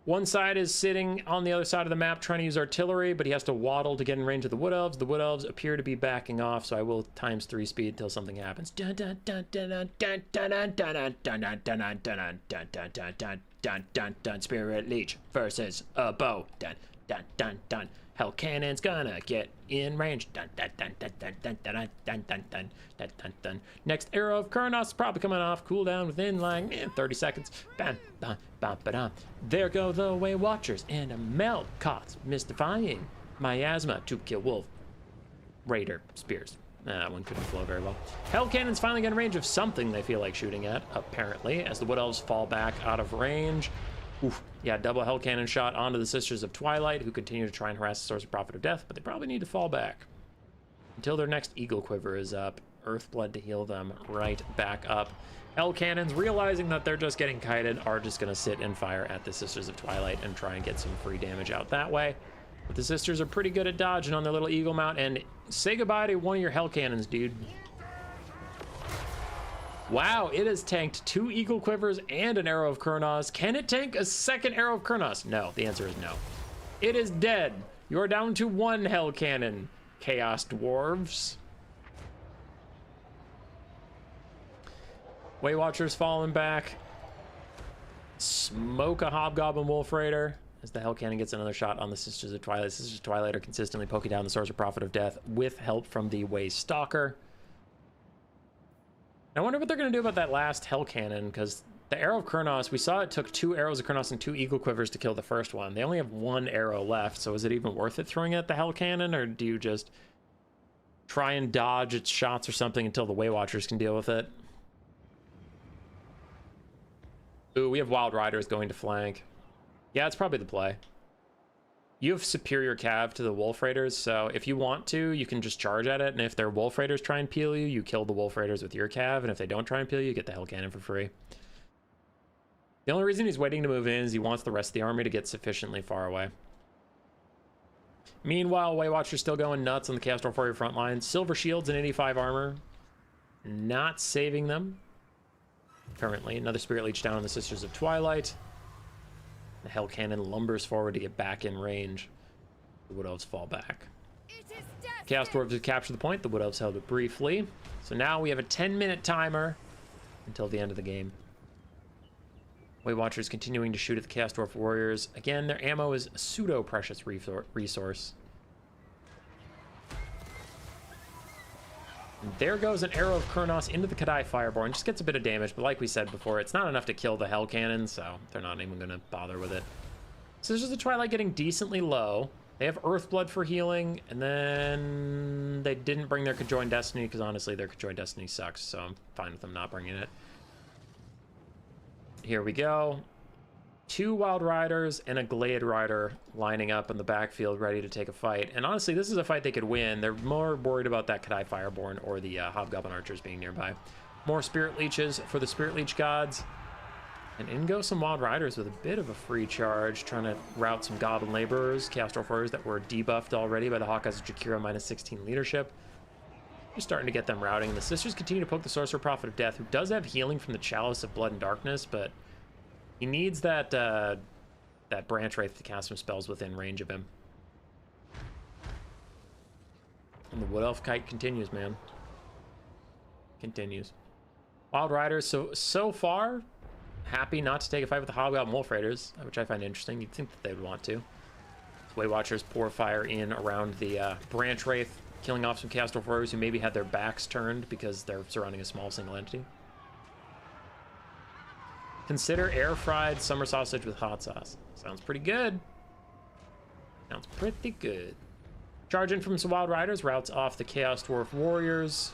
One side is sitting on the other side of the map trying to use artillery, but he has to waddle to get in range of the Wood Elves. The Wood Elves appear to be backing off, so I will ×3 speed until something happens. Dun dun dun dun dun dun dun dun dun dun dun dun dun dun dun dun dun dun dun dun. Spirit Leech versus a bow. Dun dun dun dun. Hell Cannon's gonna get in range. Dun dun dun dun dun dun dun dun dun dun dun dun dun dun. Next Arrow of Kurnos is probably coming off. Cooldown within like 30 seconds. Bam, bam, bam, bam. There go the Way Watchers and a Melkoth Mystifying Miasma to kill Wolf Raider Spears. That one couldn't flow very well. Hell Cannon's finally got in range of something they feel like shooting at, apparently, as the Wood Elves fall back out of range. Oof. Yeah, double Hell Cannon shot onto the Sisters of Twilight, who continue to try and harass the Sorcerer Prophet of Death, but they probably need to fall back until their next Eagle Quiver is up. Earthblood to heal them right back up. Hell Cannons, realizing that they're just getting kited, are just going to sit and fire at the Sisters of Twilight and try and get some free damage out that way. But the Sisters are pretty good at dodging on their little Eagle Mount, and say goodbye to one of your Hell Cannons, dude. Wow, it has tanked 2 Eagle Quivers and an Arrow of Kurnos. Can it tank a second Arrow of Kurnos? No, the answer is no. It is dead. You're down to 1 Hell Cannon, Chaos Dwarves. Way Watchers falling back. Smoke a Hobgoblin Wolf Raider as the Hell Cannon gets another shot on the Sisters of Twilight. Sisters of Twilight are consistently poking down the Sorcerer Prophet of Death with help from the Way Stalker. I wonder what they're going to do about that last Hell Cannon, because the Arrow of Kurnos, we saw it took 2 Arrows of Kurnos and 2 Eagle Quivers to kill the first one. They only have 1 arrow left, so is it even worth it throwing at the Hell Cannon, or do you just try and dodge its shots or something until the Way Watchers can deal with it. Ooh, we have Wild Riders going to flank. Yeah, it's probably the play. You have superior cav to the Wolf Raiders, so if you want to, you can just charge at it, and if their Wolf Raiders try and peel you, you kill the Wolf Raiders with your cav, and if they don't try and peel you, you get the Hell Cannon for free. The only reason he's waiting to move in is he wants the rest of the army to get sufficiently far away. Meanwhile, Way Watcher's still going nuts on the Chaos Dwarf Warrior front line. Silver Shields and 85 armor. Not saving them. Currently, another Spirit Leech down on the Sisters of Twilight. The Hell Cannon lumbers forward to get back in range. The Wood Elves fall back. Chaos Dwarves have captured the point. The Wood Elves held it briefly. So now we have a 10-minute timer until the end of the game. Way Watchers continuing to shoot at the Chaos Dwarf Warriors. Again, their ammo is a pseudo-precious resource. And there goes an arrow of Kurnos into the Cathay Fireborn. Just gets a bit of damage, but like we said before, it's not enough to kill the Hell Cannon, so they're not even going to bother with it. So this is the Twilight getting decently low. They have Earthblood for healing, and then they didn't bring their Conjoined Destiny, because honestly, their Conjoined Destiny sucks, so I'm fine with them not bringing it. Here we go. 2 Wild Riders and a Glade Rider lining up in the backfield ready to take a fight. And honestly, this is a fight they could win. They're more worried about that Cathay Fireborn or the Hobgoblin Archers being nearby. More Spirit Leeches for the Spirit Leech gods. And in go some Wild Riders with a bit of a free charge, trying to route some Goblin Laborers, Chaos Dwarf Warriors that were debuffed already by the Hawkeyes of Jakira -16 leadership. Just starting to get them routing. The Sisters continue to poke the Sorcerer Prophet of Death, who does have healing from the Chalice of Blood and Darkness, but he needs that that Branch Wraith to cast some spells within range of him. And the Wood Elf Kite continues, man. Continues. Wild Riders, so far, happy not to take a fight with the Hobgoblin Wolf Raiders, which I find interesting. You'd think that they would want to. Way Watchers pour fire in around the Branch Wraith, killing off some Chaos Dwarf Warriors who maybe had their backs turned because they're surrounding a small single entity. Consider air-fried summer sausage with hot sauce. Sounds pretty good. Sounds pretty good. Charge in from some Wild Riders, routes off the Chaos Dwarf Warriors.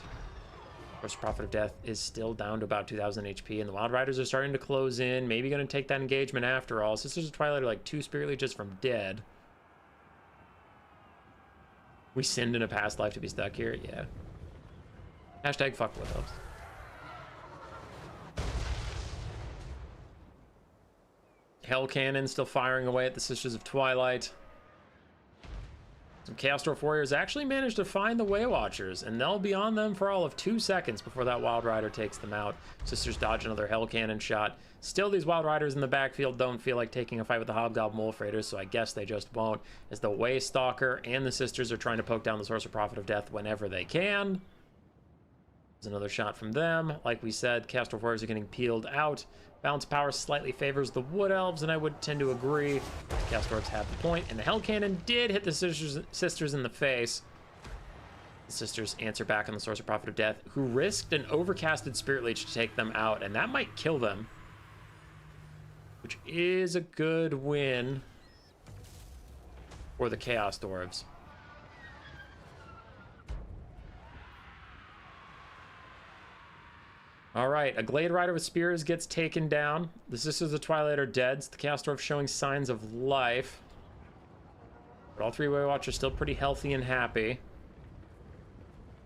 Of course, Prophet of Death is still down to about 2,000 HP, and the Wild Riders are starting to close in. Maybe going to take that engagement after all. Sisters of Twilight are like 2 Spirit Leeches from dead. We sinned in a past life to be stuck here? Yeah. Hashtag fuck Wood Elves. Hell Cannon still firing away at the Sisters of Twilight. Some Chaos Dwarf Warriors actually managed to find the Way Watchers, and they'll be on them for all of 2 seconds before that Wild Rider takes them out. Sisters dodge another Hell Cannon shot. Still, these Wild Riders in the backfield don't feel like taking a fight with the Hobgoblin Wolf Raiders, so I guess they just won't, as the Way Stalker and the Sisters are trying to poke down the Sorcerer Prophet of Death whenever they can. There's another shot from them. Like we said, Chaos Dwarf Warriors are getting peeled out. Balance power slightly favors the Wood Elves, and I would tend to agree. The Chaos Dwarves have the point, and the Hell Cannon did hit the Sisters in the face. The Sisters answer back on the Sorcerer Prophet of Death, who risked an overcasted Spirit Leech to take them out, and that might kill them. Which is a good win for the Chaos Dwarves. All right, a Glade Rider with Spears gets taken down. The Sisters of Twilight are dead. The Chaos Dwarf showing signs of life. But all 3 Way Watchers still pretty healthy and happy.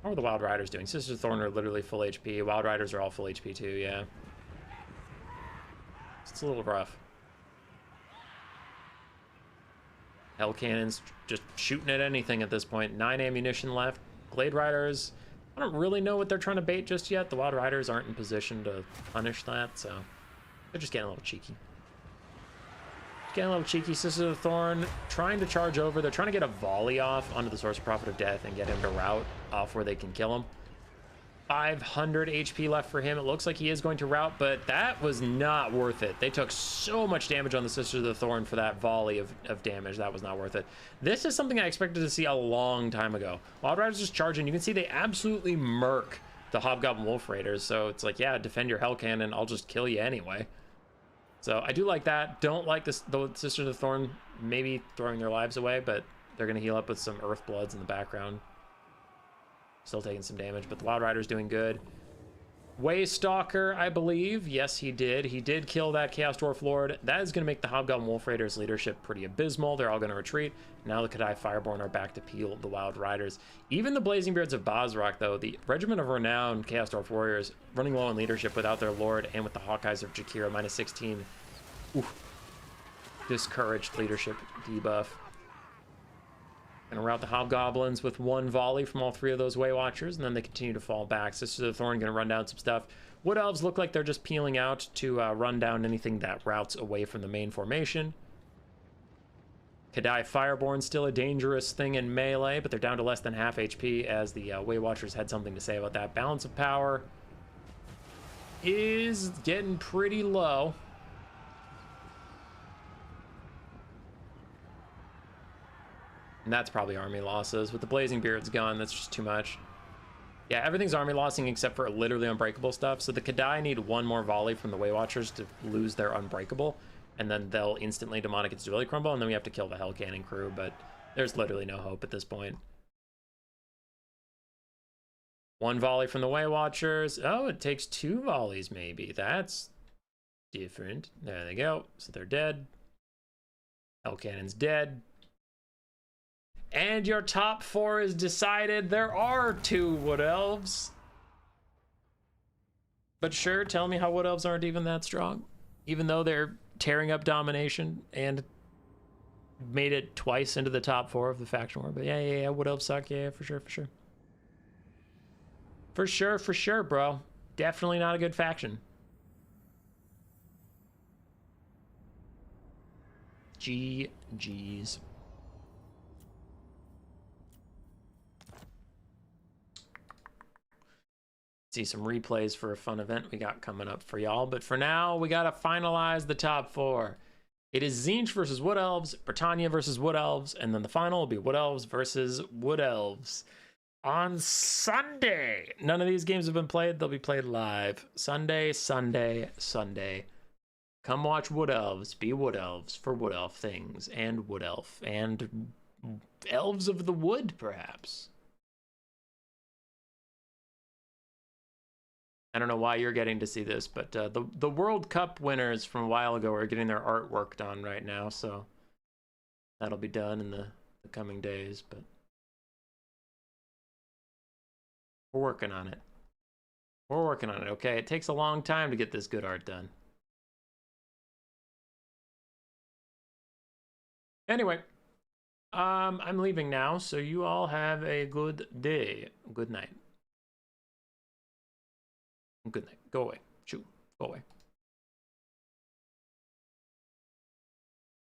How are the Wild Riders doing? Sisters of Thorn are literally full HP. Wild Riders are all full HP too, yeah. It's a little rough. Hell Cannon's just shooting at anything at this point. 9 ammunition left. Glade Riders, I don't really know what they're trying to bait just yet. The Wild Riders aren't in position to punish that, so they're just getting a little cheeky. Getting a little cheeky. Sisters of Thorn trying to charge over. They're trying to get a volley off onto the Sorcerer Prophet of Death and get him to route off where they can kill him. 500 HP left for him. It looks like he is going to route, but that was not worth it. They took so much damage on the Sisters of the Thorn for that volley of damage. That was not worth it. This is something I expected to see a long time ago. Wild Riders just charging. You can see they absolutely murk the Hobgoblin Wolf Raiders. So it's like, yeah, defend your Hell Cannon. I'll just kill you anyway. So I do like that. Don't like this, the Sisters of the Thorn maybe throwing their lives away, but they're going to heal up with some Earth Bloods in the background. Still taking some damage, but the Wild Rider's doing good. Waystalker, I believe. Yes, he did. He did kill that Chaos Dwarf Lord. That is going to make the Hobgoblin Wolf Raiders' leadership pretty abysmal. They're all going to retreat. Now the Cathay Fireborn are back to peel the Wild Riders. Even the Blazing Beards of Bozrok, though, the Regiment of Renowned Chaos Dwarf Warriors, running low on leadership without their Lord and with the Hawkeyes of Jakira, minus 16. Oof. Discouraged leadership debuff. Gonna rout the Hobgoblins with one volley from all three of those Way Watchers, and then they continue to fall back. Sisters of the Thorn gonna run down some stuff. Wood Elves look like they're just peeling out to run down anything that routes away from the main formation. Cathay Fireborn still a dangerous thing in melee, but they're down to less than half HP as the Way Watchers had something to say about that. Balance of power is getting pretty low. And that's probably army losses. With the Blazing Beards gone, that's just too much. Yeah, everything's army lossing except for literally unbreakable stuff. So the Cathay need one more volley from the Way Watchers to lose their unbreakable. And then they'll instantly Demonic Instability crumble, and then we have to kill the Hell Cannon crew, but there's literally no hope at this point. One volley from the Way Watchers. Oh, it takes two volleys maybe. That's different. There they go. So they're dead. Hell Cannon's dead. And your top four is decided. There are two Wood Elves. But sure, tell me how Wood Elves aren't even that strong. Even though they're tearing up Domination and made it twice into the top four of the faction war. But yeah, Wood Elves suck. Yeah, for sure. For sure, bro. Definitely not a good faction. GG's. See some replays for a fun event we got coming up for y'all, but for now we gotta finalize the top four. It is Tzeentch versus Wood Elves, Bretonnia versus Wood Elves, and then the final will be Wood Elves versus Wood Elves on Sunday. None of these games have been played. They'll be played live Sunday. Come watch Wood Elves, be Wood Elves for Wood Elf things, and Wood Elf and Elves of the Wood, perhaps. I don't know why you're getting to see this, but the World Cup winners from a while ago are getting their artwork done right now, so that'll be done in the coming days, but we're working on it. Okay? It takes a long time to get this good art done. Anyway, I'm leaving now, so you all have a good day. Good night. Good night. Go away. Shoot. Go away.